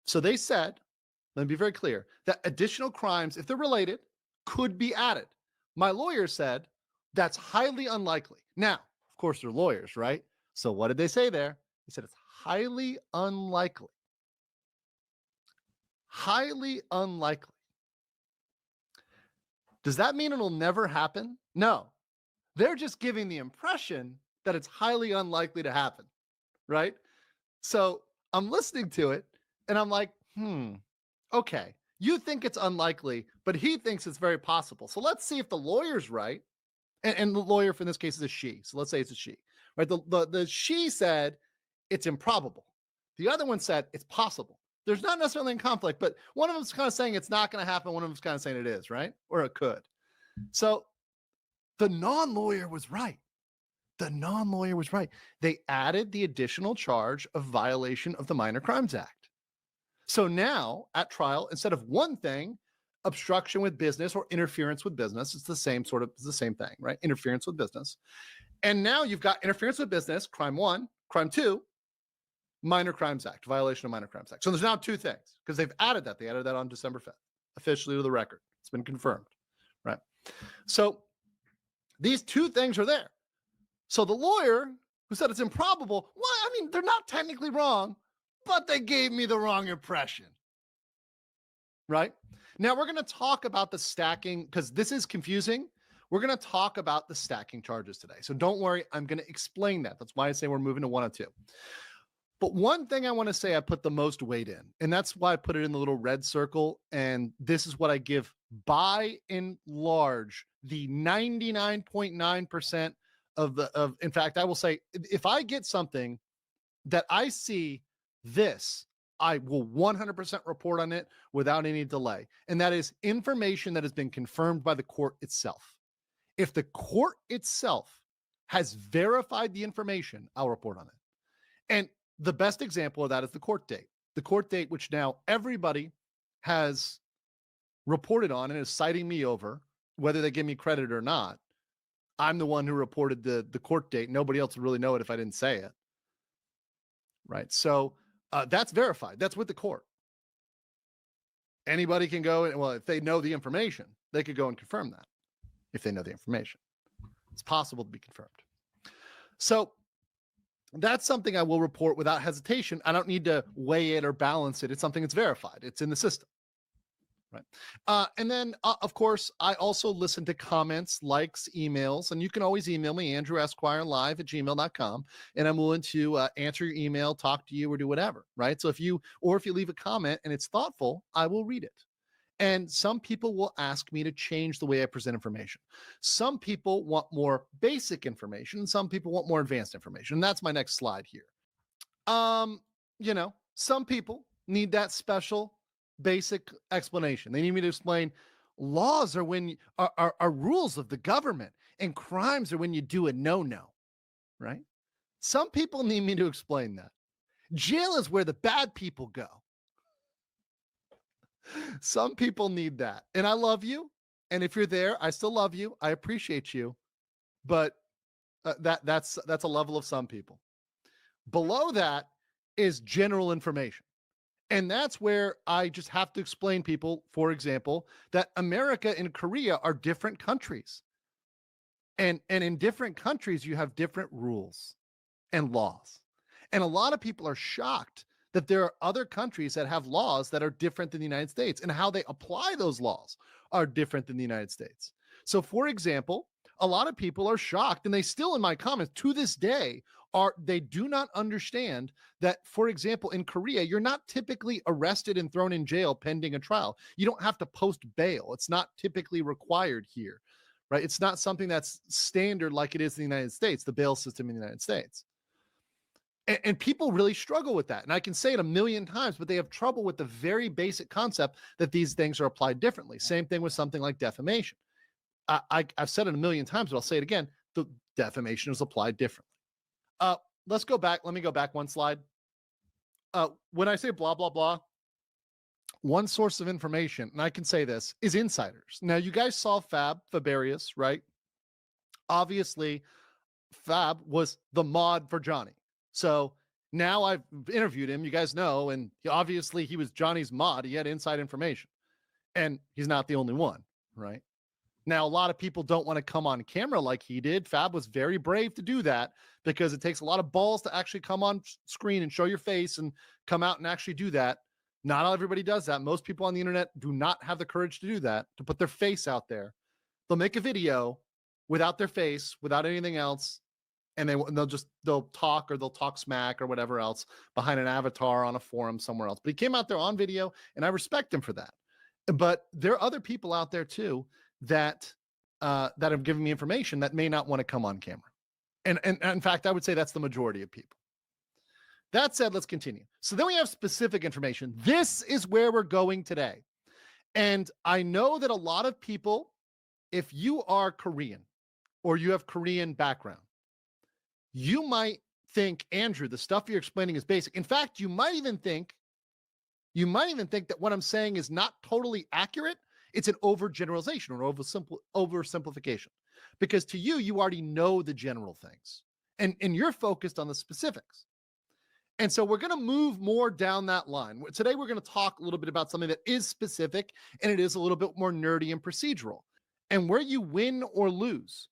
So they said, let me be very clear, that additional crimes, if they're related, could be added. My lawyer said that's highly unlikely. Now, of course, they're lawyers, right? So what did they say there? They said it's highly unlikely. Highly unlikely. Does that mean it'll never happen? No. They're just giving the impression that it's highly unlikely to happen, right? So I'm listening to it and I'm like, okay, you think it's unlikely, but he thinks it's very possible. So let's see if the lawyer's right. And the lawyer for this case is a she. So let's say it's a she, right? The she said it's improbable. The other one said it's possible. There's not necessarily in conflict, but one of them's kind of saying it's not going to happen. One of them's kind of saying it is, right? Or it could. So the non-lawyer was right. The non-lawyer was right. They added the additional charge of violation of the Minor Crimes Act. So now at trial, instead of one thing, obstruction with business or interference with business, it's the same thing, right? Interference with business. And now you've got interference with business, crime 1, crime 2, Minor Crimes Act, violation of Minor Crimes Act. So there's now 2 things because they've added that. They added that on December 5th, officially to the record. It's been confirmed, right? So these 2 things are there. So the lawyer who said it's improbable, well, I mean, they're not technically wrong, but they gave me the wrong impression, right? Now we're going to talk about the stacking because this is confusing. We're going to talk about the stacking charges today. So don't worry, I'm going to explain that. That's why I say we're moving to 102. But one thing I want to say I put the most weight in, and that's why I put it in the little red circle. And this is what I give by and large the 99.9% of, in fact, I will say, if I get something that I see this, I will 100% report on it without any delay. And that is information that has been confirmed by the court itself. If the court itself has verified the information, I'll report on it. And the best example of that is the court date. The court date, which now everybody has reported on and is citing me over, whether they give me credit or not. I'm the one who reported the court date. Nobody else would really know it if I didn't say it. Right. So that's verified. That's with the court. Anybody can go and, well, if they know the information, they could go and confirm that. If they know the information, it's possible to be confirmed. So that's something I will report without hesitation. I don't need to weigh it or balance it. It's something that's verified. It's in the system. Right. And then, of course, I also listen to comments, likes, emails, and you can always email me, andrewesquirelive@gmail.com, and I'm willing to answer your email, talk to you, or do whatever, right? So if you leave a comment and it's thoughtful, I will read it. And some people will ask me to change the way I present information. Some people want more basic information, and some people want more advanced information. And that's my next slide here. Some people need that special basic explanation. They need me to explain laws are when are rules of the government, and crimes are when you do a no-no, right? Some people need me to explain that. Jail is where the bad people go. Some people need that. And I love you. And if you're there, I still love you. I appreciate you. But that's a level of some people. Below that is general information. And that's where I just have to explain people, for example, that America and Korea are different countries. And in different countries, you have different rules and laws. And a lot of people are shocked that there are other countries that have laws that are different than the United States, and how they apply those laws are different than the United States. So, for example, a lot of people are shocked, and they still, in my comments to this day, they do not understand that, for example, in Korea, you're not typically arrested and thrown in jail pending a trial. You don't have to post bail. It's not typically required here, right? It's not something that's standard like it is in the United States, the bail system in the United States. And people really struggle with that. And I can say it a million times, but they have trouble with the very basic concept that these things are applied differently. Same thing with something like defamation. I've said it a million times, but I'll say it again. The defamation is applied differently. Let's go back. Let me go back one slide. When I say blah, blah, blah, one source of information, and I can say this, is insiders. Now, you guys saw Fabarius, right? Obviously, Fab was the mod for Johnny. So now I've interviewed him, you guys know, and obviously he was Johnny's mod. He had inside information. And he's not the only one, right? Now, a lot of people don't want to come on camera like he did. Fab was very brave to do that because it takes a lot of balls to actually come on screen and show your face and come out and actually do that. Not everybody does that. Most people on the internet do not have the courage to do that, to put their face out there. They'll make a video without their face, without anything else, and they'll talk or they'll talk smack or whatever else behind an avatar on a forum somewhere else. But he came out there on video, and I respect him for that. But there are other people out there too that have given me information that may not want to come on camera. And in fact, I would say that's the majority of people. That said, let's continue. So then we have specific information. This is where we're going today. And I know that a lot of people, if you are Korean or you have Korean background, you might think, Andrew, the stuff you're explaining is basic. In fact, you might even think that what I'm saying is not totally accurate. It's an overgeneralization or oversimplification. Because to you, you already know the general things. And you're focused on the specifics. And so we're going to move more down that line. Today, we're going to talk a little bit about something that is specific, and it is a little bit more nerdy and procedural. And where you win or lose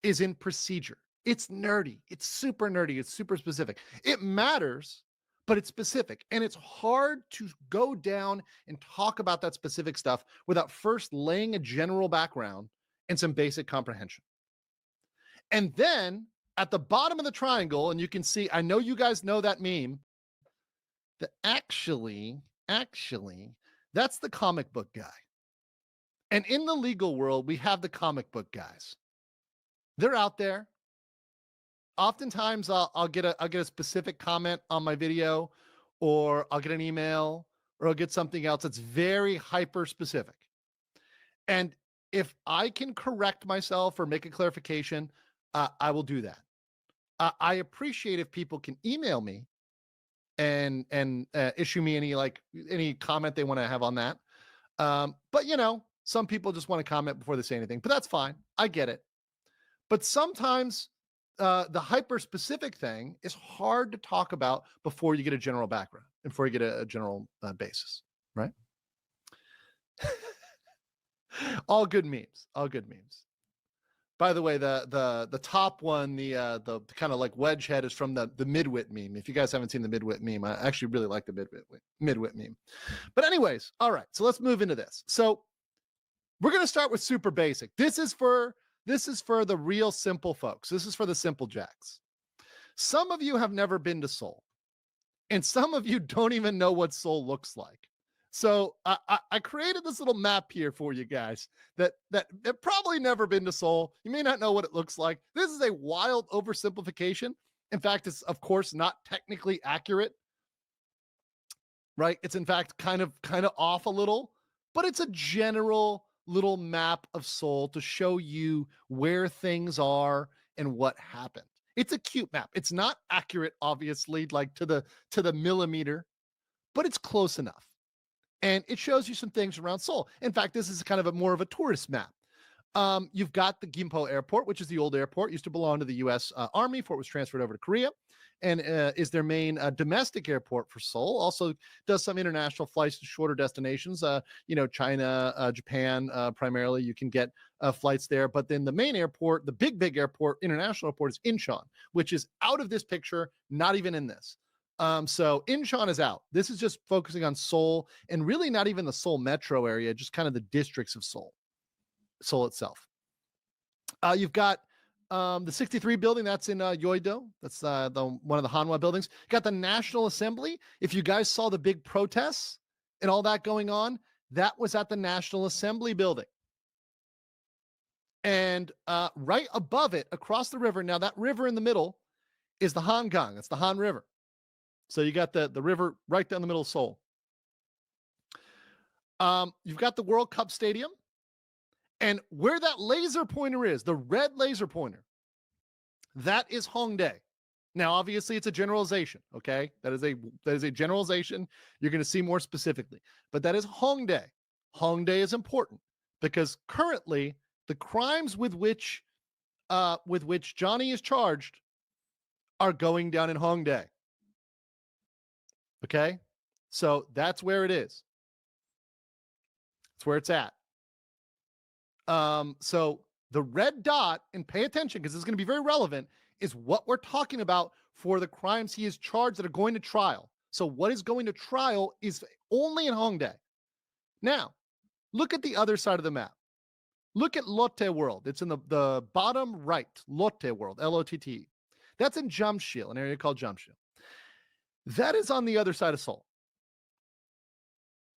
is in procedure. It's nerdy. It's super nerdy. It's super specific. It matters, but it's specific. And it's hard to go down and talk about that specific stuff without first laying a general background and some basic comprehension. And then at the bottom of the triangle, and you can see, I know you guys know that meme, that actually, that's the comic book guy. And in the legal world, we have the comic book guys. They're out there. Oftentimes, I'll get a specific comment on my video, or I'll get an email, or I'll get something else that's very hyper specific. And if I can correct myself or make a clarification, I will do that. I appreciate if people can email me and issue me any comment they want to have on that. But some people just want to comment before they say anything, but that's fine. I get it. But sometimes the hyper specific thing is hard to talk about before you get a general background and before you get a general basis, right? All good memes. By the way, the top one, the kind of like wedge head, is from the midwit meme. If you guys haven't seen the midwit meme, I actually really like the midwit meme. But anyways, all right, so let's move into this. So we're going to start with super basic. This is for the real simple folks. This is for the simple jacks. Some of you have never been to Seoul, and some of you don't even know what Seoul looks like. So I created this little map here for you guys that probably never been to Seoul. You may not know what it looks like. This is a wild oversimplification. In fact, it's of course not technically accurate, right? It's in fact kind of off a little, but it's a general little map of Seoul to show you where things are and what happened. It's a cute map. It's not accurate, obviously, like to the millimeter, but it's close enough. And it shows you some things around Seoul. In fact, this is kind of more of a tourist map. You've got the Gimpo Airport, which is the old airport, used to belong to the U.S. Army before it was transferred over to Korea, and is their main domestic airport for Seoul. Also does some international flights to shorter destinations, China, Japan, primarily. You can get flights there. But then the main airport, the big airport, international airport, is Incheon, which is out of this picture, not even in this. So Incheon is out. This is just focusing on Seoul, and really not even the Seoul metro area, just kind of the districts of Seoul itself. You've got the 63 building, that's in Yeouido. That's one of the Hanwha buildings. You got the National Assembly. If you guys saw the big protests and all that going on, that was at the National Assembly building. And right above it, across the river, now that river in the middle is the Hangang. It's the Han River. So you got the river right down the middle of Seoul. You've got the World Cup Stadium, and where that laser pointer is, the red laser pointer, that is Hongdae. Now, obviously, it's a generalization, okay? That is a generalization. You're going to see more specifically, but that is Hongdae. Hongdae is important because currently the crimes with which Johnny is charged are going down in Hongdae. Okay, so that's where it is. That's where it's at. So the red dot, and pay attention because this is going to be very relevant, is what we're talking about for the crimes he is charged that are going to trial. So what is going to trial is only in Hongdae. Now, look at the other side of the map. Look at Lotte World. It's in the bottom right, Lotte World, L-O-T-T. That's in Jamshil, an area called Jamshil. That is on the other side of Seoul.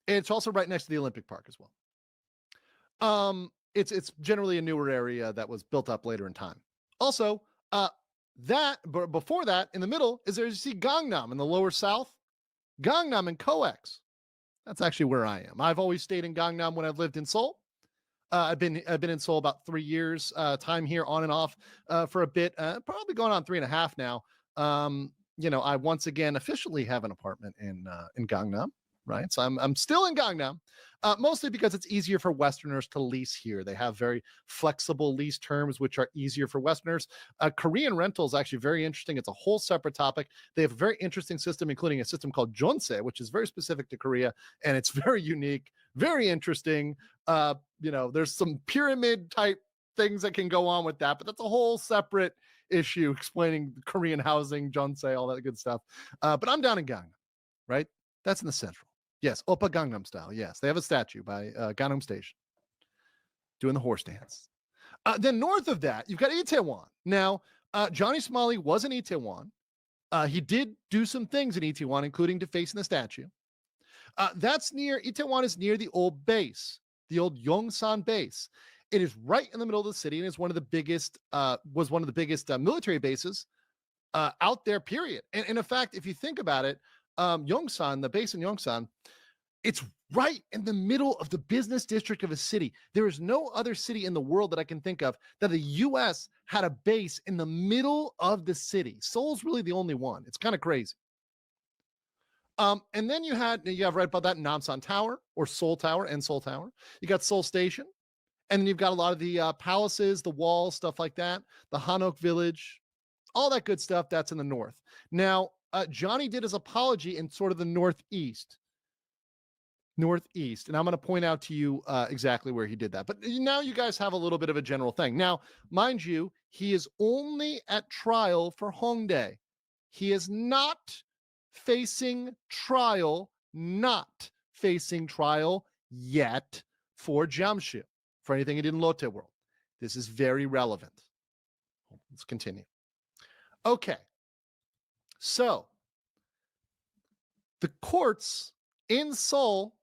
It's also right next to the Olympic Park as well. It's generally a newer area that was built up later in time. Also, before that, in the middle, is there you see Gangnam in the lower south? Gangnam and Coex. That's actually where I am. I've always stayed in Gangnam when I've lived in Seoul. I've been in Seoul about 3 years, time here on and off for a bit, probably going on 3.5 now. I once again officially have an apartment in Gangnam, right? So I'm still in Gangnam, mostly because it's easier for Westerners to lease here. They have very flexible lease terms, which are easier for Westerners. Korean rental is actually very interesting. It's a whole separate topic. They have a very interesting system, including a system called Jeonse, which is very specific to Korea, and it's very unique, very interesting. There's some pyramid type things that can go on with that, but that's a whole separate issue explaining Korean housing, Jeonse, all that good stuff. But I'm down in Gangnam, right? That's in the central. Yes, Oppa Gangnam style. Yes, they have a statue by Gangnam Station doing the horse dance. Then north of that, you've got Itaewon. Now, Johnny Somali was in Itaewon. He did do some things in Itaewon, including defacing the statue. Itaewon is near the old base, the old Yongsan base. It is right in the middle of the city, and it's one of the biggest military bases out there, period. And in fact, if you think about it, Yongsan, the base in Yongsan, it's right in the middle of the business district of a city. There is no other city in the world that I can think of that the U.S. had a base in the middle of the city. Seoul's really the only one. It's kind of crazy. And then you have right about that Namsan Tower or Seoul Tower and Seoul Tower. You got Seoul Station. And then you've got a lot of the palaces, the walls, stuff like that, the Hanok Village, all that good stuff. That's in the north. Now, Johnny did his apology in sort of the northeast. And I'm going to point out to you exactly where he did that. But now you guys have a little bit of a general thing. Now, mind you, he is only at trial for Hongdae. He is not facing trial yet for Jamshil, for anything he did in Lotte World. This is very relevant. Let's continue. Okay. So the courts in Seoul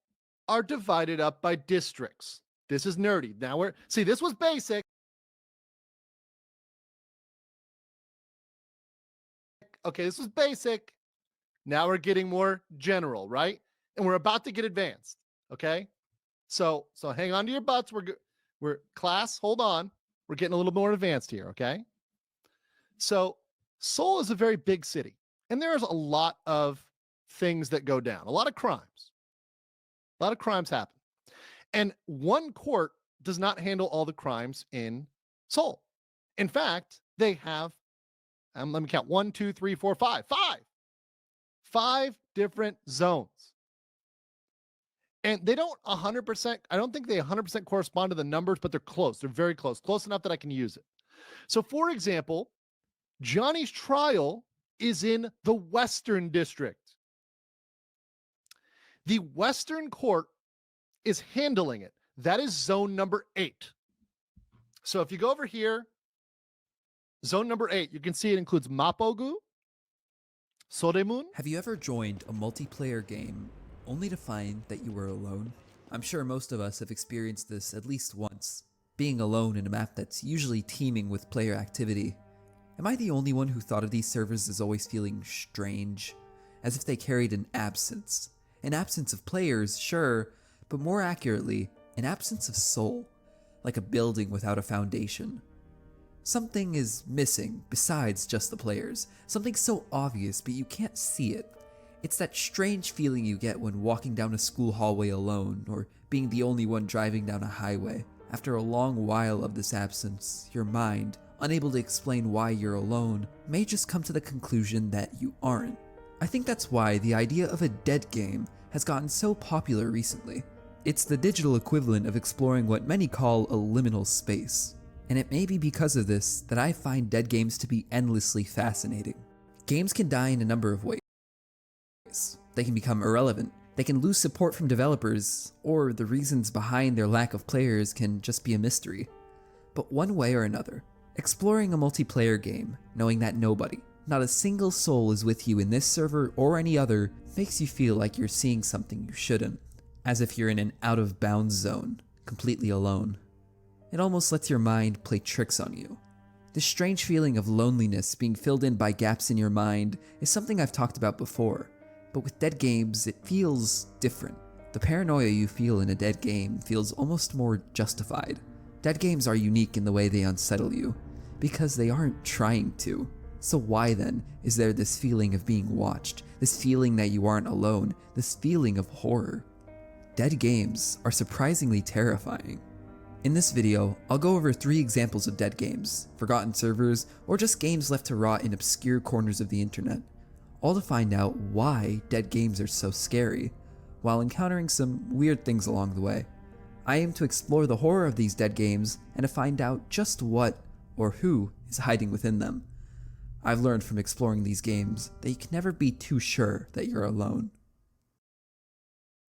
are divided up by districts. This is nerdy. Now this was basic. Okay, this was basic. Now we're getting more general, right? And we're about to get advanced. Okay. So hang on to your butts. We're class, hold on. We're getting a little more advanced here, okay? So Seoul is a very big city, and there's a lot of things that go down, a lot of crimes. A lot of crimes happen. And one court does not handle all the crimes in Seoul. In fact, they have, let me count, 1, 2, 3, 4, 5. Five different zones. And they don't 100%, I don't think they 100% correspond to the numbers, but they're close. They're very close, close enough that I can use it. So, for example, Johnny's trial is in the Western District. The Western Court is handling it. That is zone number 8. So if you go over here, zone number 8, you can see it includes Mapogu, Soremun. Have you ever joined a multiplayer game only to find that you were alone? I'm sure most of us have experienced this at least once, being alone in a map that's usually teeming with player activity. Am I the only one who thought of these servers as always feeling strange? as if they carried an absence. An absence of players, sure, but more accurately, an absence of soul, like a building without a foundation. Something is missing besides just the players, something so obvious but you can't see it. It's that strange feeling you get when walking down a school hallway alone, or being the only one driving down a highway. After a long while of this absence, your mind, unable to explain why you're alone, may just come to the conclusion that you aren't. I think that's why the idea of a dead game has gotten so popular recently. It's the digital equivalent of exploring what many call a liminal space. And it may be because of this that I find dead games to be endlessly fascinating. Games can die in a number of ways. They can become irrelevant, they can lose support from developers, or the reasons behind their lack of players can just be a mystery. But one way or another, exploring a multiplayer game, knowing that nobody, not a single soul is with you in this server or any other, makes you feel like you're seeing something you shouldn't, as if you're in an out-of-bounds zone, completely alone. It almost lets your mind play tricks on you. This strange feeling of loneliness being filled in by gaps in your mind is something I've talked about before, but with dead games, it feels different. The paranoia you feel in a dead game feels almost more justified. Dead games are unique in the way they unsettle you, because they aren't trying to. So why then is there this feeling of being watched, this feeling that you aren't alone, this feeling of horror? Dead games are surprisingly terrifying. In this video, I'll go over 3 examples of dead games, forgotten servers, or just games left to rot in obscure corners of the internet, all to find out why dead games are so scary, while encountering some weird things along the way. I aim to explore the horror of these dead games and to find out just what or who is hiding within them. I've learned from exploring these games that you can never be too sure that you're alone.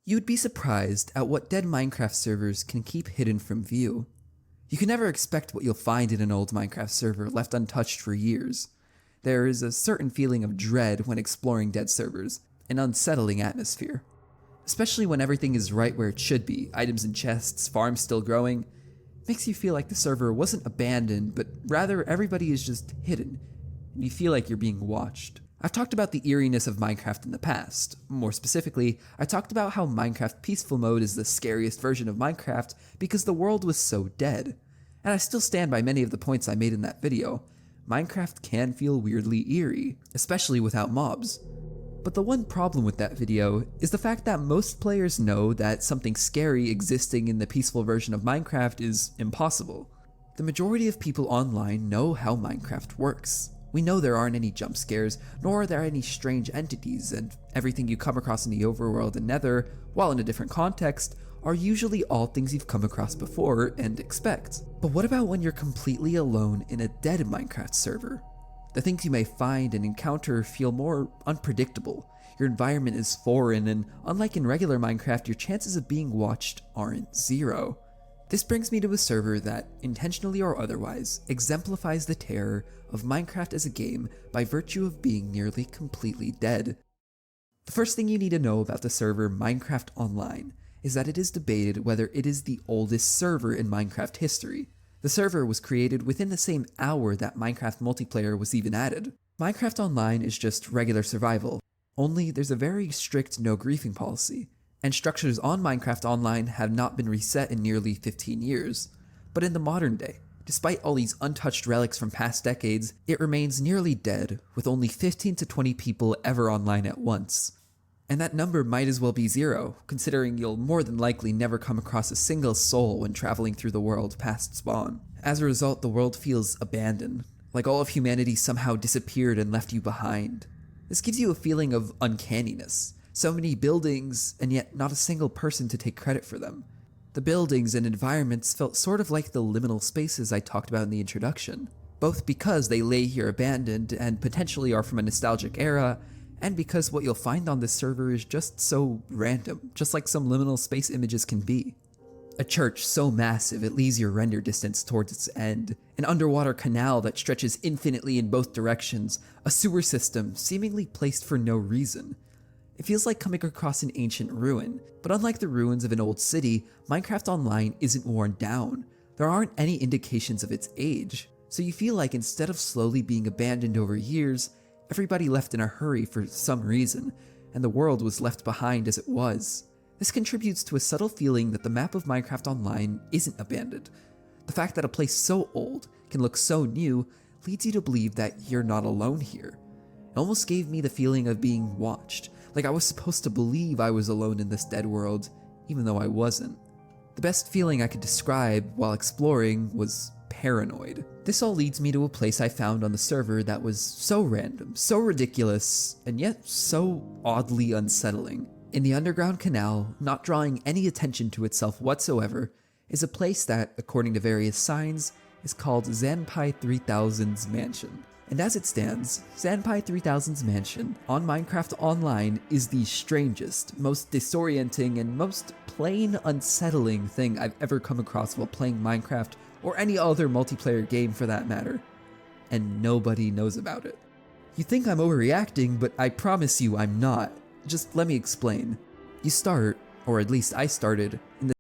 You'd be surprised at what dead Minecraft servers can keep hidden from view. You can never expect what you'll find in an old Minecraft server left untouched for years. There is a certain feeling of dread when exploring dead servers, an unsettling atmosphere. Especially when everything is right where it should be, items in chests, farms still growing. It makes you feel like the server wasn't abandoned, but rather everybody is just hidden, and you feel like you're being watched. I've talked about the eeriness of Minecraft in the past. More specifically, I talked about how Minecraft Peaceful Mode is the scariest version of Minecraft because the world was so dead. And I still stand by many of the points I made in that video. Minecraft can feel weirdly eerie, especially without mobs. But the one problem with that video is the fact that most players know that something scary existing in the peaceful version of Minecraft is impossible. The majority of people online know how Minecraft works. We know there aren't any jump scares, nor are there any strange entities, and everything you come across in the overworld and nether, while in a different context, are usually all things you've come across before and expect. But what about when you're completely alone in a dead Minecraft server? The things you may find and encounter feel more unpredictable. Your environment is foreign, and unlike in regular Minecraft, your chances of being watched aren't zero. This brings me to a server that, intentionally or otherwise, exemplifies the terror of Minecraft as a game by virtue of being nearly completely dead. The first thing you need to know about the server Minecraft Online is that it is debated whether it is the oldest server in Minecraft history. The server was created within the same hour that Minecraft multiplayer was even added. Minecraft Online is just regular survival, only there's a very strict no griefing policy, and structures on Minecraft Online have not been reset in nearly 15 years. But in the modern day, despite all these untouched relics from past decades, it remains nearly dead, with only 15 to 20 people ever online at once. And that number might as well be zero, considering you'll more than likely never come across a single soul when traveling through the world past spawn. As a result, the world feels abandoned, like all of humanity somehow disappeared and left you behind. This gives you a feeling of uncanniness. So many buildings, and yet not a single person to take credit for them. The buildings and environments felt sort of like the liminal spaces I talked about in the introduction, both because they lay here abandoned and potentially are from a nostalgic era, and because what you'll find on this server is just so random, just like some liminal space images can be. A church so massive it leaves your render distance towards its end, an underwater canal that stretches infinitely in both directions, a sewer system seemingly placed for no reason. It feels like coming across an ancient ruin, but unlike the ruins of an old city, Minecraft Online isn't worn down. There aren't any indications of its age, so you feel like instead of slowly being abandoned over years, Everybody left in a hurry for some reason, and the world was left behind as it was. This contributes to a subtle feeling that the map of Minecraft Online isn't abandoned. The fact that a place so old can look so new leads you to believe that you're not alone here. It almost gave me the feeling of being watched, like I was supposed to believe I was alone in this dead world, even though I wasn't. The best feeling I could describe while exploring was paranoid. This all leads me to a place I found on the server that was so random, so ridiculous, and yet so oddly unsettling. In the underground canal, not drawing any attention to itself whatsoever, is a place that, according to various signs, is called Zanpai 3000's Mansion. And as it stands, Zanpai 3000's Mansion on Minecraft Online is the strangest, most disorienting, and most plain unsettling thing I've ever come across while playing Minecraft or any other multiplayer game for that matter. And nobody knows about it. You think I'm overreacting, but I promise you I'm not. Just let me explain. You start, or at least I started, in the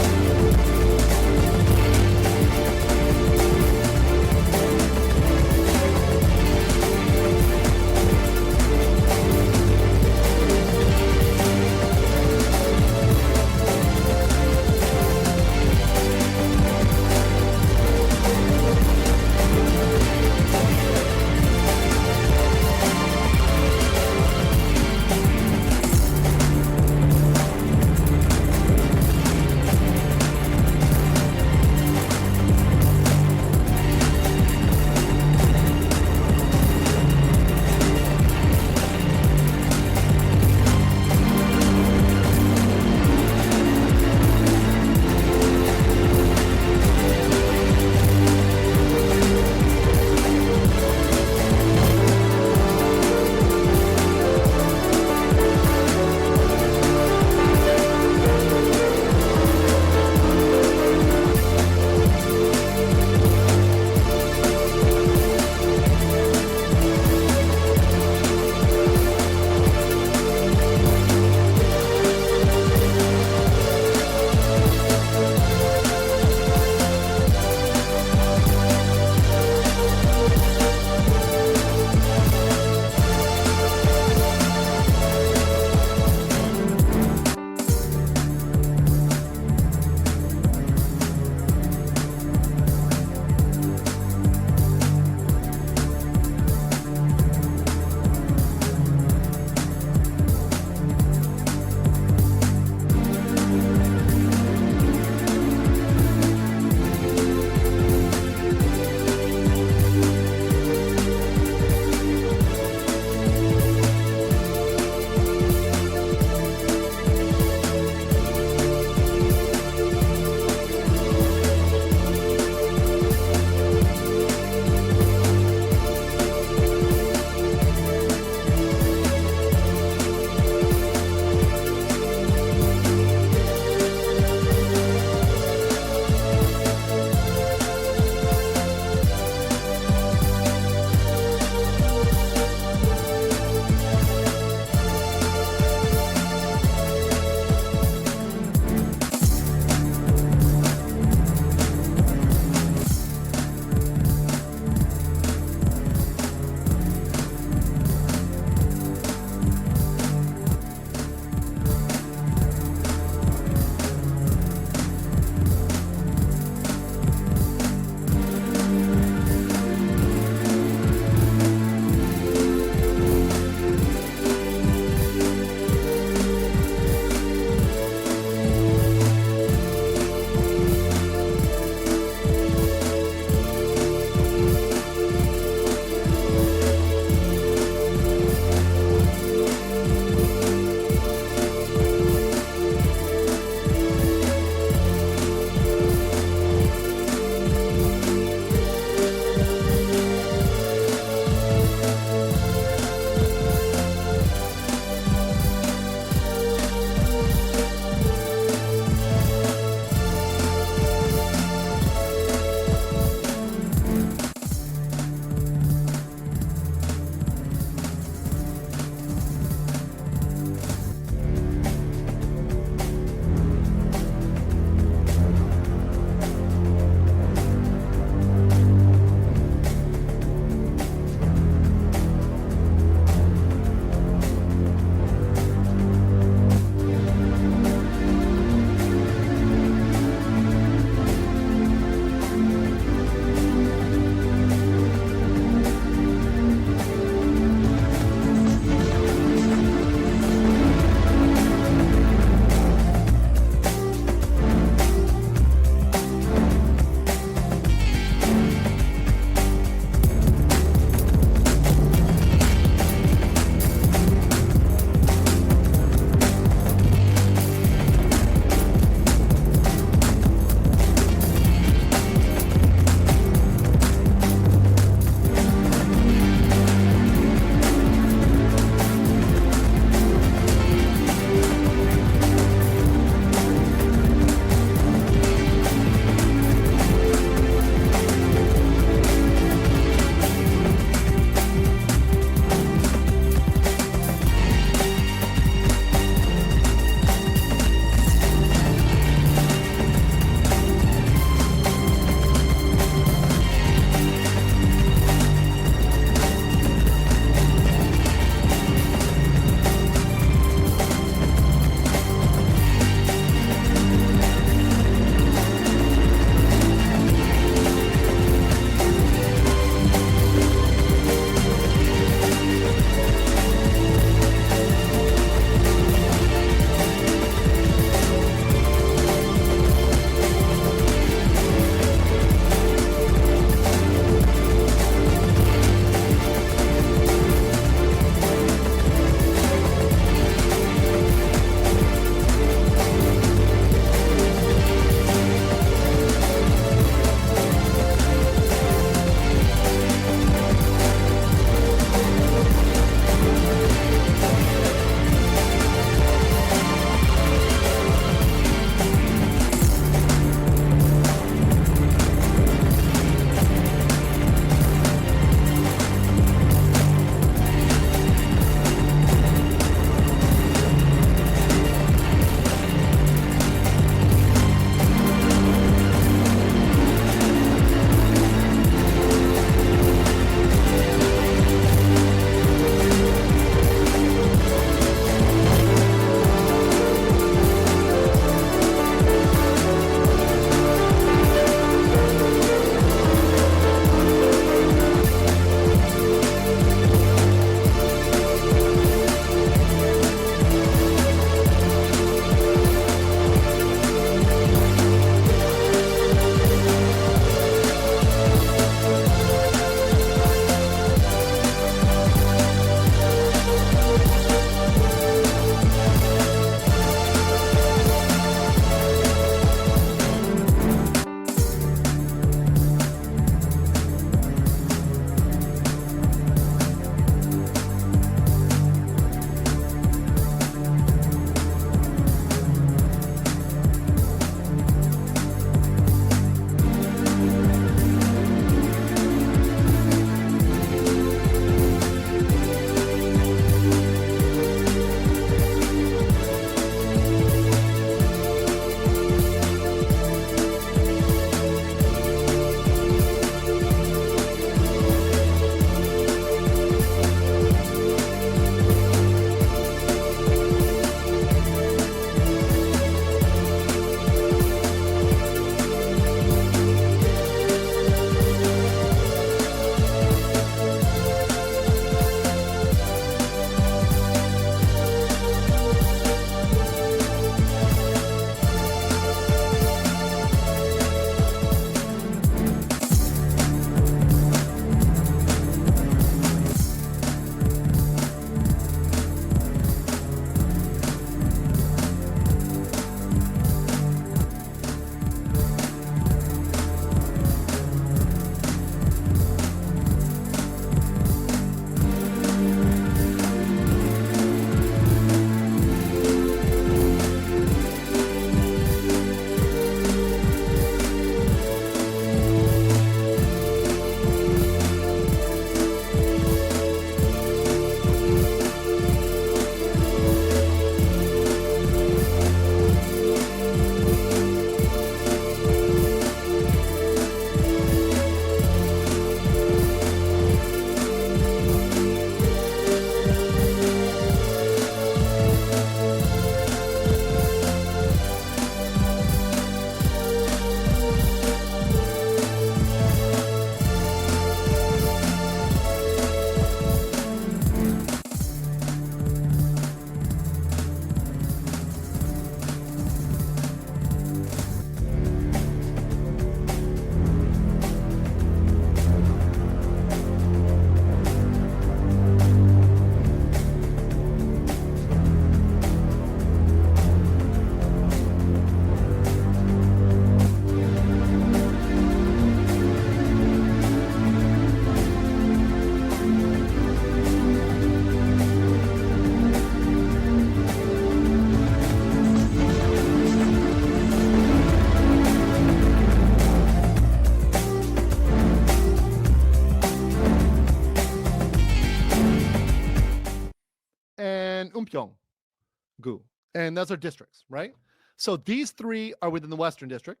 Sunpyeong-gu. And those are districts, right? So these 3 are within the Western District.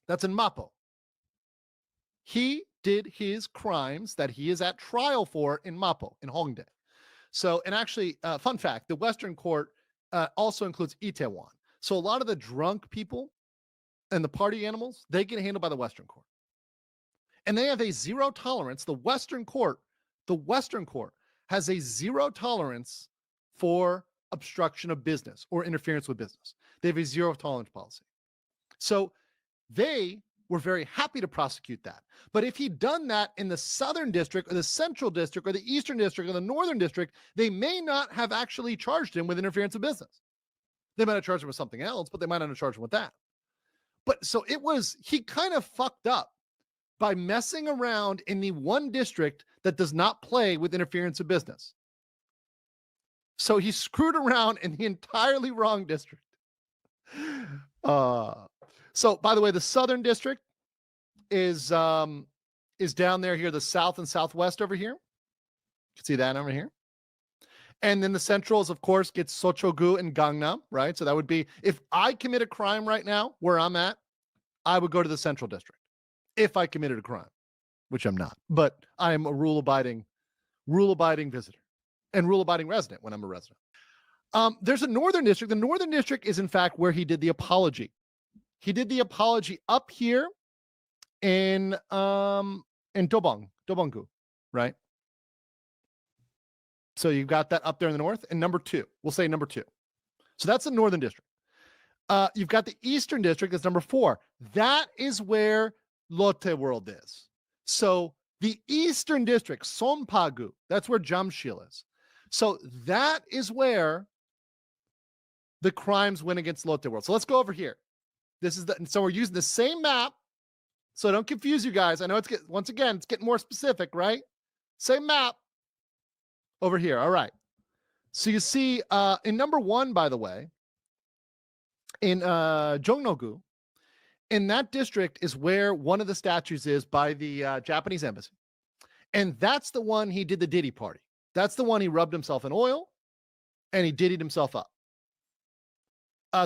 That's in Mapo. He did his crimes that he is at trial for in Mapo, in Hongdae. So, and actually, fun fact, the Western Court also includes Itaewon. So a lot of the drunk people and the party animals, they get handled by the Western Court. And they have a zero tolerance. The Western Court has a zero tolerance for obstruction of business or interference with business. They have a zero tolerance policy. So they were very happy to prosecute that. But if he'd done that in the Southern District or the Central District or the Eastern District or the Northern District, they may not have actually charged him with interference of business. They might have charged him with something else, but they might not have charged him with that. But so he kind of fucked up by messing around in the one district that does not play with interference of business. So he screwed around in the entirely wrong district. So, by the way, the Southern District is down there here, the South and Southwest over here. You can see that over here. And then the Centrals, of course, gets Seocho-gu and Gangnam, right? So that would be, if I commit a crime right now where I'm at, I would go to the Central District if I committed a crime, which I'm not. But I am a rule-abiding visitor and rule-abiding resident when I'm a resident. There's a Northern District. The Northern District is, in fact, where he did the apology. He did the apology up here in Dobong-gu, right? So you've got that up there in the north. And number 2, we'll say number 2. So that's the Northern District. You've got the Eastern District as number 4. That is where Lotte World is. So the Eastern District, Sonpa-gu, that's where Jamshil is. So that is where the crimes went against Lotte World. So let's go over here. So we're using the same map. So don't confuse you guys. I know it's getting more specific, right? Same map over here. All right. So you see in number 1, by the way, in Jongno-gu, in that district is where one of the statues is by the Japanese embassy. And that's the one he did the Diddy party. That's the one he rubbed himself in oil and he diddied himself up.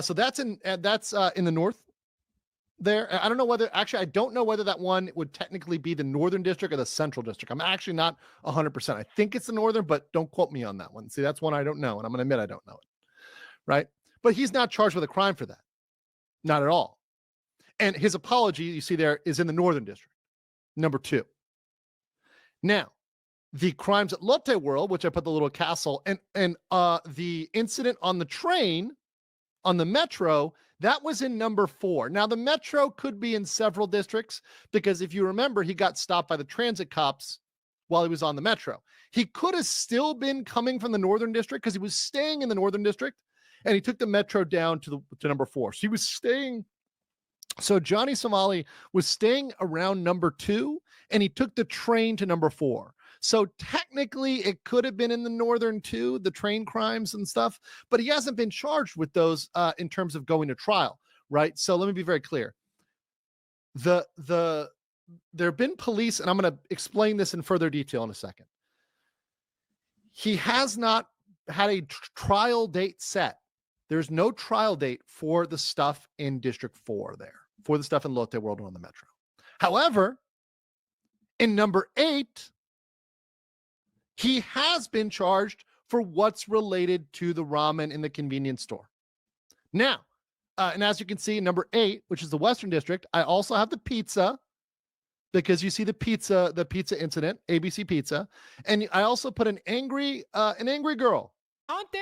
So that's in the north there. I don't know whether that one would technically be the Northern District or the Central District. I'm actually not 100%. I think it's the Northern, but don't quote me on that one. See, that's one I don't know, and I'm going to admit I don't know it. Right? But he's not charged with a crime for that. Not at all. And his apology, you see there, is in the Northern District, number 2. Now, the crimes at Lotte World, which I put the little castle, and the incident on the train, on the metro, that was in number 4. Now, the metro could be in several districts because if you remember, he got stopped by the transit cops while he was on the metro. He could have still been coming from the Northern District because he was staying in the Northern District, and he took the metro down to number 4. So he was staying. So Johnny Somali was staying around number 2, and he took the train to number 4. So technically, it could have been in the Northern too, the train crimes and stuff, but he hasn't been charged with those in terms of going to trial, right? So let me be very clear. There have been police, and I'm going to explain this in further detail in a second. He has not had a trial date set. There's no trial date for the stuff in District 4 there, for the stuff in Lotte World on the metro. However, in number 8, he has been charged for what's related to the ramen in the convenience store. Now, and as you can see, number 8, which is the Western District, I also have the pizza because you see the pizza incident, ABC Pizza, and I also put an angry girl.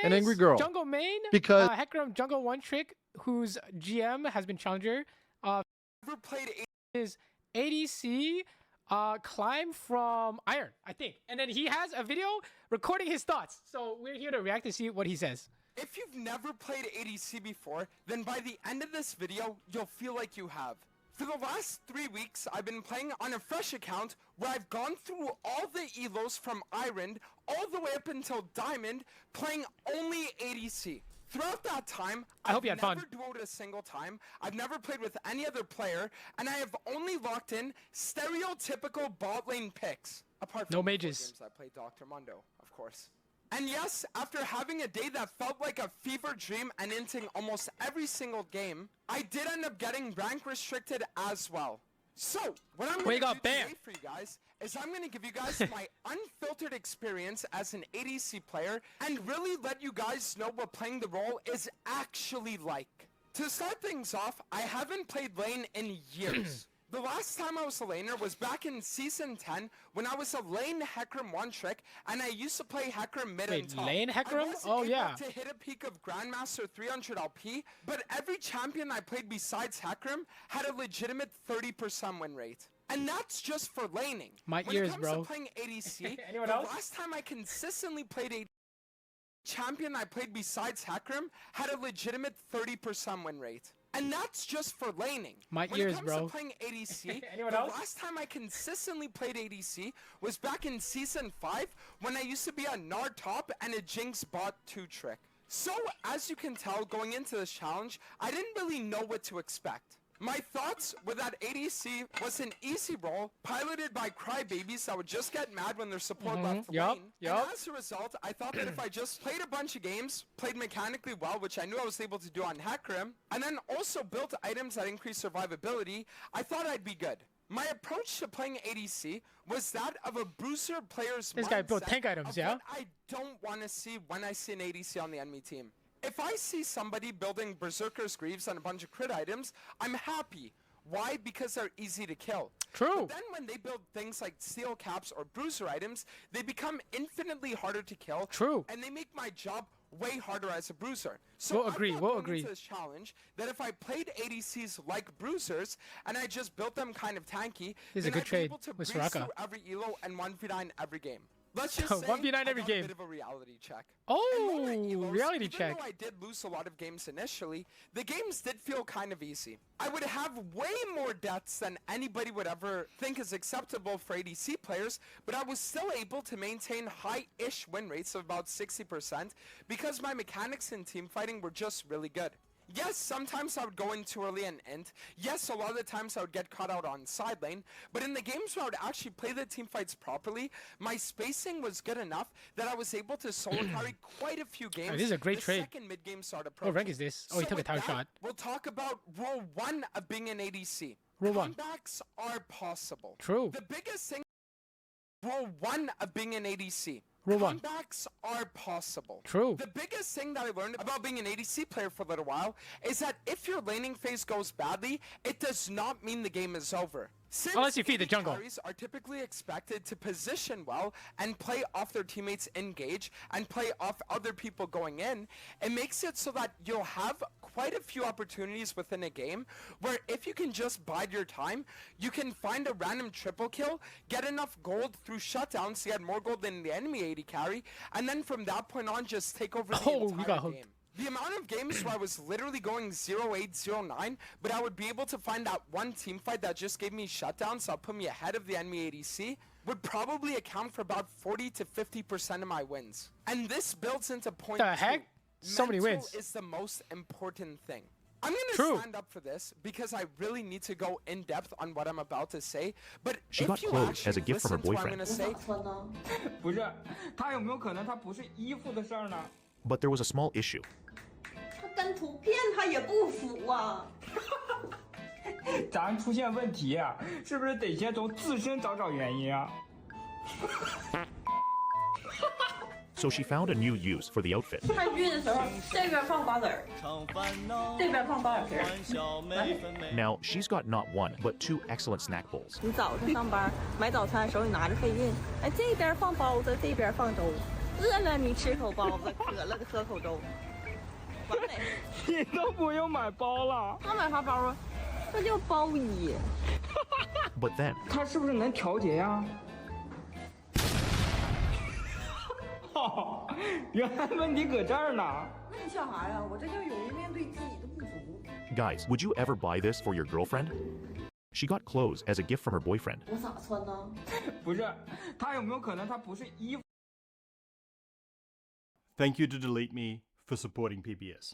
An angry girl. Jungle Main, because Heckram Jungle One Trick, whose GM has been challenger. Never played his ADC. Climb from Iron, I think. And then he has a video recording his thoughts. So we're here to react to see what he says. If you've never played ADC before, then by the end of this video, you'll feel like you have. For the last 3 weeks, I've been playing on a fresh account where I've gone through all the elos from Iron all the way up until Diamond, playing only ADC. Throughout that time, I've never duoed a single time, I've never played with any other player, and I have only locked in stereotypical bot lane picks. Apart from no mages. Games I played Dr. Mundo, of course. And yes, after having a day that felt like a fever dream and ending almost every single game, I did end up getting rank restricted as well. So, what I'm going to do today for you guys is I'm going to give you guys my unfiltered experience as an ADC player and really let you guys know what playing the role is actually like. To start things off, I haven't played lane in years. The last time I was a laner was back in Season 10 when I was a lane Hecarim one-trick and I used to play Hecarim mid and top. Lane Hecarim? Oh, yeah. To hit a peak of Grandmaster 300 LP, but every champion I played besides Hecarim had a legitimate 30% win rate. And that's just for laning. My when ears, it comes bro. to playing ADC, Anyone the else? last time I consistently played ADC, champion I played besides Hecarim had a legitimate 30% win rate. And that's just for laning. My when ears, it comes bro. to playing ADC, Anyone the else? last time I consistently played ADC was back in Season 5 when I used to be a Gnar top and a Jinx bot 2-trick. So, as you can tell, going into this challenge, I didn't really know what to expect. My thoughts were that ADC was an easy role piloted by crybabies that would just get mad when their support left the lane. And as a result, I thought that if I just played a bunch of games, played mechanically well, which I knew I was able to do on Hecarim, and then also built items that increase survivability, I thought I'd be good. My approach to playing ADC was that of a bruiser player's This guy built tank items, yeah? what I don't want to see when I see an ADC on the enemy team. If I see somebody building Berserker's Greaves and a bunch of crit items, I'm happy. Why? Because they're easy to kill. True. But then when they build things like steel caps or bruiser items, they become infinitely harder to kill. True. And they make my job way harder as a bruiser. We'll agree, we'll agree. Into this challenge that if I played ADCs like bruisers and I just built them kind of tanky, This is a then good I'd be trade able to with breeze Soraka. through every elo and 1v9 every game. Let's just say 1v9 I every got game. a bit of a reality check. Oh, Elos, reality even check. though I did lose a lot of games initially, the games did feel kind of easy. I would have way more deaths than anybody would ever think is acceptable for ADC players, but I was still able to maintain high-ish win rates of about 60% because my mechanics in teamfighting were just really good. Yes, sometimes I would go in too early and end. Yes, a lot of the times I would get caught out on side lane. But in the games where I would actually play the team fights properly, my spacing was good enough that I was able to solo carry quite a few games. This is a great trade. Second mid game started What rank is this? Oh, he took a time shot. We'll talk about rule 1 of being an ADC. Rule 1. Comebacks are possible. True. The biggest thing. Rule 1 of being an ADC. Rule 1. Comebacks are possible. True. The biggest thing that I learned about being an ADC player for a little while is that if your laning phase goes badly, it does not mean the game is over. Since Unless you feed the jungle. carries are typically expected to position well and play off their teammates engage and play off other people going in, it makes it so that you'll have quite a few opportunities within a game where if you can just bide your time, you can find a random triple kill, get enough gold through shutdowns to get more gold than the enemy AD carry, and then from that point on just take over the entire game. The amount of games where I was literally going 0-8, 0-9, but I would be able to find that one team fight that just gave me shutdowns that put me ahead of the enemy ADC would probably account for about 40 to 50% of my wins. And this builds into point The heck? So many Mental wins. is the most important thing. I'm going to stand up for this because I really need to go in depth on what I'm about to say. But She if got you clothes actually as a gift from her listen to what I'm boyfriend. gonna say, 不是，他有没有可能他不是衣服的事儿呢？ But there was a small issue. 他跟图片他也不符啊。咱出现问题，是不是得先从自身找原因啊？ So she found a new use for the outfit. 看剧的时候，这边放瓜子儿，这边放包小皮儿。 Now, she's got not one, but 2 excellent snack bowls. 你早上上班买早餐手里拿着费运，哎，这边放包子，这边放粥，饿了你吃口包子，渴了喝口粥，完美。你都不用买包了。他买啥包啊？这叫包衣。 But then, 他是不是能调节呀？哦，原来问题搁这儿呢。那你笑啥呀？我这叫勇于面对自己的不足。 guys, would you ever buy this for your girlfriend? She got clothes as a gift from her boyfriend. 我咋穿呢？不是，他有没有可能他不是衣服？ Thank you to Delete Me for supporting PBS.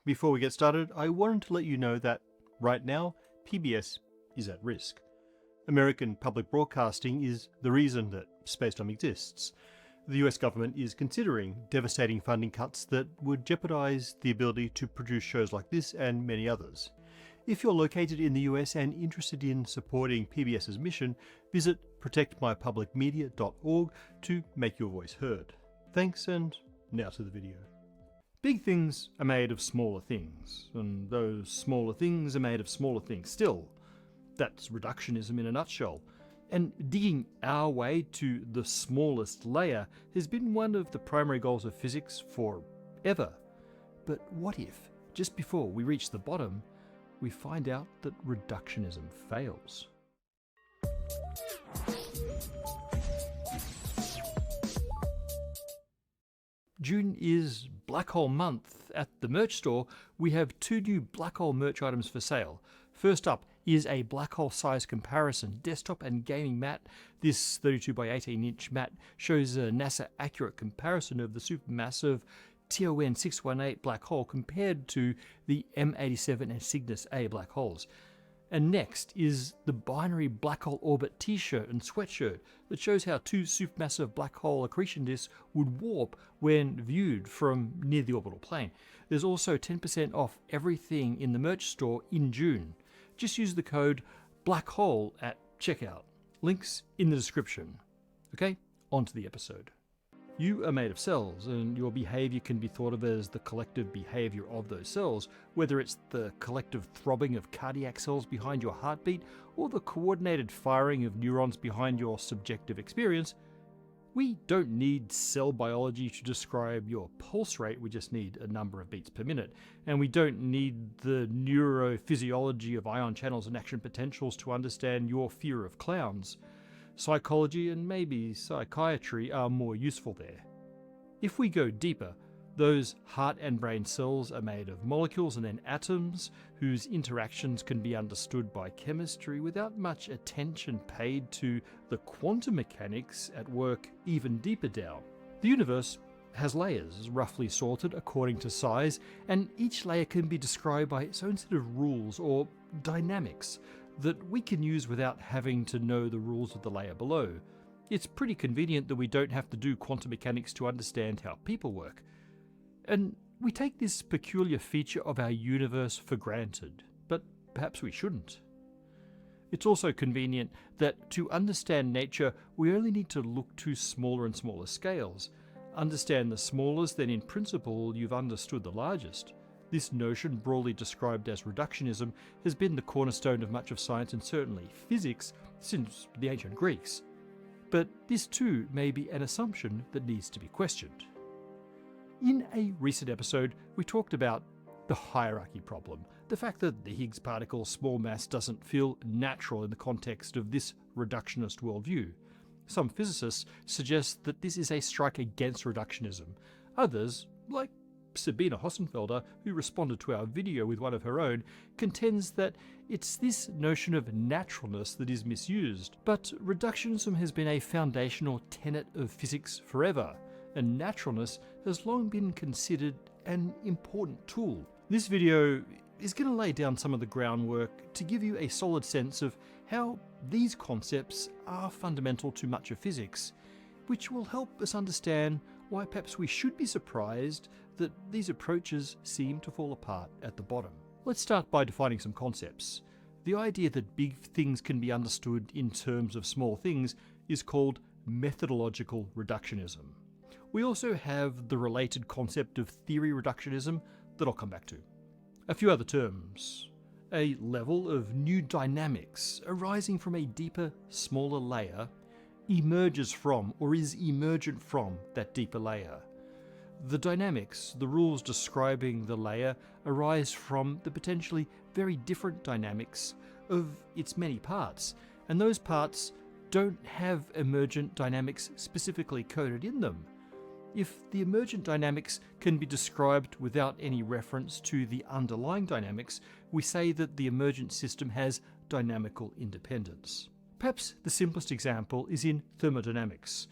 Before we get started, I wanted to let you know that right now, PBS is at risk. American public broadcasting is the reason that Spacedom exists. the US government is considering devastating funding cuts that would jeopardize the ability to produce shows like this and many others. If you're located in the US and interested in supporting PBS's mission, visit protectmypublicmedia.org to make your voice heard. Thanks, and now to the video. Big things are made of smaller things, and those smaller things are made of smaller things still. That's reductionism in a nutshell. And digging our way to the smallest layer has been one of the primary goals of physics forever. But what if, just before we reach the bottom, we find out that reductionism fails? June is Black Hole Month. At the merch store, we have 2 new black hole merch items for sale. First up is a black hole size comparison desktop and gaming mat. This 32 by 18 inch mat shows a NASA accurate comparison of the supermassive TON 618 black hole compared to the M87 and Cygnus A black holes. And next is the binary black hole orbit t-shirt and sweatshirt that shows how 2 supermassive black hole accretion disks would warp when viewed from near the orbital plane. There's also 10% off everything in the merch store in June. Just use the code BLACKHOLE at checkout. Links in the description. Okay, on to the episode. You are made of cells, and your behavior can be thought of as the collective behavior of those cells, whether it's the collective throbbing of cardiac cells behind your heartbeat or the coordinated firing of neurons behind your subjective experience. We don't need cell biology to describe your pulse rate, we just need a number of beats per minute. And we don't need the neurophysiology of ion channels and action potentials to understand your fear of clowns. Psychology and maybe psychiatry are more useful there. If we go deeper, those heart and brain cells are made of molecules and then atoms whose interactions can be understood by chemistry without much attention paid to the quantum mechanics at work even deeper down. The universe has layers, roughly sorted according to size, and each layer can be described by its own set of rules or dynamics that we can use without having to know the rules of the layer below. It's pretty convenient that we don't have to do quantum mechanics to understand how people work. And we take this peculiar feature of our universe for granted, but perhaps we shouldn't. It's also convenient that to understand nature, we only need to look to smaller and smaller scales. Understand the smallest, then in principle, you've understood the largest. This notion, broadly described as reductionism, has been the cornerstone of much of science and certainly physics since the ancient Greeks. But this too may be an assumption that needs to be questioned. In a recent episode, we talked about the hierarchy problem, the fact that the Higgs particle's small mass doesn't feel natural in the context of this reductionist worldview. Some physicists suggest that this is a strike against reductionism. Others, like Sabina Hossenfelder, who responded to our video with one of her own, contends that it's this notion of naturalness that is misused. But reductionism has been a foundational tenet of physics forever, and naturalness has long been considered an important tool. This video is going to lay down some of the groundwork to give you a solid sense of how these concepts are fundamental to much of physics, which will help us understand why perhaps we should be surprised that these approaches seem to fall apart at the bottom. Let's start by defining some concepts. The idea that big things can be understood in terms of small things is called methodological reductionism. We also have the related concept of theory reductionism that I'll come back to. A few other terms. A level of new dynamics arising from a deeper, smaller layer emerges from or is emergent from that deeper layer. The dynamics, the rules describing the layer, arise from the potentially very different dynamics of its many parts, and those parts don't have emergent dynamics specifically coded in them. If the emergent dynamics can be described without any reference to the underlying dynamics, we say that the emergent system has dynamical independence. Perhaps the simplest example is in thermodynamics.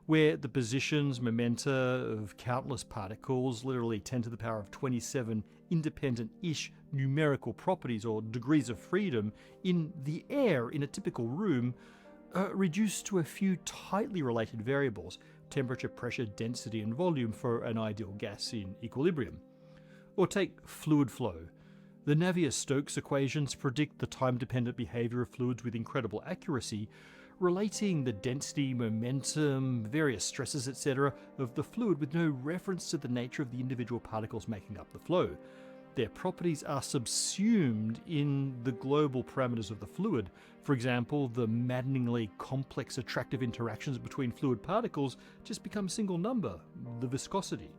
where the positions, momenta of countless particles, literally 10 to the power of 27 independent-ish numerical properties or degrees of freedom in the air in a typical room, reduced to a few tightly related variables: temperature, pressure, density, and volume for an ideal gas in equilibrium. Or take fluid flow. The Navier-Stokes equations predict the time-dependent behavior of fluids with incredible accuracy, relating the density, momentum, various stresses, etc. of the fluid with no reference to the nature of the individual particles making up the flow. Their properties are subsumed in the global parameters of the fluid. For example, the maddeningly complex attractive interactions between fluid particles just become a single number, the viscosity.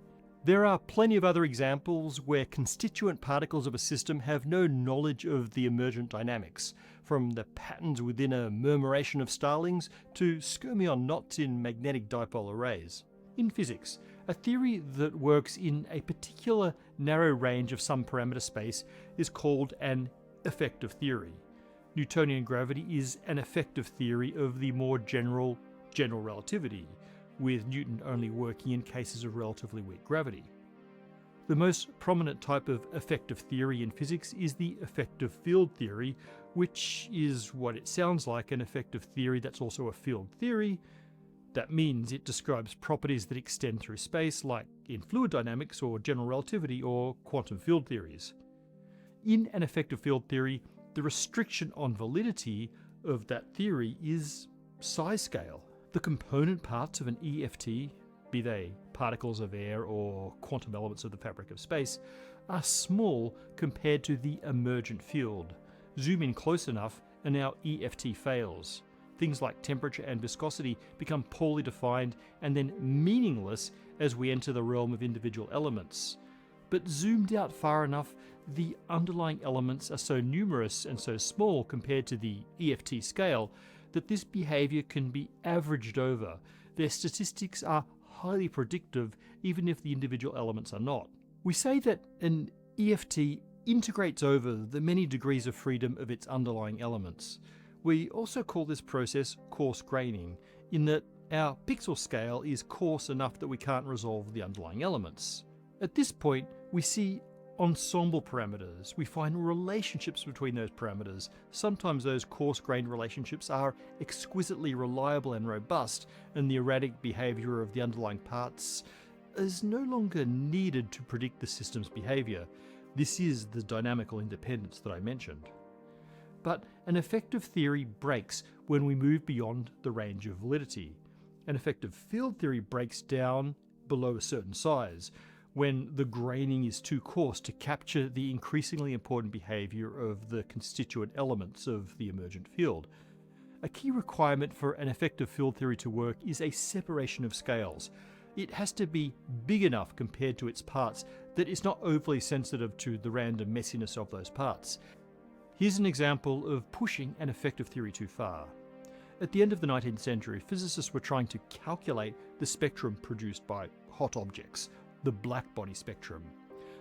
There are plenty of other examples where constituent particles of a system have no knowledge of the emergent dynamics, from the patterns within a murmuration of starlings to skyrmion knots in magnetic dipole arrays. In physics, a theory that works in a particular narrow range of some parameter space is called an effective theory. Newtonian gravity is an effective theory of the more general relativity, with Newton only working in cases of relatively weak gravity. The most prominent type of effective theory in physics is the effective field theory, which is what it sounds like, an effective theory that's also a field theory. That means it describes properties that extend through space, like in fluid dynamics or general relativity or quantum field theories. In an effective field theory, the restriction on validity of that theory is size scale. The component parts of an EFT, be they particles of air or quantum elements of the fabric of space, are small compared to the emergent field. Zoom in close enough and our EFT fails. Things like temperature and viscosity become poorly defined and then meaningless as we enter the realm of individual elements. But zoomed out far enough, the underlying elements are so numerous and so small compared to the EFT scale that this behavior can be averaged over. Their statistics are highly predictive, even if the individual elements are not. We say that an EFT integrates over the many degrees of freedom of its underlying elements. We also call this process coarse graining, in that our pixel scale is coarse enough that we can't resolve the underlying elements. At this point, we see ensemble parameters. We find relationships between those parameters. Sometimes those coarse-grained relationships are exquisitely reliable and robust, and the erratic behavior of the underlying parts is no longer needed to predict the system's behavior. This is the dynamical independence that I mentioned. But an effective theory breaks when we move beyond the range of validity. An effective field theory breaks down below a certain size, when the graining is too coarse to capture the increasingly important behavior of the constituent elements of the emergent field. A key requirement for an effective field theory to work is a separation of scales. It has to be big enough compared to its parts that it's not overly sensitive to the random messiness of those parts. Here's an example of pushing an effective theory too far. At the end of the 19th century, physicists were trying to calculate the spectrum produced by hot objects, the blackbody spectrum,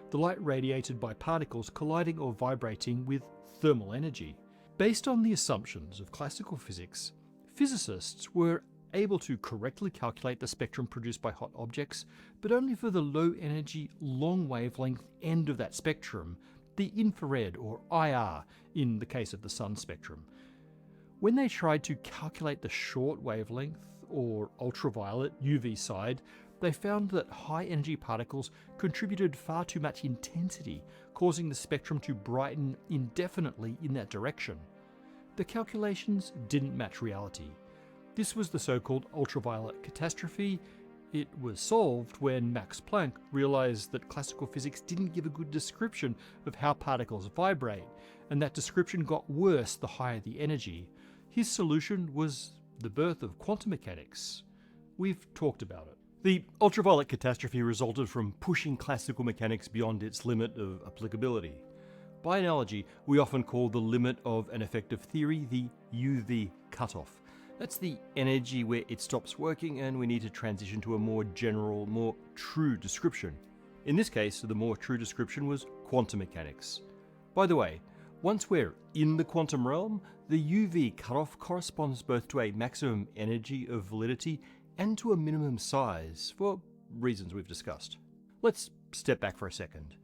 the light radiated by particles colliding or vibrating with thermal energy. Based on the assumptions of classical physics, physicists were able to correctly calculate the spectrum produced by hot objects, but only for the low energy, long wavelength end of that spectrum, the infrared or IR in the case of the sun spectrum. When they tried to calculate the short wavelength or ultraviolet UV side, they found that high-energy particles contributed far too much intensity, causing the spectrum to brighten indefinitely in that direction. The calculations didn't match reality. This was the so-called ultraviolet catastrophe. It was solved when Max Planck realized that classical physics didn't give a good description of how particles vibrate, and that description got worse the higher the energy. His solution was the birth of quantum mechanics. We've talked about it. The ultraviolet catastrophe resulted from pushing classical mechanics beyond its limit of applicability. By analogy, we often call the limit of an effective theory the UV cutoff. That's the energy where it stops working and we need to transition to a more general, more true description. In this case, the more true description was quantum mechanics. By the way, once we're in the quantum realm, the UV cutoff corresponds both to a maximum energy of validity and to a minimum size, for reasons we've discussed. Let's step back for a second.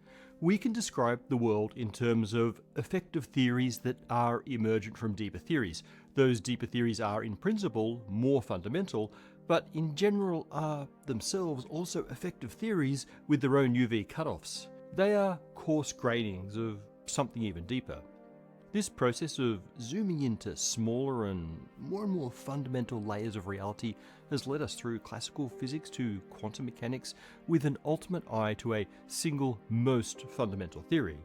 We can describe the world in terms of effective theories that are emergent from deeper theories. Those deeper theories are, in principle, more fundamental, but in general are themselves also effective theories with their own UV cutoffs. They are coarse grainings of something even deeper. This process of zooming into smaller and more fundamental layers of reality has led us through classical physics to quantum mechanics with an ultimate eye to a single most fundamental theory.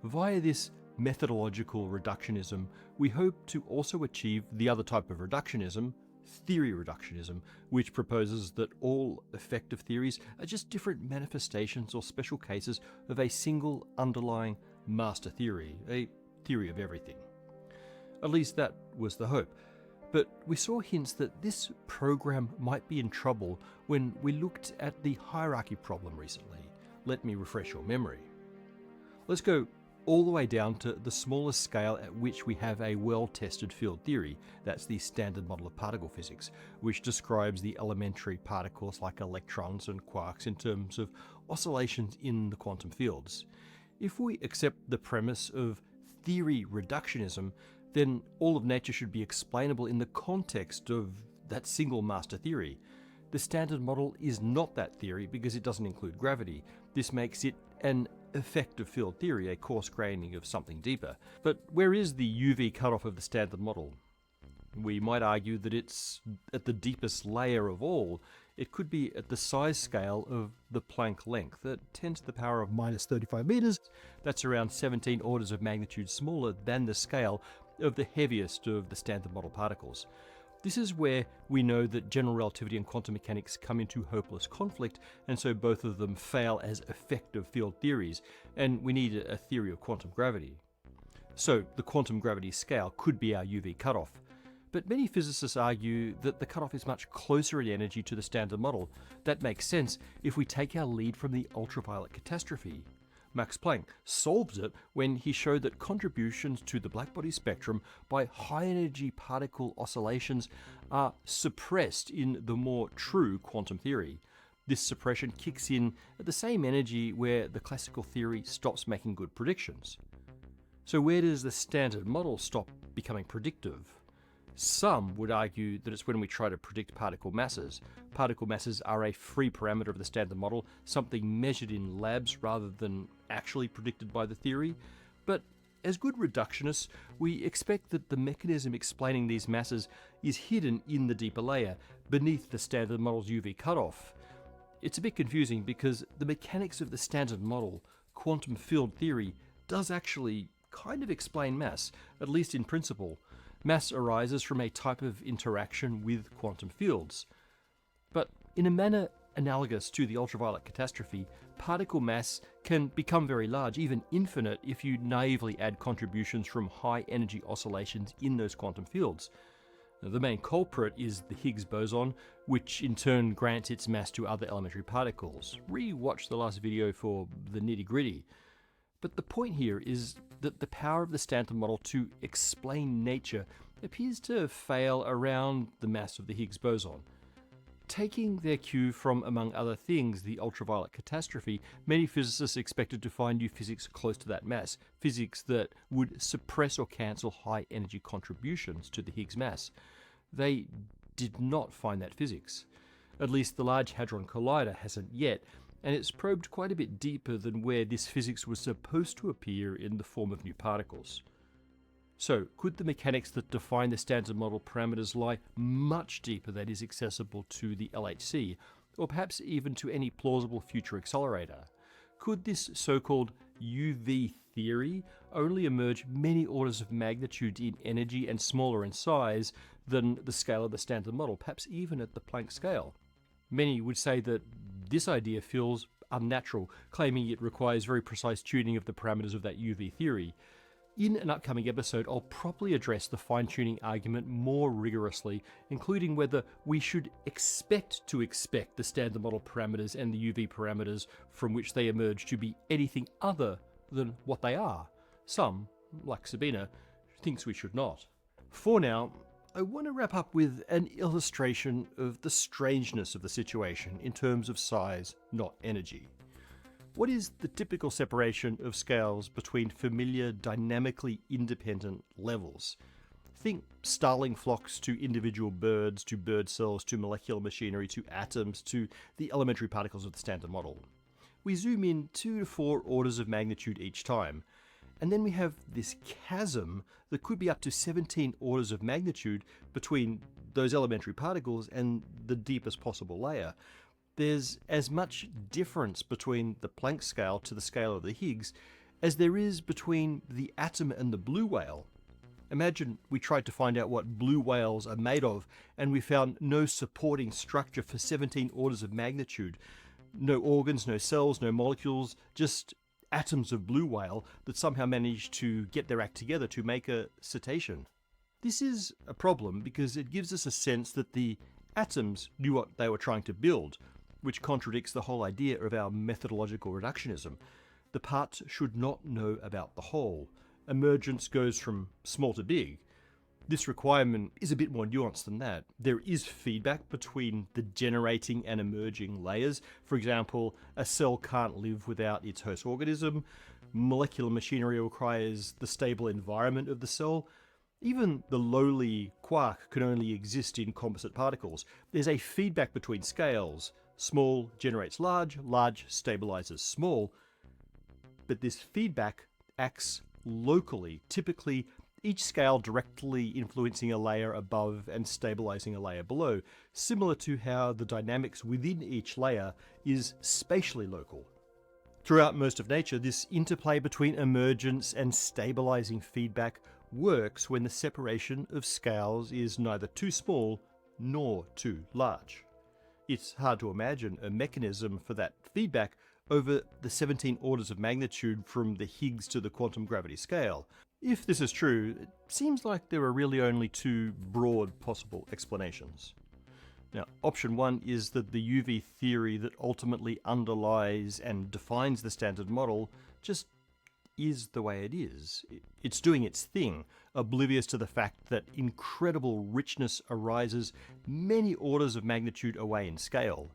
Via this methodological reductionism, we hope to also achieve the other type of reductionism, theory reductionism, which proposes that all effective theories are just different manifestations or special cases of a single underlying master theory, a theory of everything. At least that was the hope. But we saw hints that this program might be in trouble when we looked at the hierarchy problem recently. Let me refresh your memory. Let's go all the way down to the smallest scale at which we have a well-tested field theory. That's the standard model of particle physics, which describes the elementary particles like electrons and quarks in terms of oscillations in the quantum fields. If we accept the premise of theory reductionism, then all of nature should be explainable in the context of that single master theory. The standard model is not that theory because it doesn't include gravity. This makes it an effective field theory, a coarse graining of something deeper. But where is the UV cutoff of the standard model? We might argue that it's at the deepest layer of all. It could be at the size scale of the Planck length at 10 to the power of minus 35 meters. That's around 17 orders of magnitude smaller than the scale of the heaviest of the standard model particles. This is where we know that general relativity and quantum mechanics come into hopeless conflict, and so both of them fail as effective field theories, and we need a theory of quantum gravity. So the quantum gravity scale could be our UV cutoff. But many physicists argue that the cutoff is much closer in energy to the standard model. That makes sense if we take our lead from the ultraviolet catastrophe. Max Planck solved it when he showed that contributions to the blackbody spectrum by high-energy particle oscillations are suppressed in the more true quantum theory. This suppression kicks in at the same energy where the classical theory stops making good predictions. So where does the standard model stop becoming predictive? Some would argue that it's when we try to predict particle masses. Particle masses are a free parameter of the standard model, something measured in labs rather than actually predicted by the theory. But as good reductionists, we expect that the mechanism explaining these masses is hidden in the deeper layer, beneath the standard model's UV cutoff. It's a bit confusing because the mechanics of the standard model, quantum field theory, does actually kind of explain mass, at least in principle. Mass arises from a type of interaction with quantum fields. But in a manner analogous to the ultraviolet catastrophe, particle mass can become very large, even infinite, if you naively add contributions from high energy oscillations in those quantum fields. The main culprit is the Higgs boson, which in turn grants its mass to other elementary particles. Re-watch the last video for the nitty-gritty. But the point here is that the power of the standard model to explain nature appears to fail around the mass of the Higgs boson. Taking their cue from, among other things, the ultraviolet catastrophe, many physicists expected to find new physics close to that mass, physics that would suppress or cancel high energy contributions to the Higgs mass. They did not find that physics. At least the Large Hadron Collider hasn't yet, and it's probed quite a bit deeper than where this physics was supposed to appear in the form of new particles. So, could the mechanics that define the standard model parameters lie much deeper than is accessible to the LHC, or perhaps even to any plausible future accelerator? Could this so-called UV theory only emerge many orders of magnitude in energy and smaller in size than the scale of the standard model, perhaps even at the Planck scale? Many would say that this idea feels unnatural, claiming it requires very precise tuning of the parameters of that UV theory. In an upcoming episode, I'll properly address the fine-tuning argument more rigorously, including whether we should expect the standard model parameters and the UV parameters from which they emerge to be anything other than what they are. Some, like Sabina, thinks we should not. For now, I want to wrap up with an illustration of the strangeness of the situation in terms of size, not energy. What is the typical separation of scales between familiar, dynamically independent levels? Think starling flocks to individual birds, to bird cells, to molecular machinery, to atoms, to the elementary particles of the Standard Model. We zoom in 2 to 4 orders of magnitude each time, and then we have this chasm that could be up to 17 orders of magnitude between those elementary particles and the deepest possible layer. There's as much difference between the Planck scale to the scale of the Higgs as there is between the atom and the blue whale. Imagine we tried to find out what blue whales are made of and we found no supporting structure for 17 orders of magnitude. No organs, no cells, no molecules, just atoms of blue whale that somehow managed to get their act together to make a cetacean. This is a problem because it gives us a sense that the atoms knew what they were trying to build, which contradicts the whole idea of our methodological reductionism. The parts should not know about the whole. Emergence goes from small to big. This requirement is a bit more nuanced than that. There is feedback between the generating and emerging layers. For example, a cell can't live without its host organism. Molecular machinery requires the stable environment of the cell. Even the lowly quark can only exist in composite particles. There's a feedback between scales. Small generates large, large stabilizes small. But this feedback acts locally, typically each scale directly influencing a layer above and stabilizing a layer below, similar to how the dynamics within each layer is spatially local. Throughout most of nature, this interplay between emergence and stabilizing feedback works when the separation of scales is neither too small nor too large. It's hard to imagine a mechanism for that feedback over the 17 orders of magnitude from the Higgs to the quantum gravity scale. If this is true, it seems like there are really only 2 broad possible explanations. Now, option 1 is that the UV theory that ultimately underlies and defines the Standard Model just is the way it is. It's doing its thing, oblivious to the fact that incredible richness arises many orders of magnitude away in scale.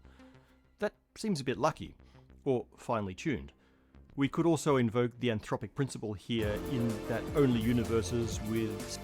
That seems a bit lucky, or finely tuned. We could also invoke the anthropic principle here in that only universes with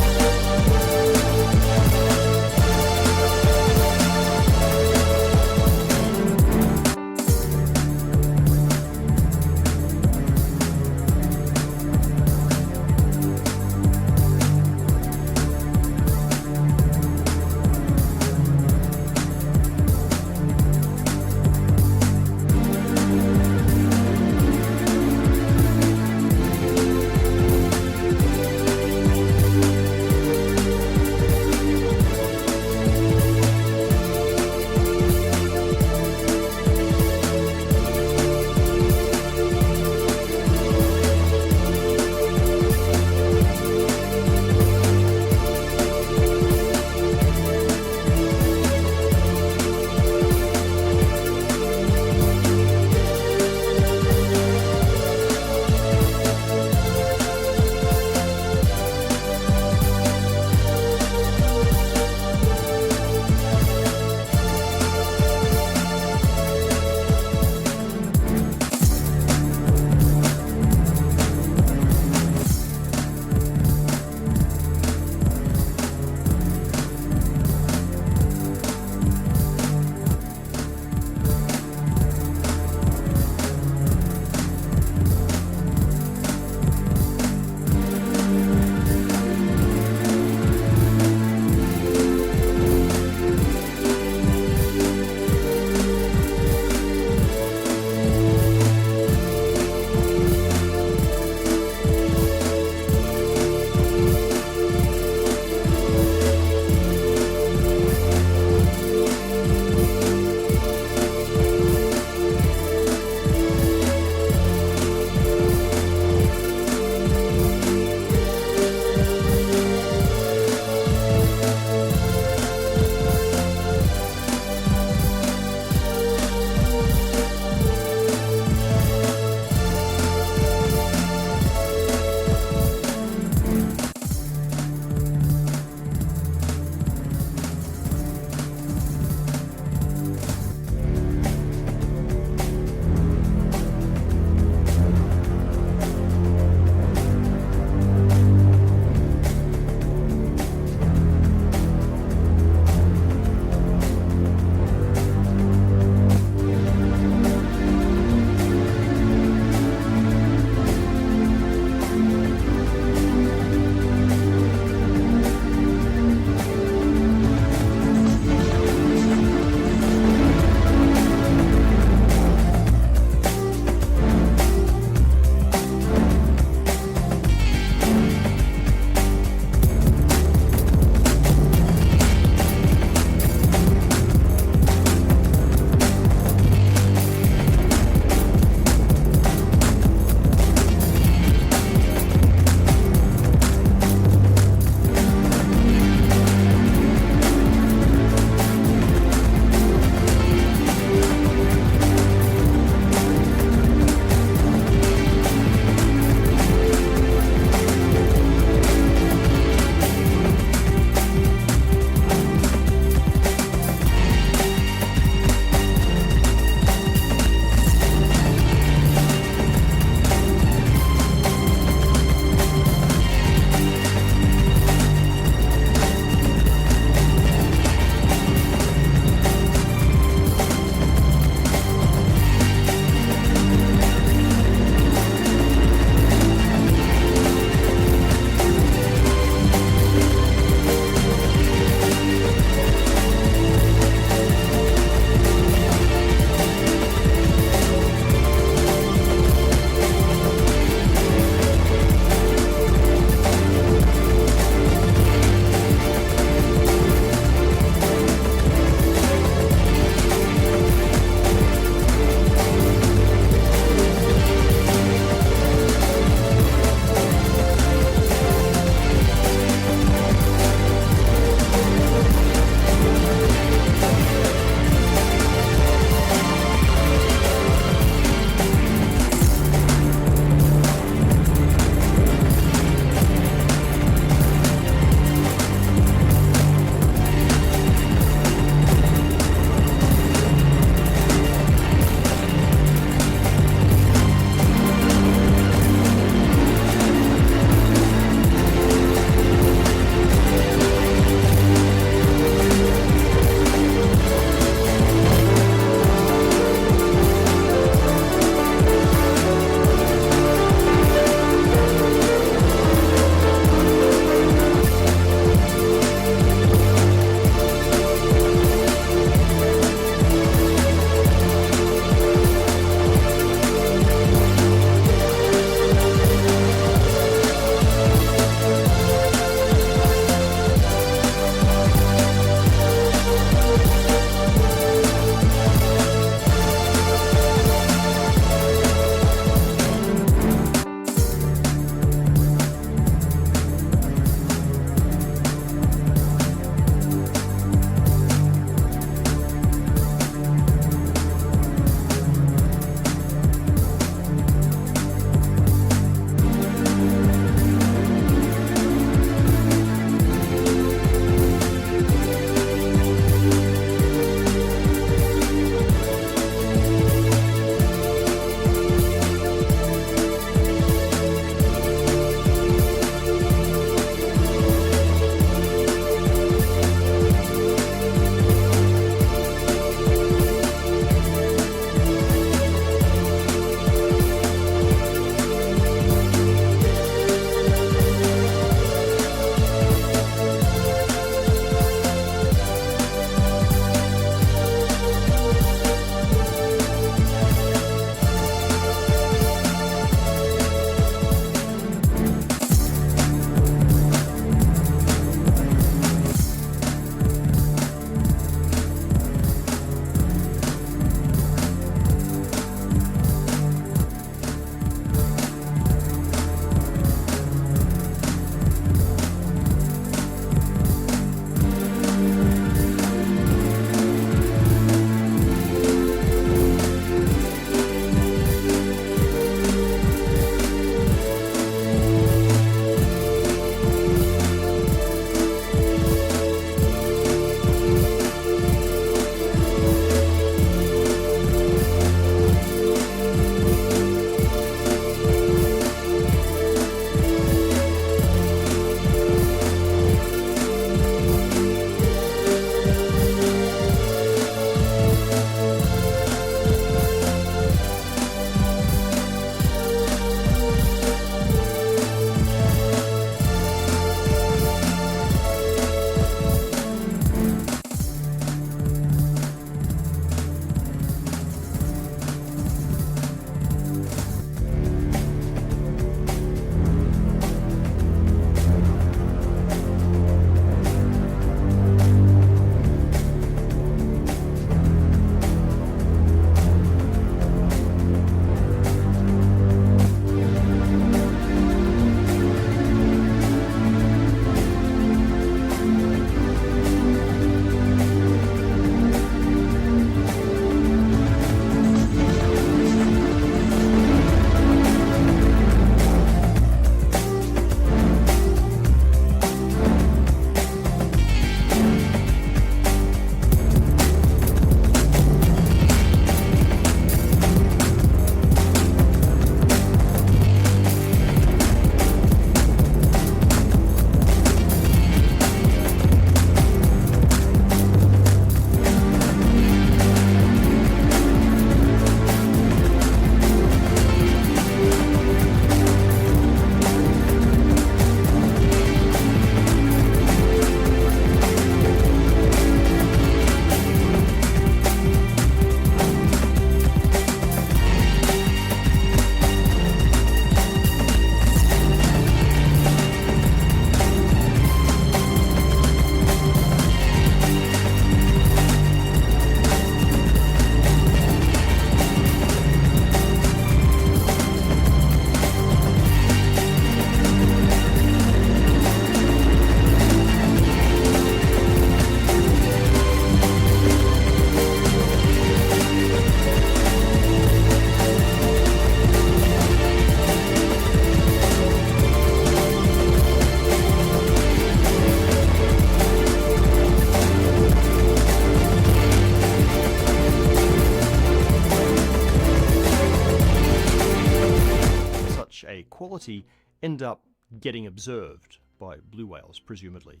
quality end up getting observed by blue whales, presumably.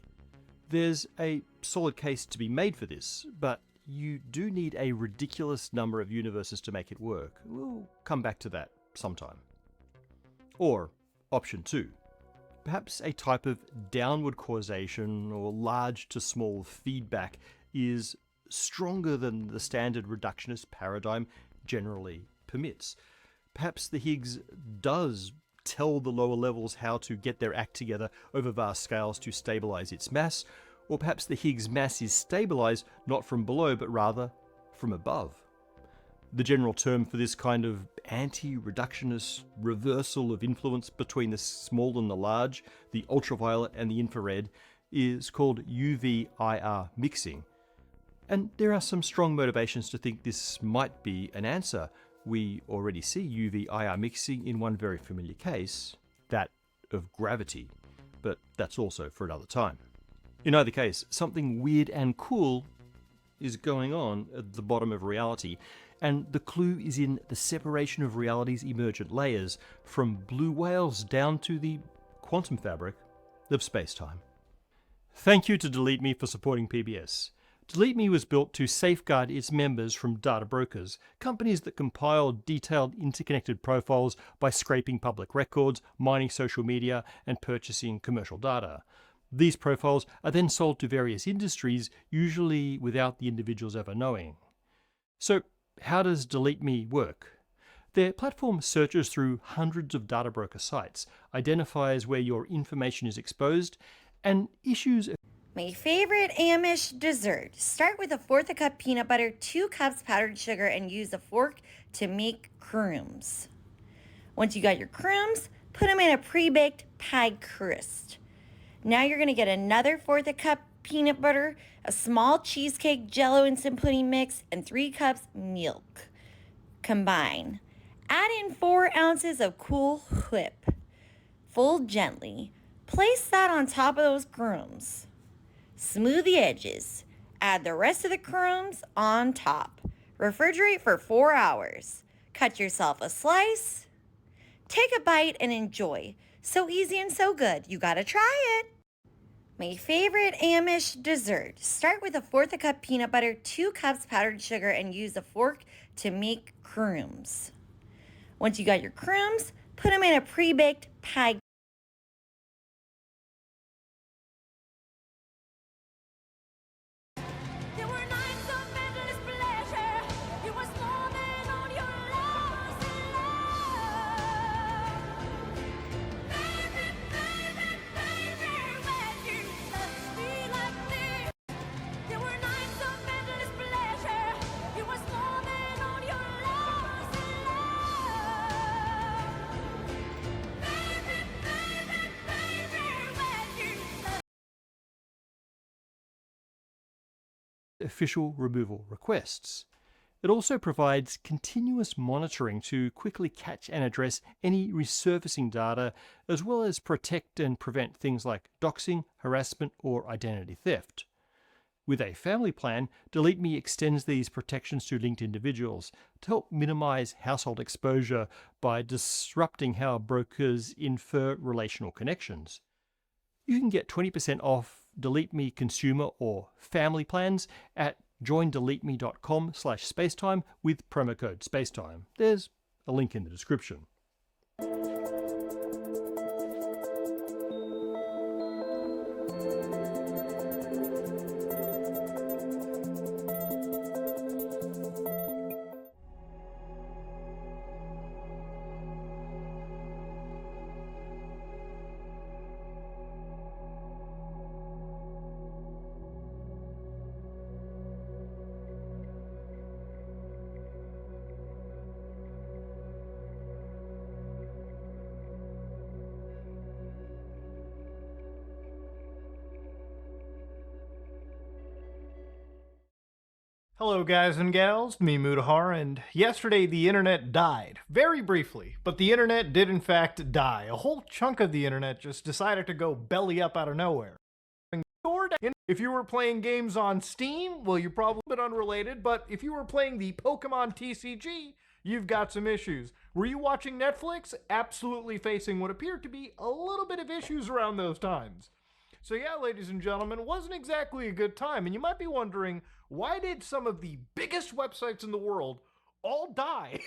There's a solid case to be made for this, but you do need a ridiculous number of universes to make it work. We'll come back to that sometime. Or, option 2. Perhaps a type of downward causation or large to small feedback is stronger than the standard reductionist paradigm generally permits. Perhaps the Higgs does tell the lower levels how to get their act together over vast scales to stabilize its mass, or perhaps the Higgs mass is stabilized not from below but rather from above. The general term for this kind of anti-reductionist reversal of influence between the small and the large, the ultraviolet and the infrared, is called UV-IR mixing. And there are some strong motivations to think this might be an answer. We already see UV-IR mixing in one very familiar case, that of gravity, but that's also for another time. In either case, something weird and cool is going on at the bottom of reality, and the clue is in the separation of reality's emergent layers, from blue whales down to the quantum fabric of space-time. Thank you to Delete Me for supporting PBS. Delete Me was built to safeguard its members from data brokers, companies that compile detailed interconnected profiles by scraping public records, mining social media, and purchasing commercial data. These profiles are then sold to various industries, usually without the individuals ever knowing. So, how does Delete Me work? Their platform searches through hundreds of data broker sites, identifies where your information is exposed, and issues My favorite Amish dessert. Start with 1/4 cup peanut butter, 2 cups powdered sugar, and use a fork to make crumbs. Once you got your crumbs, put them in a pre-baked pie crust. Now you're going to get another 1/4 cup peanut butter, a small cheesecake jello and some pudding mix, and 3 cups milk. Combine. Add in 4 ounces of Cool Whip. Fold gently. Place that on top of those crumbs. Smooth the edges. Add the rest of the crumbs on top. Refrigerate for 4 hours. Cut yourself a slice. Take a bite and enjoy. So easy and so good. You gotta try it. My favorite Amish dessert. Start with 1/4 cup peanut butter, 2 cups powdered sugar, and use a fork to make crumbs. Once you got your crumbs, put them in a pre-baked pie. official removal requests. It also provides continuous monitoring to quickly catch and address any resurfacing data, as well as protect and prevent things like doxing, harassment, or identity theft. With a family plan, Delete Me extends these protections to linked individuals to help minimize household exposure by disrupting how brokers infer relational connections. You can get 20% off Delete Me consumer or family plans at joindeleteme.com/spacetime with promo code spacetime. There's a link in the description. Hello guys and gals, me Mudahar, and yesterday the internet died. Very briefly, but the internet did in fact die. A whole chunk of the internet just decided to go belly up out of nowhere. If you were playing games on Steam, well, you're probably a bit unrelated, but if you were playing the Pokemon TCG, You've got some issues. Were you watching Netflix? Absolutely facing what appeared to be a little bit of issues around those times. So yeah, ladies and gentlemen, it wasn't exactly a good time. And you might be wondering, why did some of the biggest websites in the world all die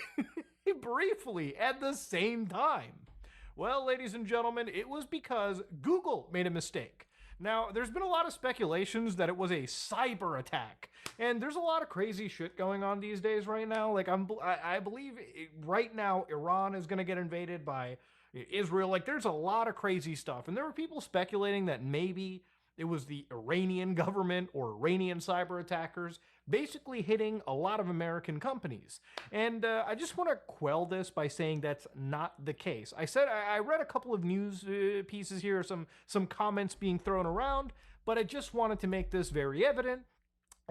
briefly at the same time? Well, ladies and gentlemen, it was because Google made a mistake. Now, there's been a lot of speculations that it was a cyber attack, and there's a lot of crazy shit going on these days right now. Like, I believe right now Iran is going to get invaded by Israel. Like, there's a lot of crazy stuff, and there were people speculating that maybe it was the Iranian government or Iranian cyber attackers basically hitting a lot of American companies. And I just want to quell this by saying that's not the case. I read a couple of news pieces here, some comments being thrown around, but I just wanted to make this very evident.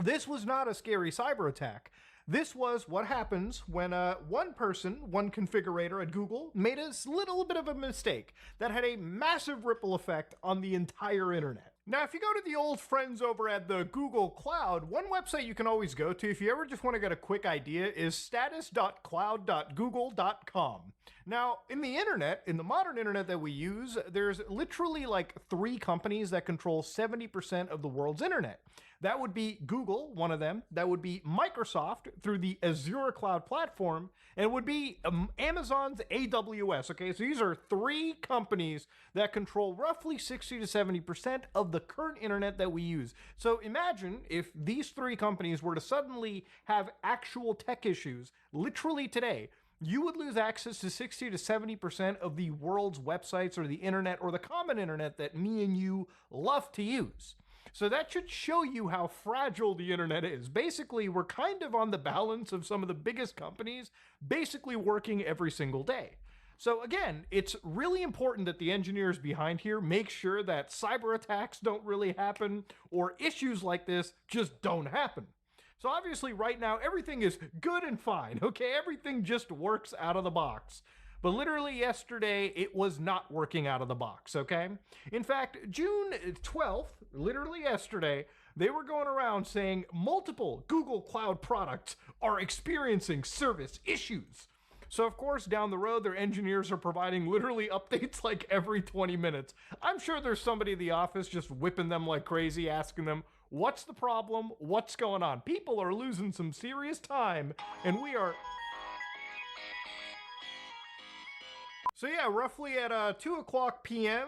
This was not a scary cyber attack. This was what happens when one person, one configurator at Google, made a little bit of a mistake that had a massive ripple effect on the entire internet. Now, if you go to the old friends over at the Google Cloud, one website you can always go to if you ever just want to get a quick idea is status.cloud.google.com. Now, in the internet, in the modern internet that we use, there's literally like 3 companies that control 70% of the world's internet. That would be Google, one of them. That would be Microsoft through the Azure cloud platform. And it would be Amazon's AWS. Okay, so these are 3 companies that control roughly 60 to 70% of the current internet that we use. So imagine if these 3 companies were to suddenly have actual tech issues, literally today, you would lose access to 60 to 70% of the world's websites or the internet or the common internet that me and you love to use. So that should show you how fragile the internet is. Basically, we're kind of on the balance of some of the biggest companies basically working every single day. So again, it's really important that the engineers behind here make sure that cyber attacks don't really happen or issues like this just don't happen. So obviously right now, everything is good and fine, okay? Everything just works out of the box. But literally yesterday, it was not working out of the box, okay? In fact, June 12th, literally yesterday, they were going around saying multiple Google Cloud products are experiencing service issues. So of course, down the road, their engineers are providing literally updates like every 20 minutes. I'm sure there's somebody in the office just whipping them like crazy, asking them, what's the problem? What's going on? People are losing some serious time, and we are... So yeah, roughly at 2 o'clock p.m.,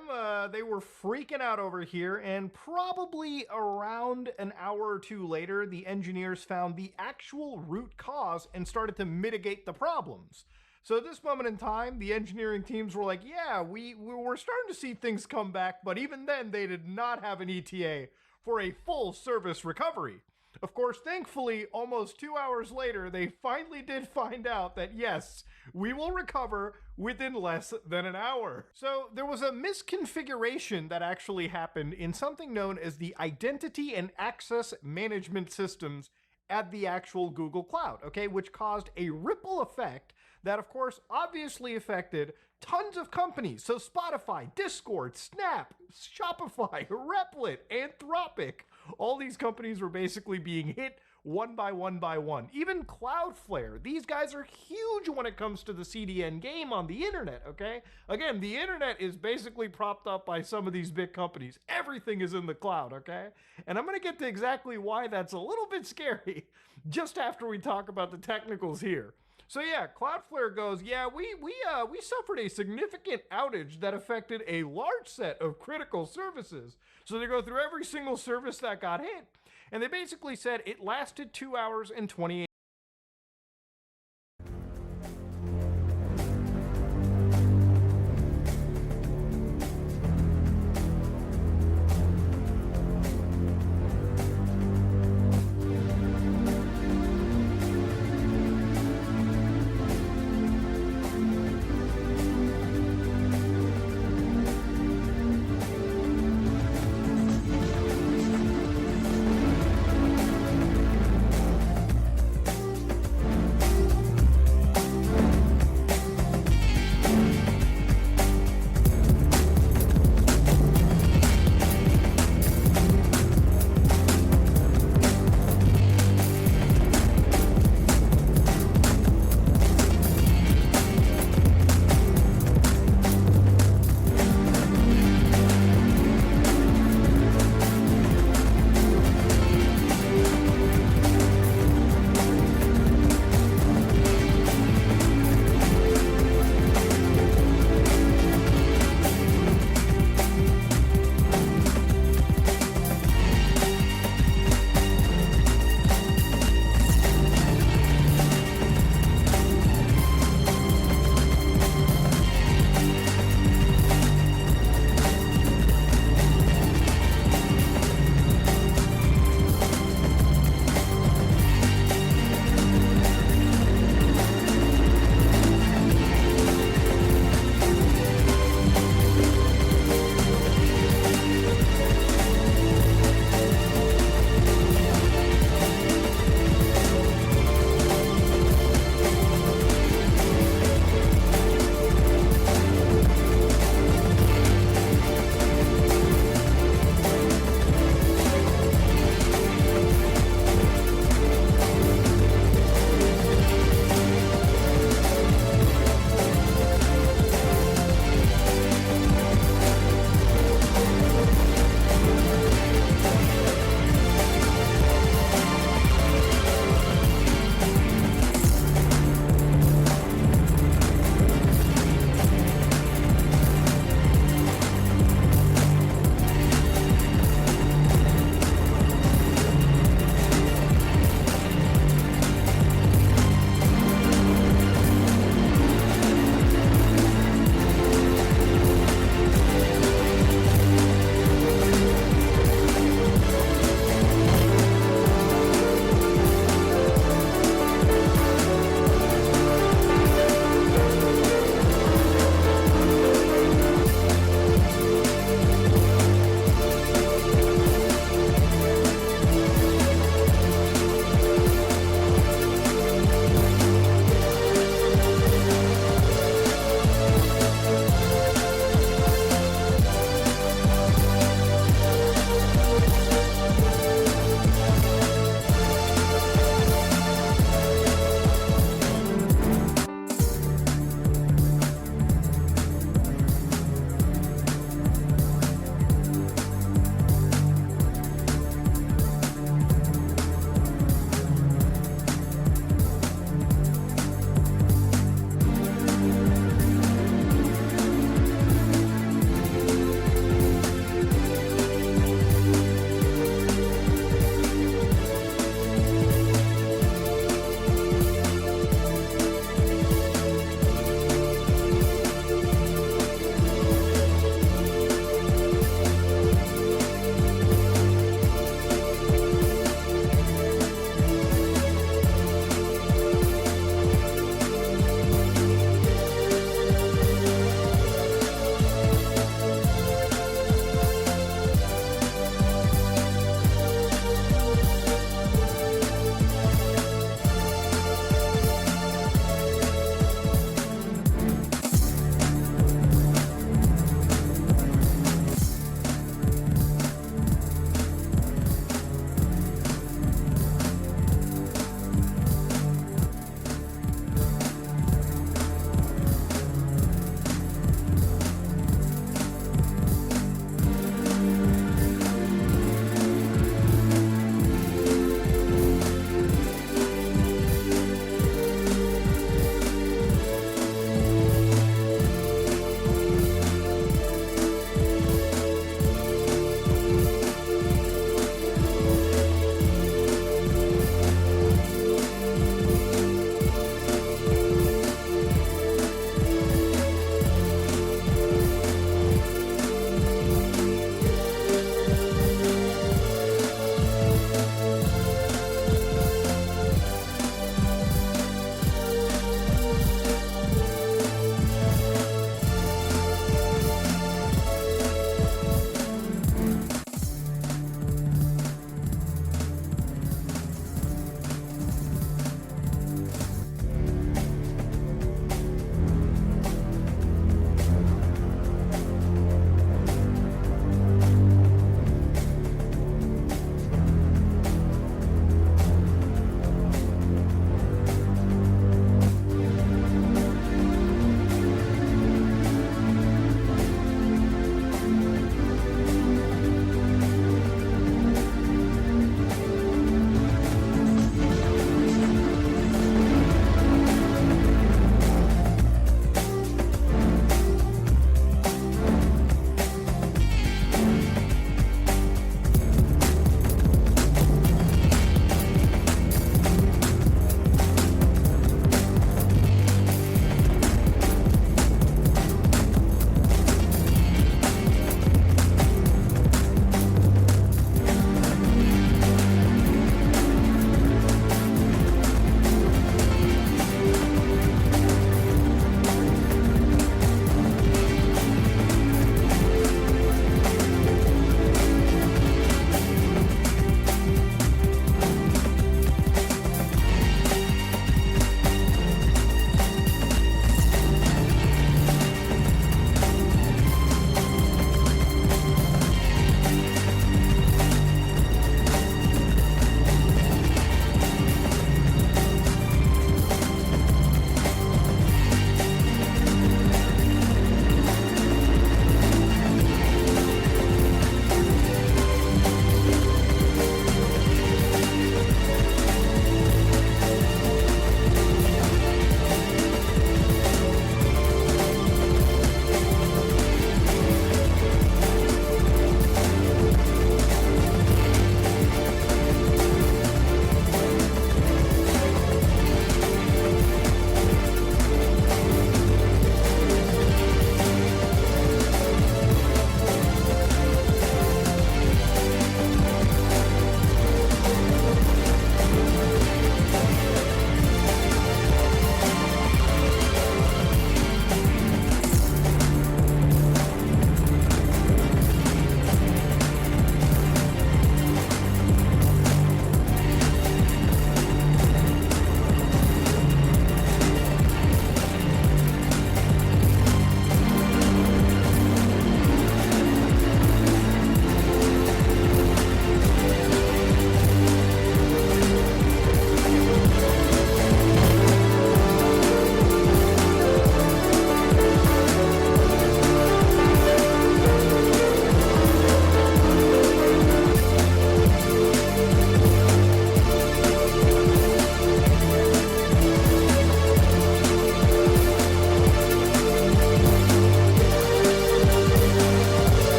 they were freaking out over here, and probably around an hour or 2 later, the engineers found the actual root cause and started to mitigate the problems. So at this moment in time, the engineering teams were like, yeah, we were starting to see things come back, but even then, they did not have an ETA for a full service recovery. Of course, thankfully, almost 2 hours later, they finally did find out that yes, we will recover within less than an hour. So there was a misconfiguration that actually happened in something known as the Identity and Access Management Systems at the actual Google Cloud, okay, which caused a ripple effect that, of course, obviously affected tons of companies. So Spotify, Discord, Snap, Shopify, Replit, Anthropic, all these companies were basically being hit one by one by one. Even Cloudflare, these guys are huge when it comes to the CDN game on the internet, okay? Again, the internet is basically propped up by some of these big companies. Everything is in the cloud, okay? And I'm gonna get to exactly why that's a little bit scary just after we talk about the technicals here. So yeah, Cloudflare goes, yeah, we suffered a significant outage that affected a large set of critical services. So they go through every single service that got hit. And they basically said it lasted 2 hours and 28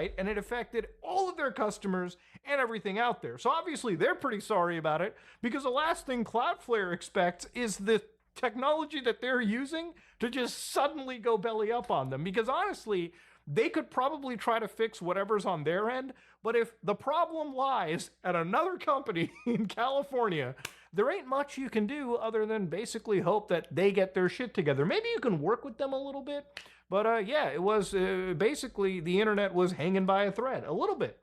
right? And it affected all of their customers and everything out there. So obviously they're pretty sorry about it, because the last thing Cloudflare expects is the technology that they're using to just suddenly go belly up on them. Because honestly, they could probably try to fix whatever's on their end, but if the problem lies at another company in California, there ain't much you can do other than basically hope that they get their shit together. Maybe you can work with them a little bit, but yeah, it was basically the internet was hanging by a thread a little bit.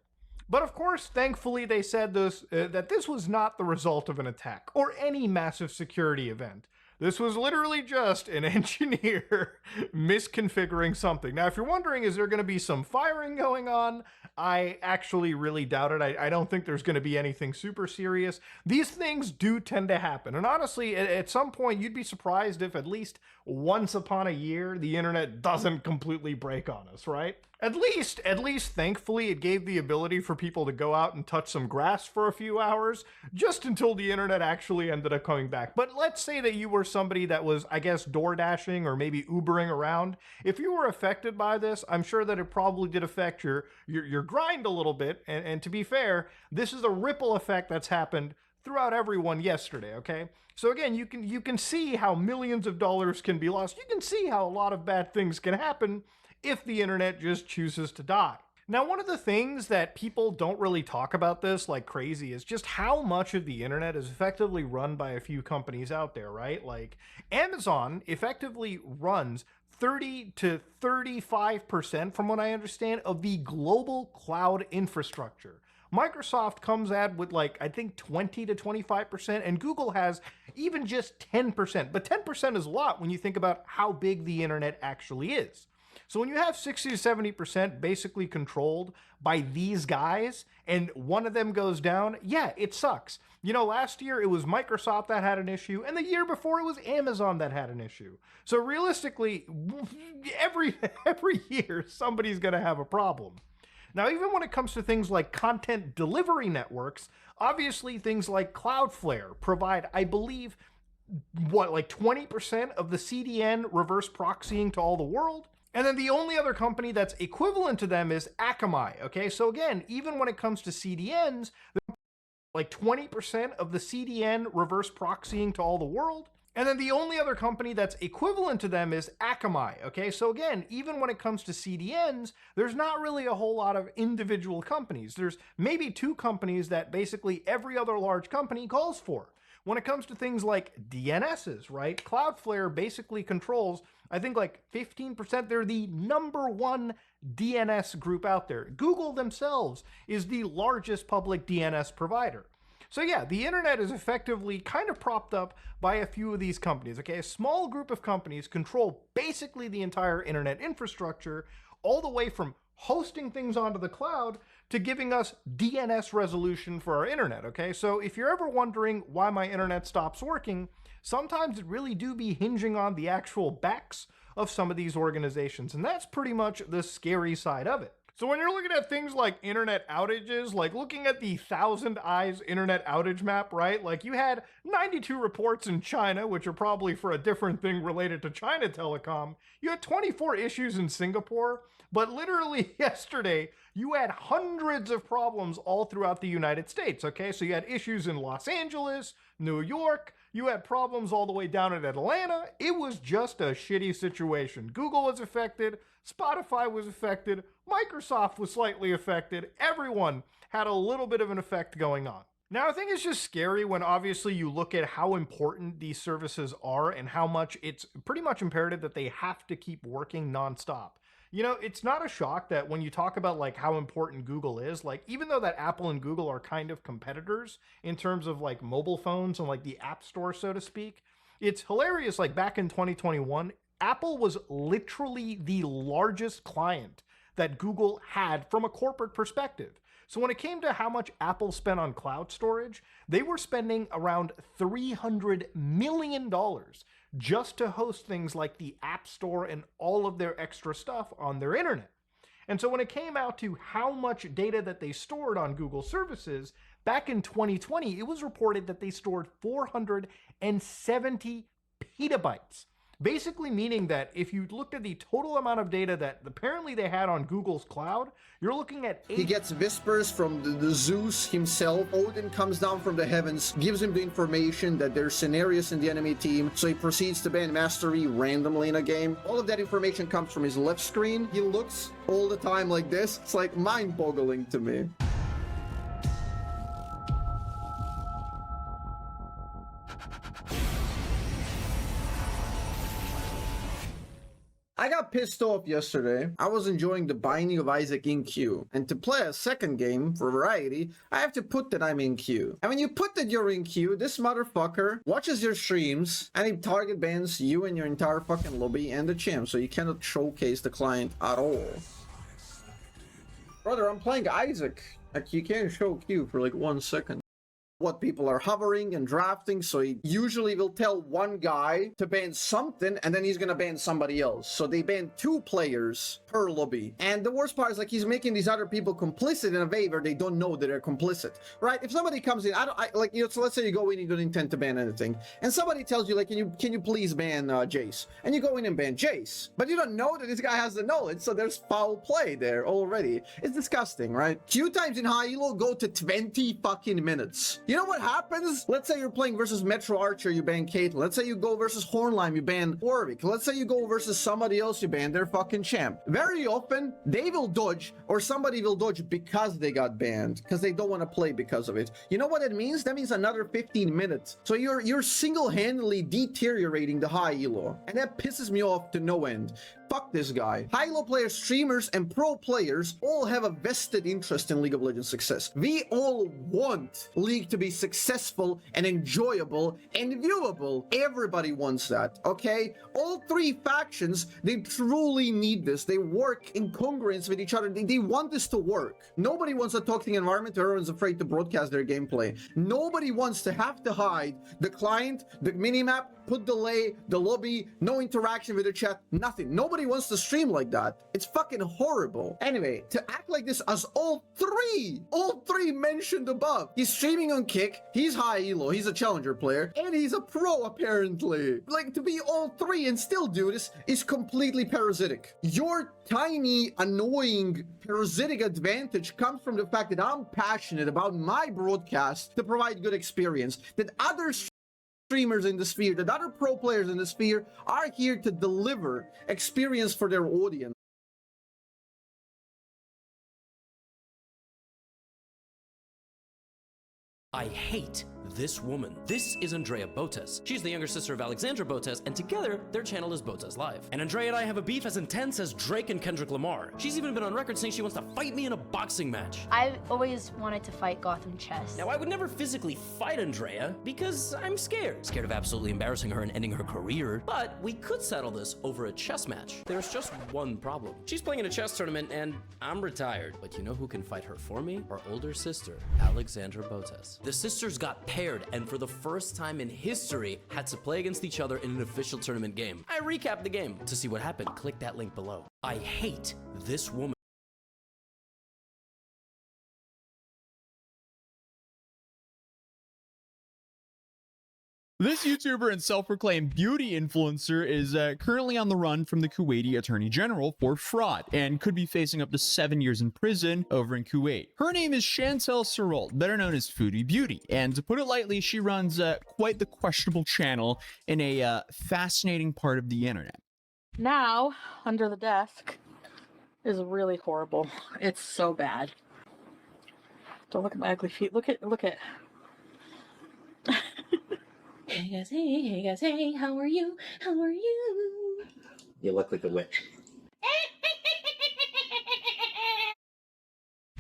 But of course, thankfully, they said this that this was not the result of an attack or any massive security event. This was literally just an engineer misconfiguring something. Now, if you're wondering, is there going to be some firing going on? I actually really doubt it. I don't think there's going to be anything super serious. These things do tend to happen. And honestly, at some point, you'd be surprised if at least once upon a year, the internet doesn't completely break on us, right? At least, thankfully, it gave the ability for people to go out and touch some grass for a few hours, just until the internet actually ended up coming back. But let's say that you were somebody that was, I guess, door dashing or maybe Ubering around. If you were affected by this, I'm sure that it probably did affect your grind a little bit. And to be fair, this is a ripple effect that's happened throughout everyone yesterday, okay? So again, you can see how millions of dollars can be lost. You can see how a lot of bad things can happen if the internet just chooses to die. Now, one of the things that people don't really talk about this like crazy is just how much of the internet is effectively run by a few companies out there, right? Like Amazon effectively runs 30 to 35%, from what I understand, of the global cloud infrastructure. Microsoft comes at with like, I think 20 to 25%, and Google has even just 10%. But 10% is a lot when you think about how big the internet actually is. So when you have 60 to 70% basically controlled by these guys, and one of them goes down, yeah, it sucks. You know, last year it was Microsoft that had an issue, and the year before it was Amazon that had an issue. So realistically, every year somebody's going to have a problem. Now, even when it comes to things like content delivery networks, obviously things like Cloudflare provide, I believe, like 20% of the CDN reverse proxying to all the world. And then the only other company that's equivalent to them is Akamai, okay? So again, even when it comes to CDNs, like 20% of the CDN reverse proxying to all the world. And then the only other company that's equivalent to them is Akamai, okay? So again, even when it comes to CDNs, there's not really a whole lot of individual companies. There's maybe two companies that basically every other large company calls for. When it comes to things like DNSs, right? Cloudflare basically controls, I think, like 15%. They're the #1 DNS group out there. Google themselves is the largest public DNS provider. So yeah, the internet is effectively kind of propped up by a few of these companies, okay? A small group of companies control basically the entire internet infrastructure, all the way from hosting things onto the cloud to giving us DNS resolution for our internet, okay? So if you're ever wondering why my internet stops working, sometimes it really do be hinging on the actual backs of some of these organizations, and that's pretty much the scary side of it. So when you're looking at things like internet outages, like looking at the Thousand Eyes internet outage map, right? Like you had 92 reports in China, which are probably for a different thing related to China Telecom. You had 24 issues in Singapore, but literally yesterday, you had hundreds of problems all throughout the United States, okay? So you had issues in Los Angeles, New York, you had problems all the way down in Atlanta. It was just a shitty situation. Google was affected, Spotify was affected, Microsoft was slightly affected. Everyone had a little bit of an effect going on. Now, I think it's just scary when obviously you look at how important these services are and how much it's pretty much imperative that they have to keep working nonstop. You know, it's not a shock that when you talk about like how important Google is, like even though that Apple and Google are kind of competitors in terms of like mobile phones and like the App Store, so to speak, it's hilarious. Like back in 2021, Apple was literally the largest client that Google had from a corporate perspective. So when it came to how much Apple spent on cloud storage, they were spending around $300 million just to host things like the App Store and all of their extra stuff on their internet. And so when it came out to how much data that they stored on Google services, back in 2020, it was reported that they stored 470 petabytes basically meaning that if you looked at the total amount of data that apparently they had on Google's cloud, you're looking at He gets whispers from the Zeus himself. Odin comes down from the heavens, gives him the information that there's scenarios in the enemy team, so he proceeds to ban Mastery randomly in a game. All of that information comes from his left screen. He looks all the time like this. It's like mind-boggling to me. I got pissed off yesterday. I was enjoying the Binding of Isaac in queue. And to play a second game, for variety, I have to put that I'm in queue. And when you put that you're in queue, this motherfucker watches your streams and he target bans you and your entire fucking lobby and the champ, so you cannot showcase the client at all. Brother, I'm playing Isaac. Like, you can't show queue for like 1 second. What people are hovering and drafting, so he usually will tell one guy to ban something and then he's gonna ban somebody else. So they ban 2 players per lobby. And the worst part is, like, he's making these other people complicit in a way where they don't know that they're complicit, right? If somebody comes in, like, you know, so let's say you go in, you don't intend to ban anything, and somebody tells you, like, can you please ban Jace? And you go in and ban Jace, but you don't know that this guy has the knowledge, so there's foul play there already. It's disgusting, right? Queue times in high elo go to 20 fucking minutes. You know what happens? Let's say you're playing versus Metro Archer, you ban Caitlyn. Let's say you go versus Hornlime, you ban Warwick. Let's say you go versus somebody else, you ban their fucking champ. Very often, they will dodge, or somebody will dodge because they got banned, because they don't want to play because of it. You know what it means? That means another 15 minutes. So you're single-handedly deteriorating the high elo, and that pisses me off to no end. Fuck this guy. High-elo players, streamers, and pro players all have a vested interest in League of Legends success. We all want League to be successful and enjoyable and viewable. Everybody wants that, okay? All 3 factions, they truly need this. They work in congruence with each other. They want this to work. Nobody wants a toxic environment where everyone's afraid to broadcast their gameplay. Nobody wants to have to hide the client, the minimap, put delay, the lobby, no interaction with the chat, nothing. Nobody wants to stream like that. It's fucking horrible. Anyway, to act like this as all three mentioned above. He's streaming on Kick, he's high elo, he's a challenger player, and he's a pro apparently. Like, to be all 3 and still do this is completely parasitic. Your tiny, annoying, parasitic advantage comes from the fact that I'm passionate about my broadcast to provide good experience, that other streamers in the sphere, that other pro players in the sphere are here to deliver experience for their audience. I hate this woman. This is Andrea Botas. She's the younger sister of Alexandra Botas, and together, their channel is Botas Live. And Andrea and I have a beef as intense as Drake and Kendrick Lamar. She's even been on record saying she wants to fight me in a boxing match. I've always wanted to fight Gotham Chess. Now, I would never physically fight Andrea because I'm scared. Scared of absolutely embarrassing her and ending her career. But we could settle this over a chess match. There's just one problem. She's playing in a chess tournament and I'm retired. But you know who can fight her for me? Our older sister, Alexandra Botas. The sisters got paired and for the first time in history had to play against each other in an official tournament game. I recapped the game. To see what happened, click that link below. I hate this woman. This YouTuber and self-proclaimed beauty influencer is currently on the run from the Kuwaiti Attorney General for fraud and could be facing up to 7 years in prison over in Kuwait. Her name is Chantel Serold, better known as Foodie Beauty, and to put it lightly, she runs quite the questionable channel in a fascinating part of the internet. Now, under the desk is really horrible. It's so bad. Don't look at my ugly feet. Look at. Hey guys, hey, how are you? How are you? You look like a witch.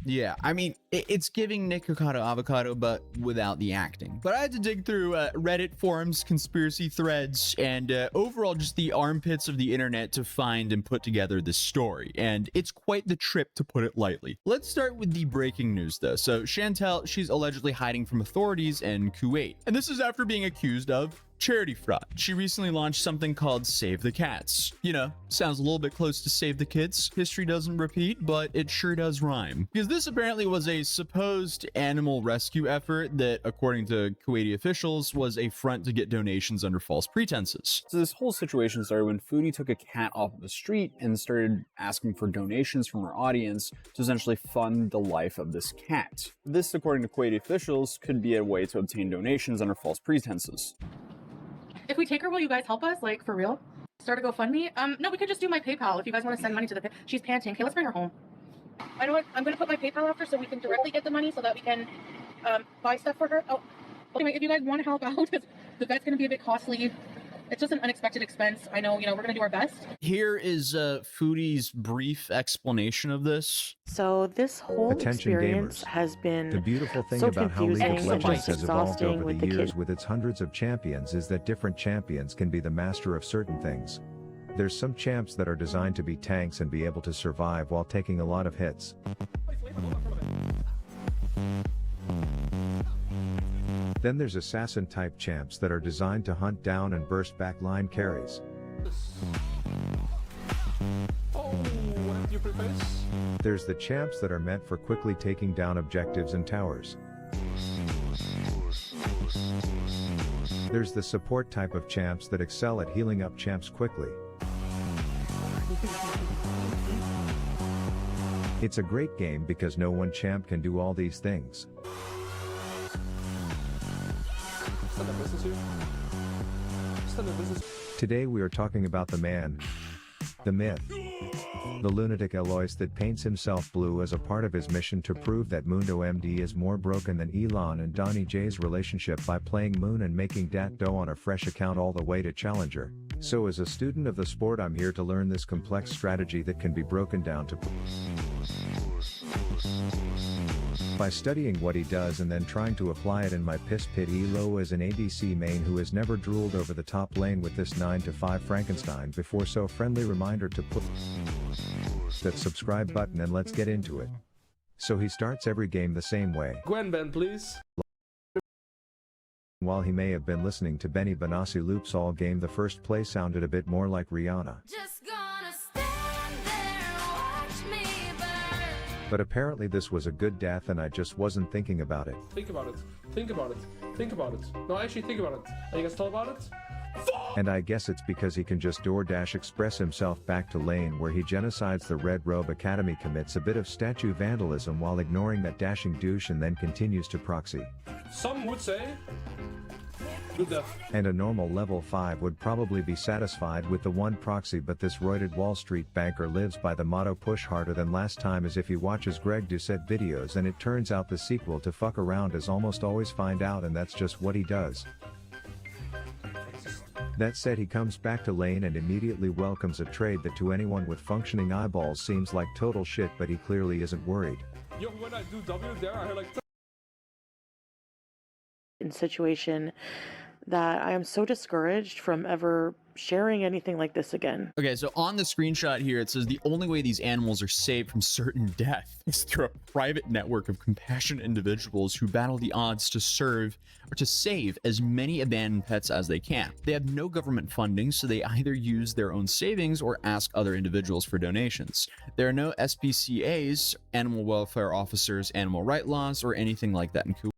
Yeah, I mean, it's giving Nick Kokado Avocado, but without the acting. But I had to dig through Reddit forums, conspiracy threads, and overall just the armpits of the internet to find and put together this story. And it's quite the trip, to put it lightly. Let's start with the breaking news, though. So Chantel, she's allegedly hiding from authorities in Kuwait. And this is after being accused of charity fraud. She recently launched something called Save the Cats. You know, sounds a little bit close to Save the Kids. History doesn't repeat, but it sure does rhyme. Because this apparently was a supposed animal rescue effort that, according to Kuwaiti officials, was a front to get donations under false pretenses. So this whole situation started when Foodie took a cat off of the street and started asking for donations from her audience to essentially fund the life of this cat. This, according to Kuwaiti officials, could be a way to obtain donations under false pretenses. If we take her, will you guys help us? Like, for real? Start a GoFundMe? No, we could just do my PayPal if you guys want to send money to the... She's panting. Okay, let's bring her home. I know what? I'm going to put my PayPal after so we can directly get the money so that we can buy stuff for her. Oh, anyway, if you guys want to help out, because that's going to be a bit costly. It's just an unexpected expense. I know, we're going to do our best. Here is Foodie's brief explanation of this. So this whole experience has been the beautiful thing so about how League of confusing and Legends just has evolved exhausting over with the the years kid. with its hundreds of champions is that different champions can be the master of certain things. There's some champs that are designed to be tanks and be able to survive while taking a lot of hits. Then there's assassin type champs that are designed to hunt down and burst back line carries. There's the champs that are meant for quickly taking down objectives and towers. There's the support type of champs that excel at healing up champs quickly. It's a great game because no one champ can do all these things. Today we are talking about the man, the myth, the lunatic Eloise that paints himself blue as a part of his mission to prove that Mundo MD is more broken than Elon and Donnie J's relationship by playing Moon and making Dat dough on a fresh account all the way to Challenger. So as a student of the sport, I'm here to learn this complex strategy that can be broken down to by studying what he does and then trying to apply it in my piss pit. Elo is an ADC main who has never drooled over the top lane with this 9 to 5 Frankenstein before, so friendly reminder to put that subscribe button and let's get into it. So he starts every game the same way. Gwenben, please. While he may have been listening to Benny Benassi loops all game, the first play sounded a bit more like Rihanna. But apparently this was a good death and I just wasn't thinking about it. Think about it. Think about it. Think about it. No, actually think about it. Are you guys thought about it? And I guess it's because he can just DoorDash express himself back to lane where he genocides the Red Robe Academy, commits a bit of statue vandalism while ignoring that dashing douche, and then continues to proxy. Some would say good death. And a normal level 5 would probably be satisfied with the one proxy, but this roided Wall Street banker lives by the motto push harder than last time, as if he watches Greg Doucette videos and it turns out the sequel to fuck around is almost always find out, and that's just what he does. That said, he comes back to lane and immediately welcomes a trade that to anyone with functioning eyeballs seems like total shit, but he clearly isn't worried. Yo, when I do W there, I heard like In situation that I am so discouraged from ever sharing anything like this again. Okay, so on the screenshot here, it says the only way these animals are saved from certain death is through a private network of compassionate individuals who battle the odds to serve or to save as many abandoned pets as they can. They have no government funding, so they either use their own savings or ask other individuals for donations. There are no SPCAs, animal welfare officers, animal rights laws, or anything like that in Kuwait.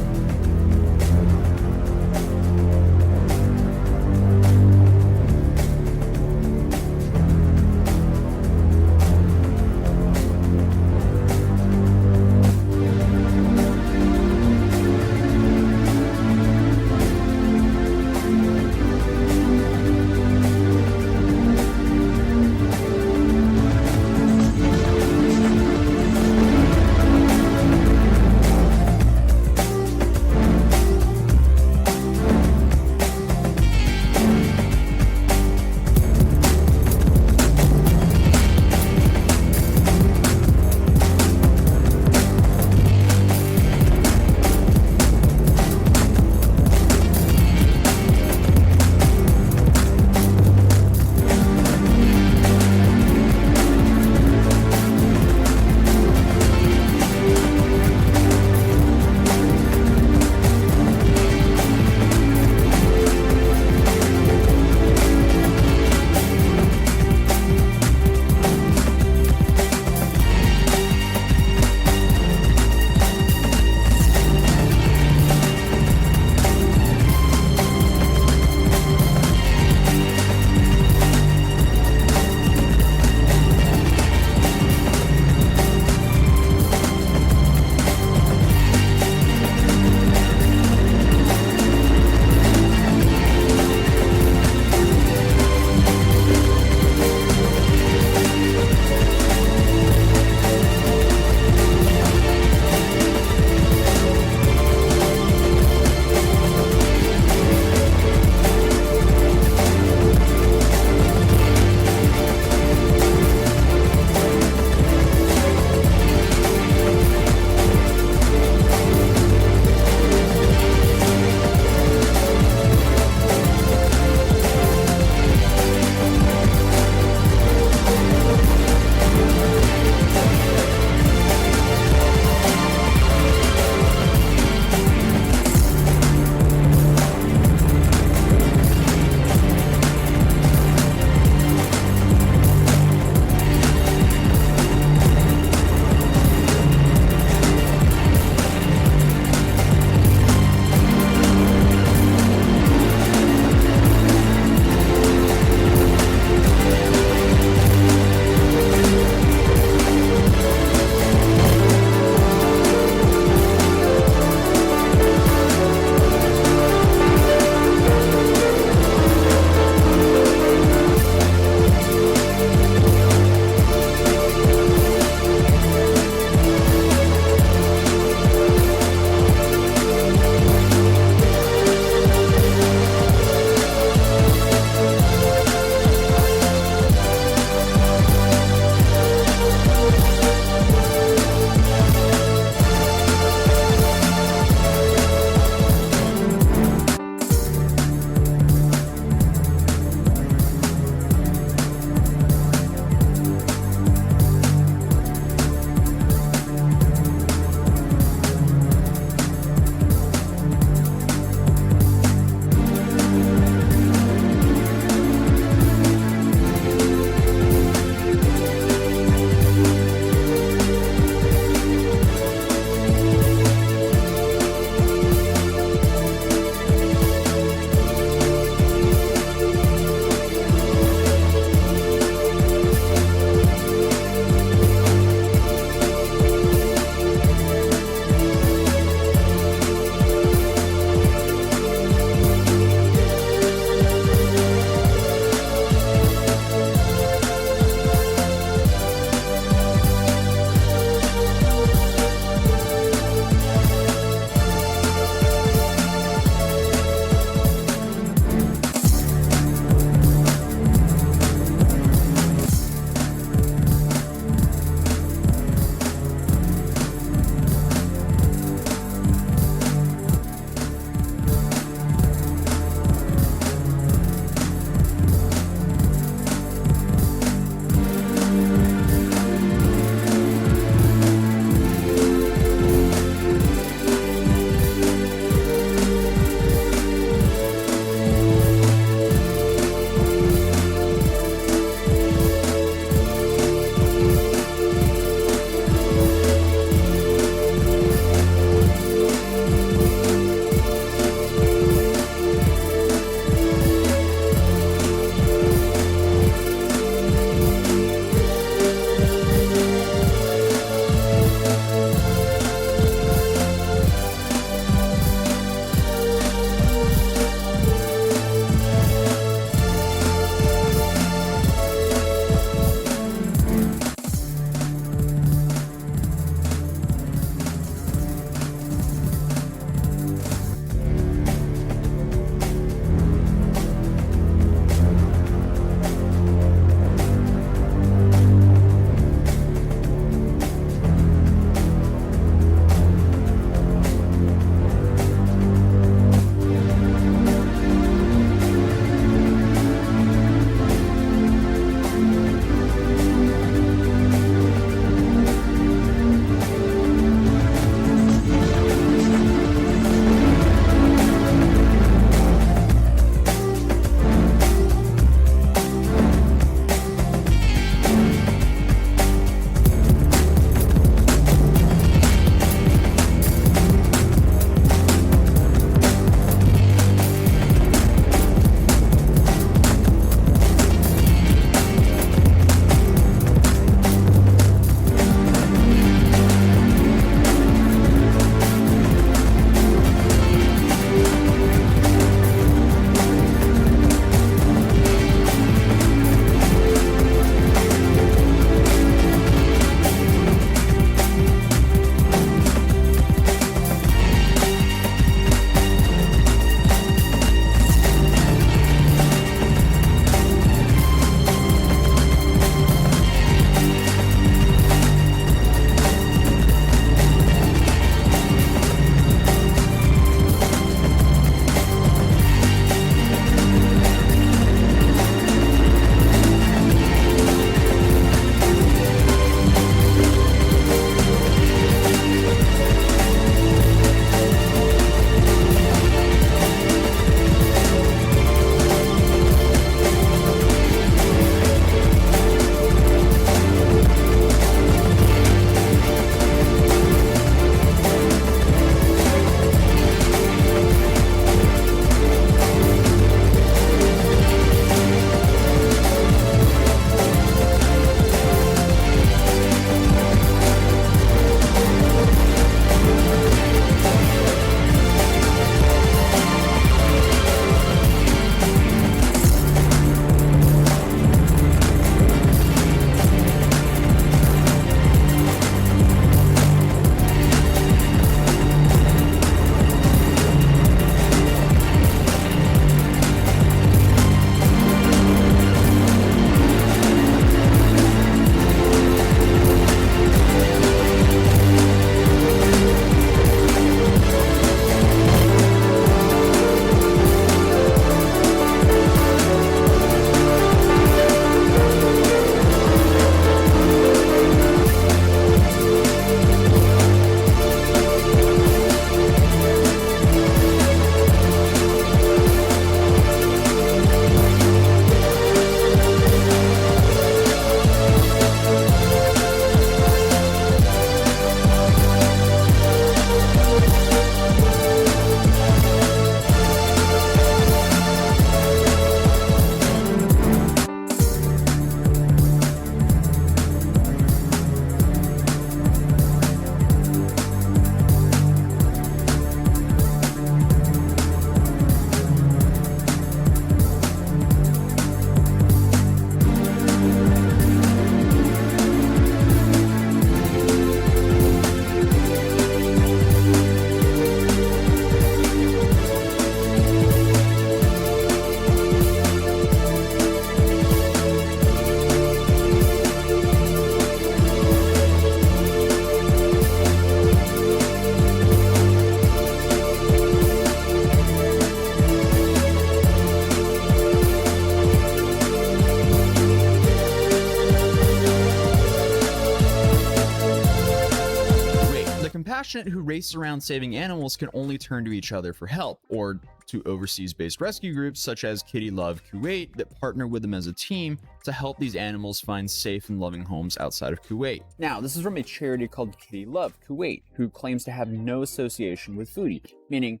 compassionate who race around saving animals can only turn to each other for help, or to overseas-based rescue groups such as Kitty Love Kuwait that partner with them as a team to help these animals find safe and loving homes outside of Kuwait. Now, this is from a charity called Kitty Love Kuwait, who claims to have no association with Foodie, meaning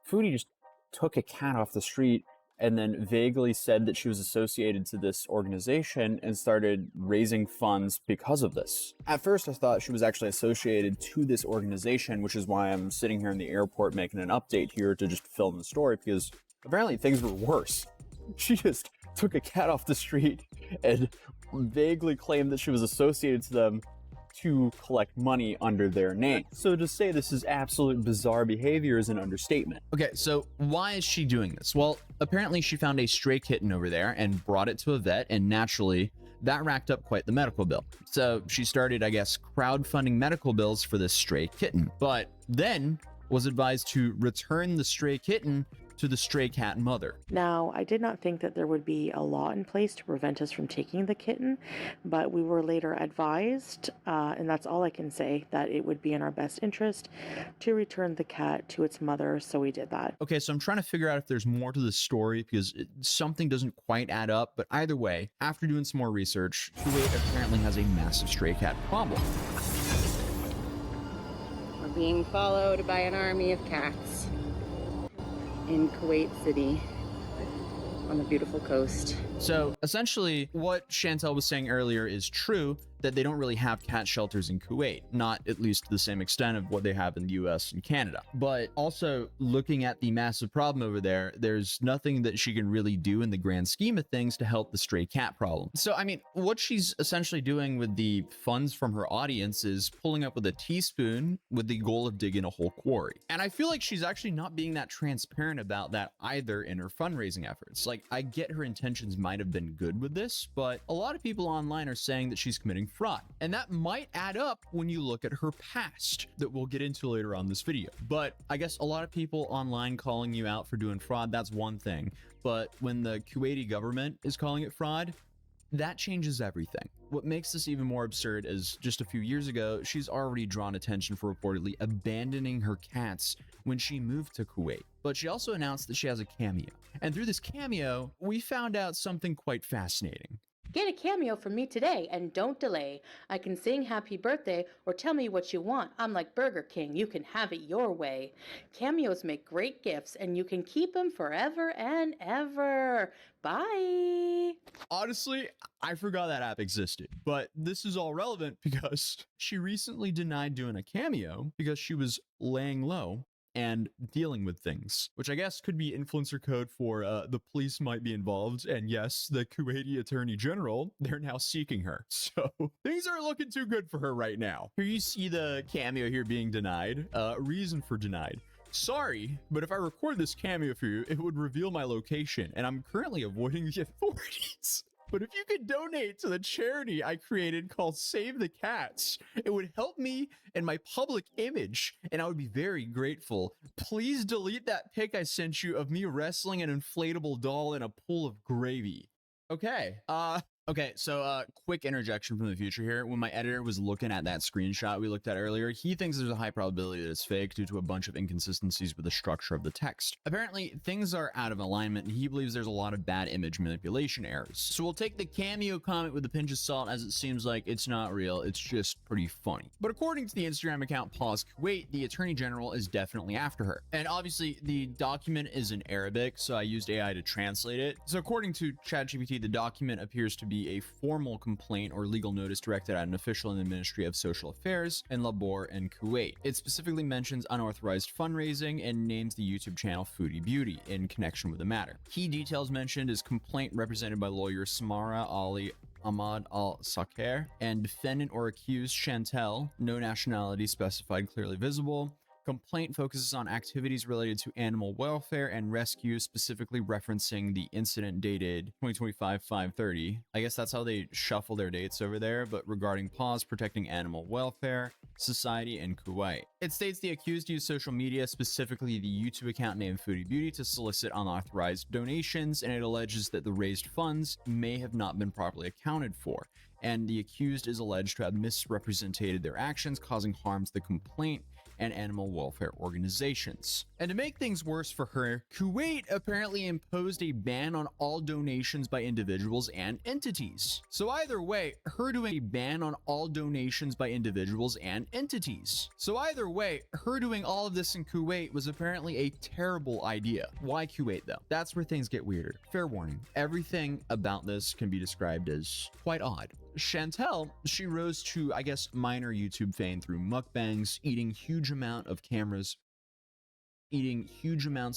Foodie just took a cat off the street and then vaguely said that she was associated to this organization and started raising funds because of this. At first, I thought she was actually associated to this organization, which is why I'm sitting here in the airport making an update here to just film the story, because apparently things were worse. She just took a cat off the street and vaguely claimed that she was associated to them to collect money under their name. So to say this is absolute bizarre behavior is an understatement. Okay, so why is she doing this? Well, apparently she found a stray kitten over there and brought it to a vet, and naturally that racked up quite the medical bill. So she started, I guess, crowdfunding medical bills for this stray kitten, but then was advised to return the stray kitten to the stray cat mother. Now, I did not think that there would be a law in place to prevent us from taking the kitten, but we were later advised, and that's all I can say, that it would be in our best interest to return the cat to its mother, so we did that. Okay, so I'm trying to figure out if there's more to this story because something doesn't quite add up, but either way, after doing some more research, Kuwait apparently has a massive stray cat problem. We're being followed by an army of cats in Kuwait City on the beautiful coast. So essentially what Chantel was saying earlier is true, that they don't really have cat shelters in Kuwait, not at least to the same extent of what they have in the US and Canada. But also looking at the massive problem over there, there's nothing that she can really do in the grand scheme of things to help the stray cat problem. So I mean, what she's essentially doing with the funds from her audience is pulling up with a teaspoon with the goal of digging a whole quarry. And I feel like she's actually not being that transparent about that either in her fundraising efforts. Like, I get her intentions might have been good with this, but a lot of people online are saying that she's committing fraud, and that might add up when you look at her past that we'll get into later on this video. But I guess a lot of people online calling you out for doing fraud, that's one thing, but when the Kuwaiti government is calling it fraud, that changes everything. What makes this even more absurd is just a few years ago, she's already drawn attention for reportedly abandoning her cats when she moved to Kuwait. But she also announced that she has a cameo. And through this cameo, we found out something quite fascinating. Get a cameo from me today and don't delay. I can sing happy birthday or tell me what you want. I'm like Burger King, you can have it your way. Cameos make great gifts and you can keep them forever and ever. Bye. Honestly, I forgot that app existed, but this is all relevant because she recently denied doing a cameo because she was laying low and dealing with things, which I guess could be influencer code for the police might be involved, and yes, the Kuwaiti Attorney General, they're now seeking her. So things aren't looking too good for her right now. Here you see the cameo here being denied. Reason for denied. Sorry, but if I record this cameo for you, it would reveal my location, and I'm currently avoiding the authorities. But if you could donate to the charity I created called Save the Cats, it would help me and my public image, and I would be very grateful. Please delete that pic I sent you of me wrestling an inflatable doll in a pool of gravy. Okay, so quick interjection from the future here. When my editor was looking at that screenshot we looked at earlier, he thinks there's a high probability that it's fake due to a bunch of inconsistencies with the structure of the text. Apparently, things are out of alignment, and he believes there's a lot of bad image manipulation errors. So we'll take the cameo comment with a pinch of salt, as it seems like it's not real, it's just pretty funny. But according to the Instagram account Pause Kuwait, the Attorney General is definitely after her. And obviously, the document is in Arabic, so I used AI to translate it. So according to ChatGPT, the document appears to be a formal complaint or legal notice directed at an official in the Ministry of Social Affairs and Labor in Kuwait. It specifically mentions unauthorized fundraising and names the YouTube channel Foodie Beauty in connection with the matter. Key details mentioned is complaint represented by lawyer Samara Ali Ahmad Al-Saker and defendant or accused Chantel, no nationality specified clearly visible. Complaint focuses on activities related to animal welfare and rescue, specifically referencing the incident dated 2025-5/30. I guess that's how they shuffle their dates over there, but regarding Pause protecting animal welfare, society, and Kuwait. It states the accused used social media, specifically the YouTube account named Foodie Beauty, to solicit unauthorized donations, and it alleges that the raised funds may have not been properly accounted for. and the accused is alleged to have misrepresented their actions, causing harm to the complaint and animal welfare organizations. And to make things worse for her, Kuwait apparently imposed a ban on all donations by individuals and entities. So either way, her doing a ban on all donations by individuals and entities. So either way, her doing all of this in Kuwait was apparently a terrible idea. Why Kuwait though? That's where things get weirder. Fair warning, everything about this can be described as quite odd. Chantel, she rose to, I guess, minor YouTube fame through mukbangs, eating huge amounts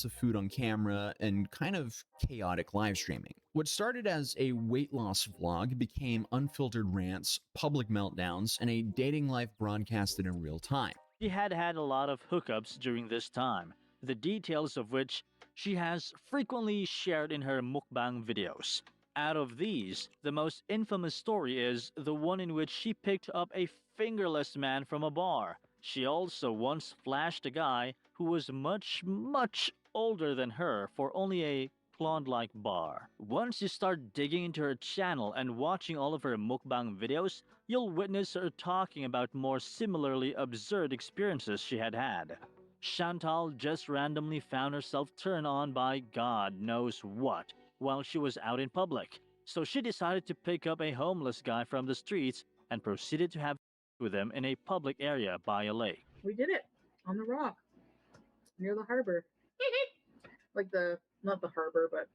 of food on camera, and kind of chaotic live streaming. What started as a weight loss vlog became unfiltered rants, public meltdowns, and a dating life broadcasted in real time. She had had a lot of hookups during this time, the details of which she has frequently shared in her mukbang videos. Out of these, the most infamous story is the one in which she picked up a fingerless man from a bar. She also once flashed a guy who was much older than her for only a Klondike bar. Once you start digging into her channel and watching all of her mukbang videos, you'll witness her talking about more similarly absurd experiences she had had. Chantal just randomly found herself turned on by God knows what while she was out in public. So she decided to pick up a homeless guy from the streets and proceeded to have with him in a public area by a lake. We did it on the rock near the harbor. Like not the harbor, but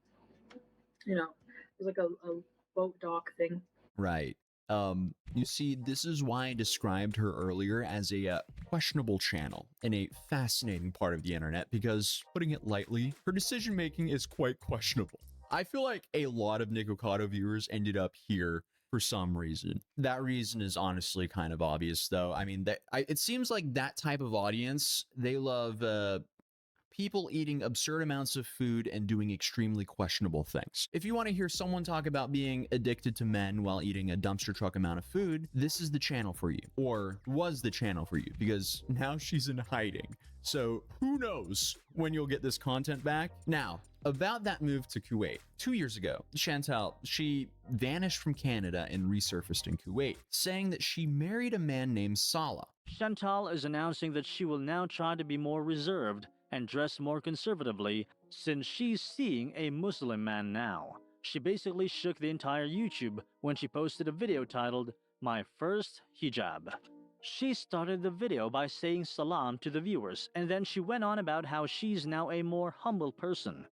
you know, it was like a boat dock thing. Right. You see, this is why I described her earlier as a questionable channel and a fascinating part of the internet, because, putting it lightly, her decision making is quite questionable. I feel like a lot of Nikocado viewers ended up here for some reason. That reason is honestly kind of obvious, though. I mean, it seems like that type of audience, they love people eating absurd amounts of food and doing extremely questionable things. If you want to hear someone talk about being addicted to men while eating a dumpster truck amount of food, this is the channel for you, or was the channel for you, because now she's in hiding. So who knows when you'll get this content back? Now, about that move to Kuwait. 2 years ago, Chantal, she vanished from Canada and resurfaced in Kuwait, saying that she married a man named Salah. Chantal is announcing that she will now try to be more reserved and dress more conservatively since she's seeing a Muslim man now. She basically shook the entire YouTube when she posted a video titled, "My First Hijab." She started the video by saying salam to the viewers, and then she went on about how she's now a more humble person.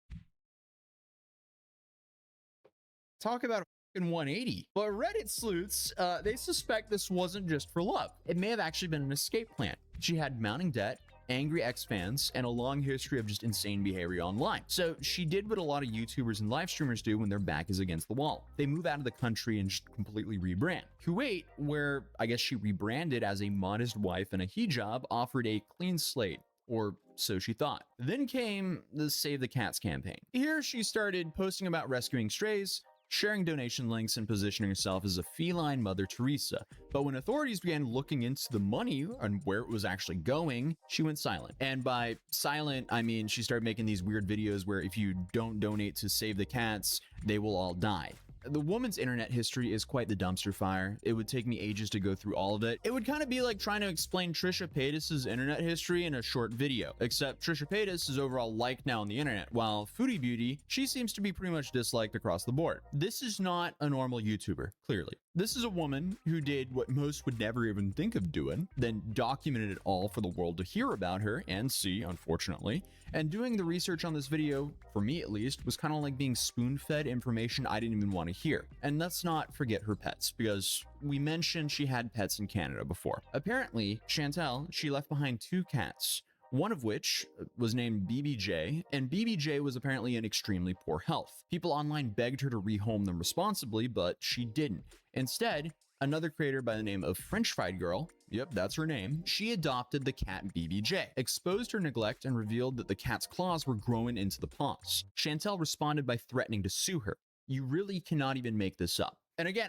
Talk about a 180. But Reddit sleuths, they suspect this wasn't just for love. It may have actually been an escape plan. She had mounting debt, angry ex-fans, and a long history of just insane behavior online. So she did what a lot of YouTubers and live streamers do when their back is against the wall. They move out of the country and just completely rebrand. Kuwait, where I guess she rebranded as a modest wife and a hijab, offered a clean slate, or so she thought. Then came the Save the Cats campaign. Here she started posting about rescuing strays, sharing donation links, and positioning herself as a feline Mother Teresa. But when authorities began looking into the money and where it was actually going, she went silent. And by silent, I mean she started making these weird videos where if you don't donate to Save the Cats, they will all die. The woman's internet history is quite the dumpster fire. It would take me ages to go through all of it. It would kind of be like trying to explain Trisha Paytas's internet history in a short video, except Trisha Paytas is overall liked now on the internet, while Foodie Beauty, she seems to be pretty much disliked across the board. This is not a normal YouTuber, clearly. This is a woman who did what most would never even think of doing, then documented it all for the world to hear about her and see, unfortunately. And doing the research on this video, for me at least, was kind of like being spoon-fed information I didn't even want to hear. And let's not forget her pets, because we mentioned she had pets in Canada before. Apparently, Chantal, she left behind 2 cats, one of which was named BBJ, and BBJ was apparently in extremely poor health. People online begged her to rehome them responsibly, but she didn't. Instead, another creator by the name of French Fried Girl, yep, that's her name, she adopted the cat BBJ, exposed her neglect, and revealed that the cat's claws were growing into the paws. Chantal responded by threatening to sue her. You really cannot even make this up. And again,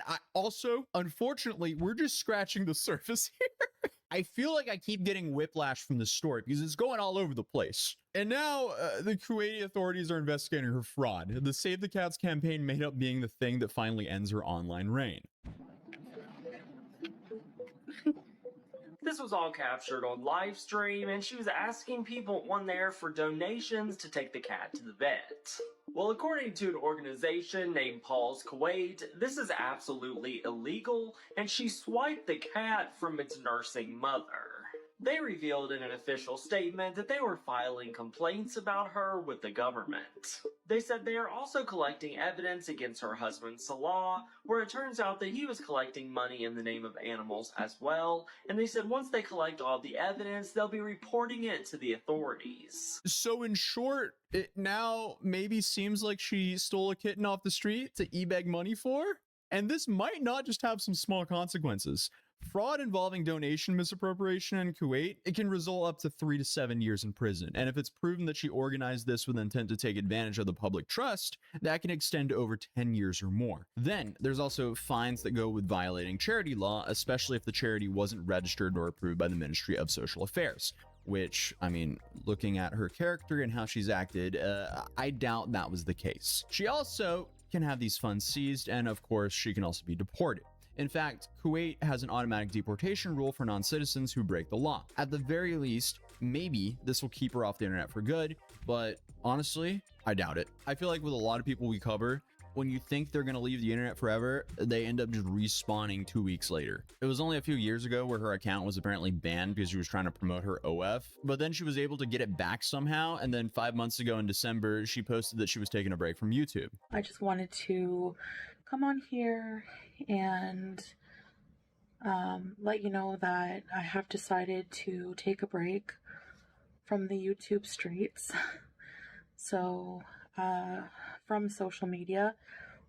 unfortunately, we're just scratching the surface here. I feel like I keep getting whiplash from this story because it's going all over the place. And now the Kuwaiti authorities are investigating her fraud. The Save the Cats campaign may end up being the thing that finally ends her online reign. This was all captured on live stream, and she was asking people on there for donations to take the cat to the vet. Well, according to an organization named Paul's Kuwait, this is absolutely illegal, and she swiped the cat from its nursing mother. They revealed in an official statement that they were filing complaints about her with the government. They said they are also collecting evidence against her husband Salah, where it turns out that he was collecting money in the name of animals as well, and they said once they collect all the evidence, they'll be reporting it to the authorities. So in short, it now maybe seems like she stole a kitten off the street to e-bag money for? And this might not just have some small consequences. Fraud involving donation misappropriation in Kuwait, it can result up to 3 to 7 years in prison. And if it's proven that she organized this with intent to take advantage of the public trust, that can extend to over 10 years or more. Then there's also fines that go with violating charity law, especially if the charity wasn't registered or approved by the Ministry of Social Affairs. Which, I mean, looking at her character and how she's acted, I doubt that was the case. She also can have these funds seized, and of course, she can also be deported. In fact, Kuwait has an automatic deportation rule for non-citizens who break the law. At the very least, maybe this will keep her off the internet for good, but honestly, I doubt it. I feel like with a lot of people we cover, when you think they're going to leave the internet forever, they end up just respawning 2 weeks later. It was only a few years ago where her account was apparently banned because she was trying to promote her OF, but then she was able to get it back somehow, and then 5 months ago in December, she posted that she was taking a break from YouTube. I just wanted to come on here and let you know that I have decided to take a break from the YouTube streets. So, from social media.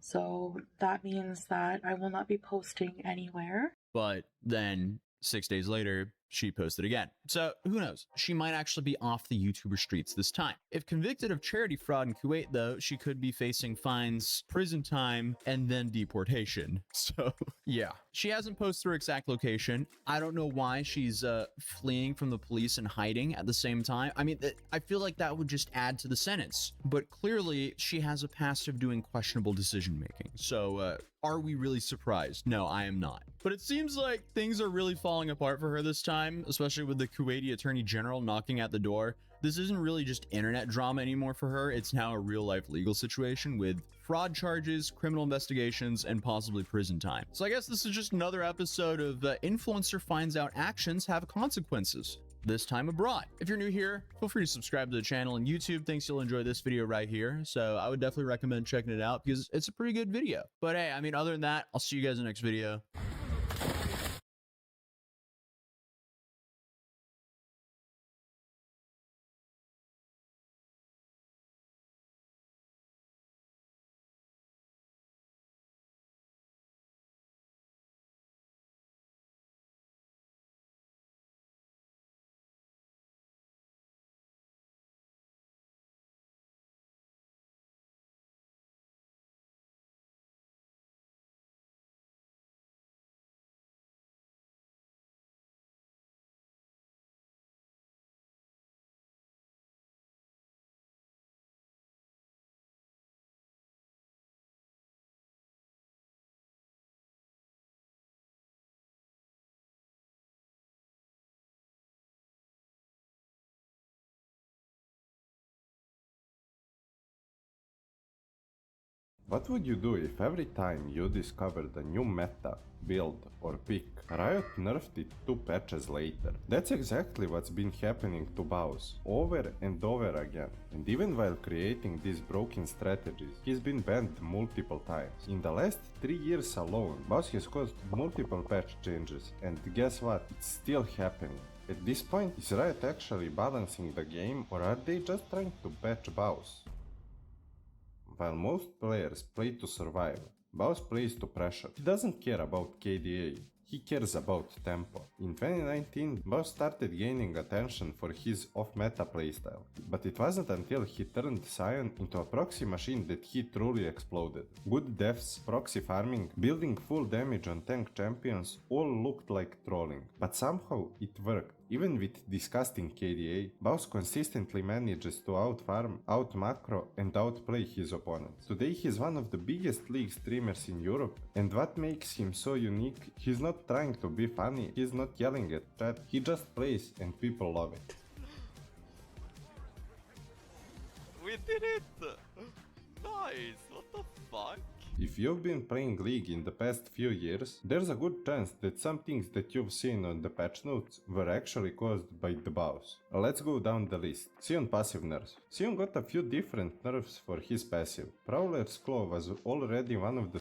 So that means that I will not be posting anywhere. But then 6 days later, she posted again. So who knows? She might actually be off the YouTuber streets this time. If convicted of charity fraud in Kuwait, though, she could be facing fines, prison time, and then deportation. So yeah, she hasn't posted her exact location. I don't know why she's fleeing from the police and hiding at the same time. I mean, I feel like that would just add to the sentence. But clearly, she has a past of doing questionable decision making. So are we really surprised? No, I am not. But it seems like things are really falling apart for her this time, especially with the Kuwaiti Attorney General knocking at the door. This isn't really just internet drama anymore for her. It's now a real-life legal situation with fraud charges, criminal investigations, and possibly prison time. So I guess this is just another episode of Influencer Finds Out Actions Have Consequences. This time abroad. If you're new here, feel free to subscribe to the channel, and YouTube thinks you'll enjoy this video right here. So I would definitely recommend checking it out because it's a pretty good video. But hey, I mean, other than that, I'll see you guys in the next video. What would you do if every time you discovered a new meta, build or pick, Riot nerfed it 2 patches later? That's exactly what's been happening to Baus, over and over again. And even while creating these broken strategies, he's been banned multiple times. In the last 3 years alone, Baus has caused multiple patch changes, and guess what? It's still happening. At this point, is Riot actually balancing the game, or are they just trying to patch Baus? While most players play to survive, Baus plays to pressure. He doesn't care about KDA, he cares about tempo. In 2019, Baus started gaining attention for his off-meta playstyle, but it wasn't until he turned Sion into a proxy machine that he truly exploded. Good deaths, proxy farming, building full damage on tank champions all looked like trolling, but somehow it worked. Even with disgusting KDA, Baus consistently manages to outfarm, outmacro, and outplay his opponents. Today he's one of the biggest league streamers in Europe, and what makes him so unique, he's not trying to be funny, he's not yelling at chat, he just plays and people love it. We did it! Nice, what the fuck? If you've been playing League in the past few years, there's a good chance that some things that you've seen on the patch notes were actually caused by the boss. Let's go down the list. Sion passive nerfs. Sion got a few different nerfs for his passive. Prowler's Claw was already one of the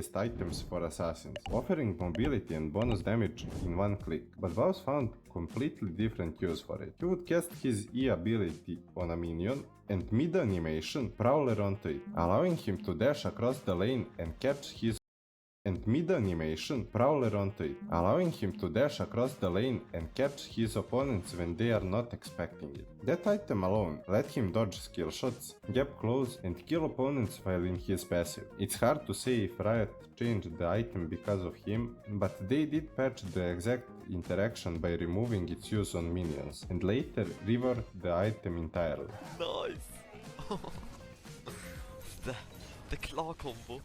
easiest items for assassins, offering mobility and bonus damage in one click, but Baus found completely different use for it. He would cast his E ability on a minion and mid-animation Prowler onto it, allowing him to dash across the lane and catch his opponents when they are not expecting it. That item alone let him dodge skill shots, gap close and kill opponents while in his passive. It's hard to say if Riot changed the item because of him, but they did patch the exact interaction by removing its use on minions, and later reworked the item entirely. Nice! the claw combo.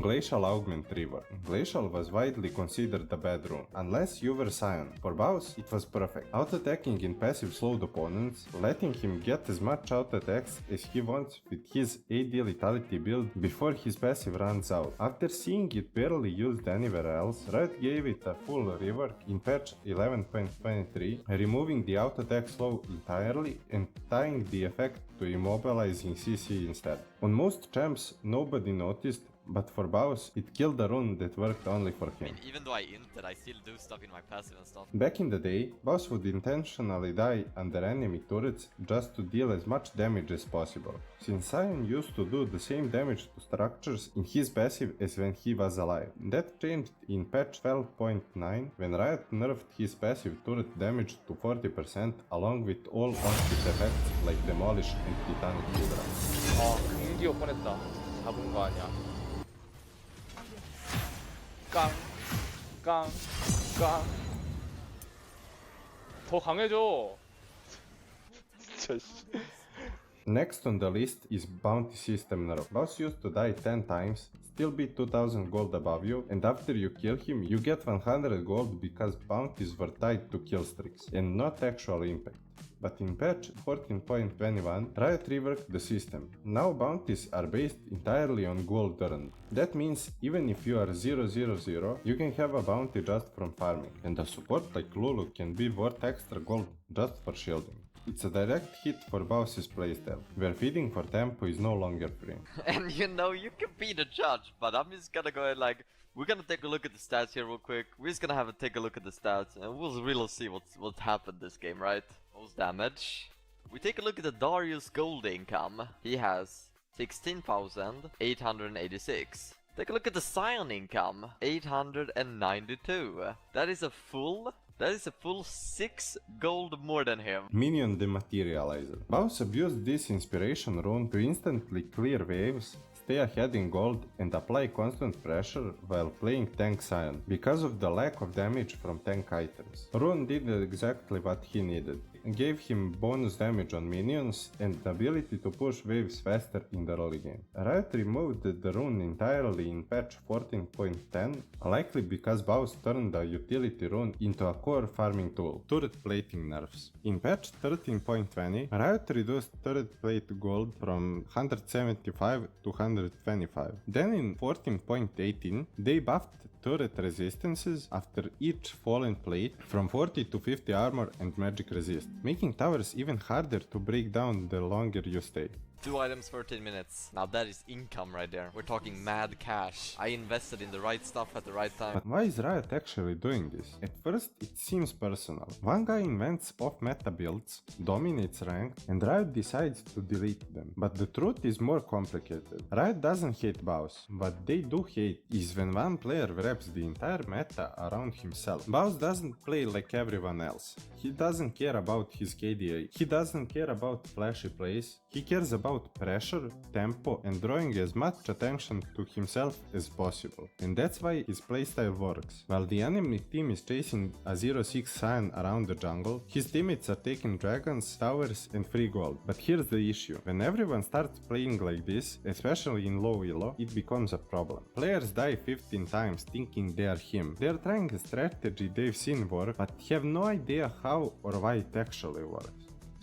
Glacial Augment Rework. Glacial was widely considered a bad rune, unless you were Scion. For Baus, it was perfect. Auto-attacking in passive slowed opponents, letting him get as much auto-attacks as he wants with his AD Lethality build before his passive runs out. After seeing it barely used anywhere else, Riot gave it a full rework in patch 11.23, removing the auto-attack slow entirely and tying the effect to immobilizing CC instead. On most champs, nobody noticed, but for Baus, it killed a rune that worked only for him. I mean, even though I inted, I still do stuff in my passive and stuff. Back in the day, Baus would intentionally die under enemy turrets just to deal as much damage as possible, since Scion used to do the same damage to structures in his passive as when he was alive. That changed in patch 12.9 when Riot nerfed his passive turret damage to 40% along with all on-hit effects like Demolish and Titanic Hydra. 아, 금기어 뻔했다. 잡은 거 아니야. 깡, 깡, 깡. 더 강해져. 진짜 씨. Next on the list is Bounty System nerf. Boss used to die 10 times, still be 2000 gold above you, and after you kill him, you get 100 gold because bounties were tied to kill streaks, and not actual impact. But in patch 14.21, Riot reworked the system. Now bounties are based entirely on gold earned. That means even if you are 000, you can have a bounty just from farming, and a support like Lulu can be worth extra gold just for shielding. It's a direct hit for Baus's playstyle, where feeding for tempo is no longer free. And you know, you can be the judge, but I'm just gonna go ahead, like, we're gonna take a look at the stats here real quick. We're just gonna take a look at the stats, and we'll really see what's happened this game, right? Most damage. We take a look at the Darius gold income. He has 16,886. Take a look at the Scion income, 892. That is a full 6 gold more than him. Minion Dematerializer. Baus abused this inspiration rune to instantly clear waves, stay ahead in gold, and apply constant pressure while playing tank Scion, because of the lack of damage from tank items. Rune did exactly what he needed. Gave him bonus damage on minions and the ability to push waves faster in the early game. Riot removed the rune entirely in patch 14.10, likely because Baus turned the utility rune into a core farming tool. Turret plating nerfs. In patch 13.20, Riot reduced turret plate gold from 175 to 125. Then in 14.18, they buffed turret resistances after each fallen plate from 40 to 50 armor and magic resist, making towers even harder to break down the longer you stay. 2 items, 13 minutes. Now that is income right there. We're talking mad cash. I invested in the right stuff at the right time. But why is Riot actually doing this? At first, it seems personal. One guy invents off-meta builds, dominates ranked, and Riot decides to delete them. But the truth is more complicated. Riot doesn't hate Baus. What they do hate is when one player wraps the entire meta around himself. Baus doesn't play like everyone else. He doesn't care about his KDA. He doesn't care about flashy plays. He cares about pressure, tempo, and drawing as much attention to himself as possible. And that's why his playstyle works. While the enemy team is chasing a 0-6 Scion around the jungle, his teammates are taking dragons, towers, and free gold. But here's the issue. When everyone starts playing like this, especially in low elo, it becomes a problem. Players die 15 times thinking they are him. They're trying a strategy they've seen work, but have no idea how or why it actually works.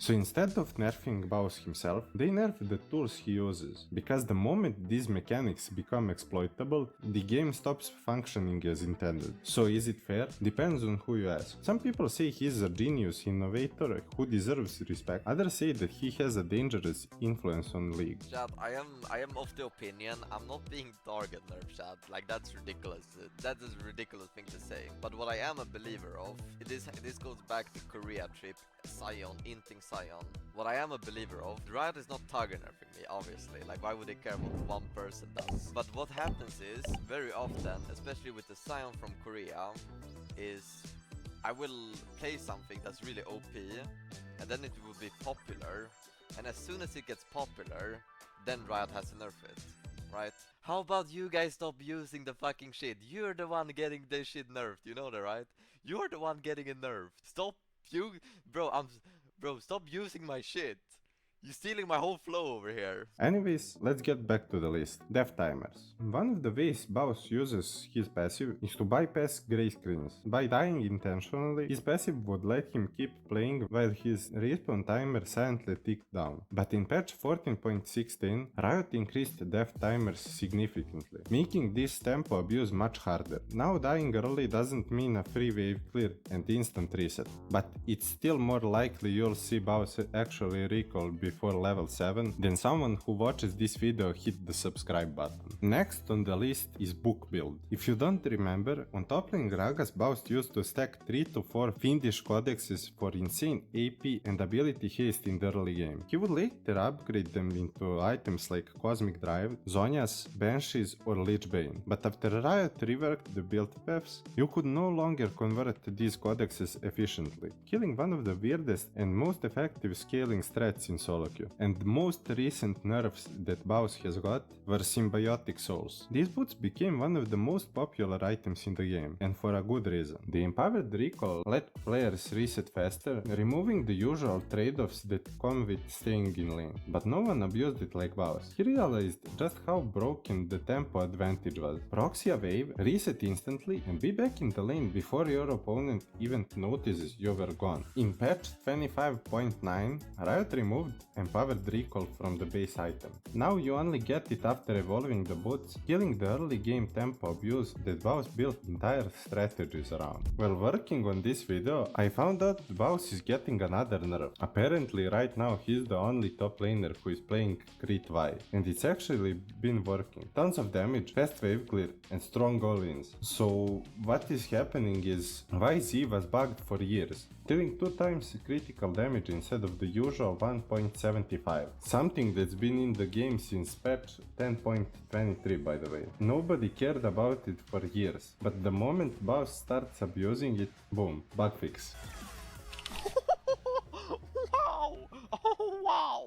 So instead of nerfing Baus himself, they nerf the tools he uses, because the moment these mechanics become exploitable, the game stops functioning as intended. So is it fair? Depends on who you ask. Some people say he's a genius innovator who deserves respect, others say that he has a dangerous influence on League. Chad, I am of the opinion I'm not being target nerfed, Chad. Like, that's ridiculous. That is a ridiculous thing to say. But what I am a believer of, this goes back to Korea trip, Sion, inting Sion. What I am a believer of, Riot is not target nerfing me, obviously. Like, why would they care what one person does? But what happens is, very often, especially with the Sion from Korea, is I will play something that's really OP, and then it will be popular, and as soon as it gets popular, then Riot has to nerf it, right? How about you guys stop using the fucking shit? You're the one getting the shit nerfed, you know that, right? You're the one getting it nerfed. Stop stop using my shit. You're stealing my whole flow over here. Anyways, let's get back to the list. Death timers. One of the ways Baus uses his passive is to bypass gray screens. By dying intentionally, his passive would let him keep playing while his respawn timer silently ticked down. But in patch 14.16, Riot increased death timers significantly, making this tempo abuse much harder. Now dying early doesn't mean a free wave clear and instant reset, but it's still more likely you'll see Baus actually recall before level 7 than someone who watches this video hit the subscribe button. Next on the list is book build. If you don't remember, on top lane Gragas Baus used to stack 3 to 4 fiendish codexes for insane AP and ability haste in the early game. He would later upgrade them into items like Cosmic Drive, Zhonya's, Banshees or Lich Bane. But after Riot reworked the build paths, you could no longer convert these codexes efficiently, killing one of the weirdest and most effective scaling strats in solo queue. And the most recent nerfs that Baus has got were Symbiotic Souls. These boots became one of the most popular items in the game, and for a good reason. The Empowered Recall let players reset faster, removing the usual trade-offs that come with staying in lane. But no one abused it like Baus. He realized just how broken the tempo advantage was. Proxy a wave, reset instantly, and be back in the lane before your opponent even notices you were gone. In patch 25.9, Riot removed Empowered Recall from the base item. Now you only get it after evolving the boots, killing the early game tempo abuse that Baus built entire strategies around. While working on this video, I found out Baus is getting another nerf. Apparently right now he's the only top laner who is playing Crit Y, and it's actually been working. Tons of damage, fast wave clear, and strong all-ins. So what is happening is YZ was bugged for years, dealing 2 times critical damage instead of the usual 1.75, something that's been in the game since patch 10.23 by the way. Nobody cared about it for years, but the moment Baus starts abusing it, boom, bug fix. Wow! Oh wow!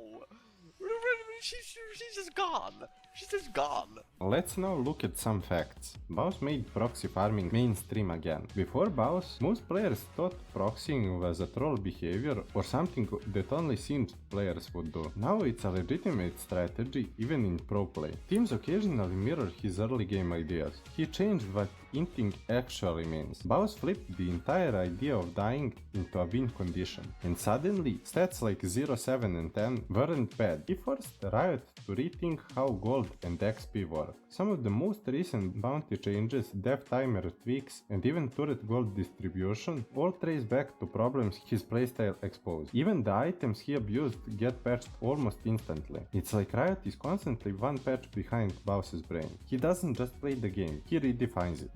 She's just gone! She's just gone! Let's now look at some facts. Baus made proxy farming mainstream again. Before Baus, most players thought proxying was a troll behavior or something that only singed players would do. Now it's a legitimate strategy even in pro play. Teams occasionally mirror his early game ideas. He changed what inting actually means. Baus flipped the entire idea of dying into a win condition. And suddenly, stats like 0, 7 and 10 weren't bad. He forced Riot to rethink how gold and XP work. Some of the most recent bounty changes, death timer tweaks, and even turret gold distribution all trace back to problems his playstyle exposed. Even the items he abused get patched almost instantly. It's like Riot is constantly one patch behind Baus's brain. He doesn't just play the game, he redefines it.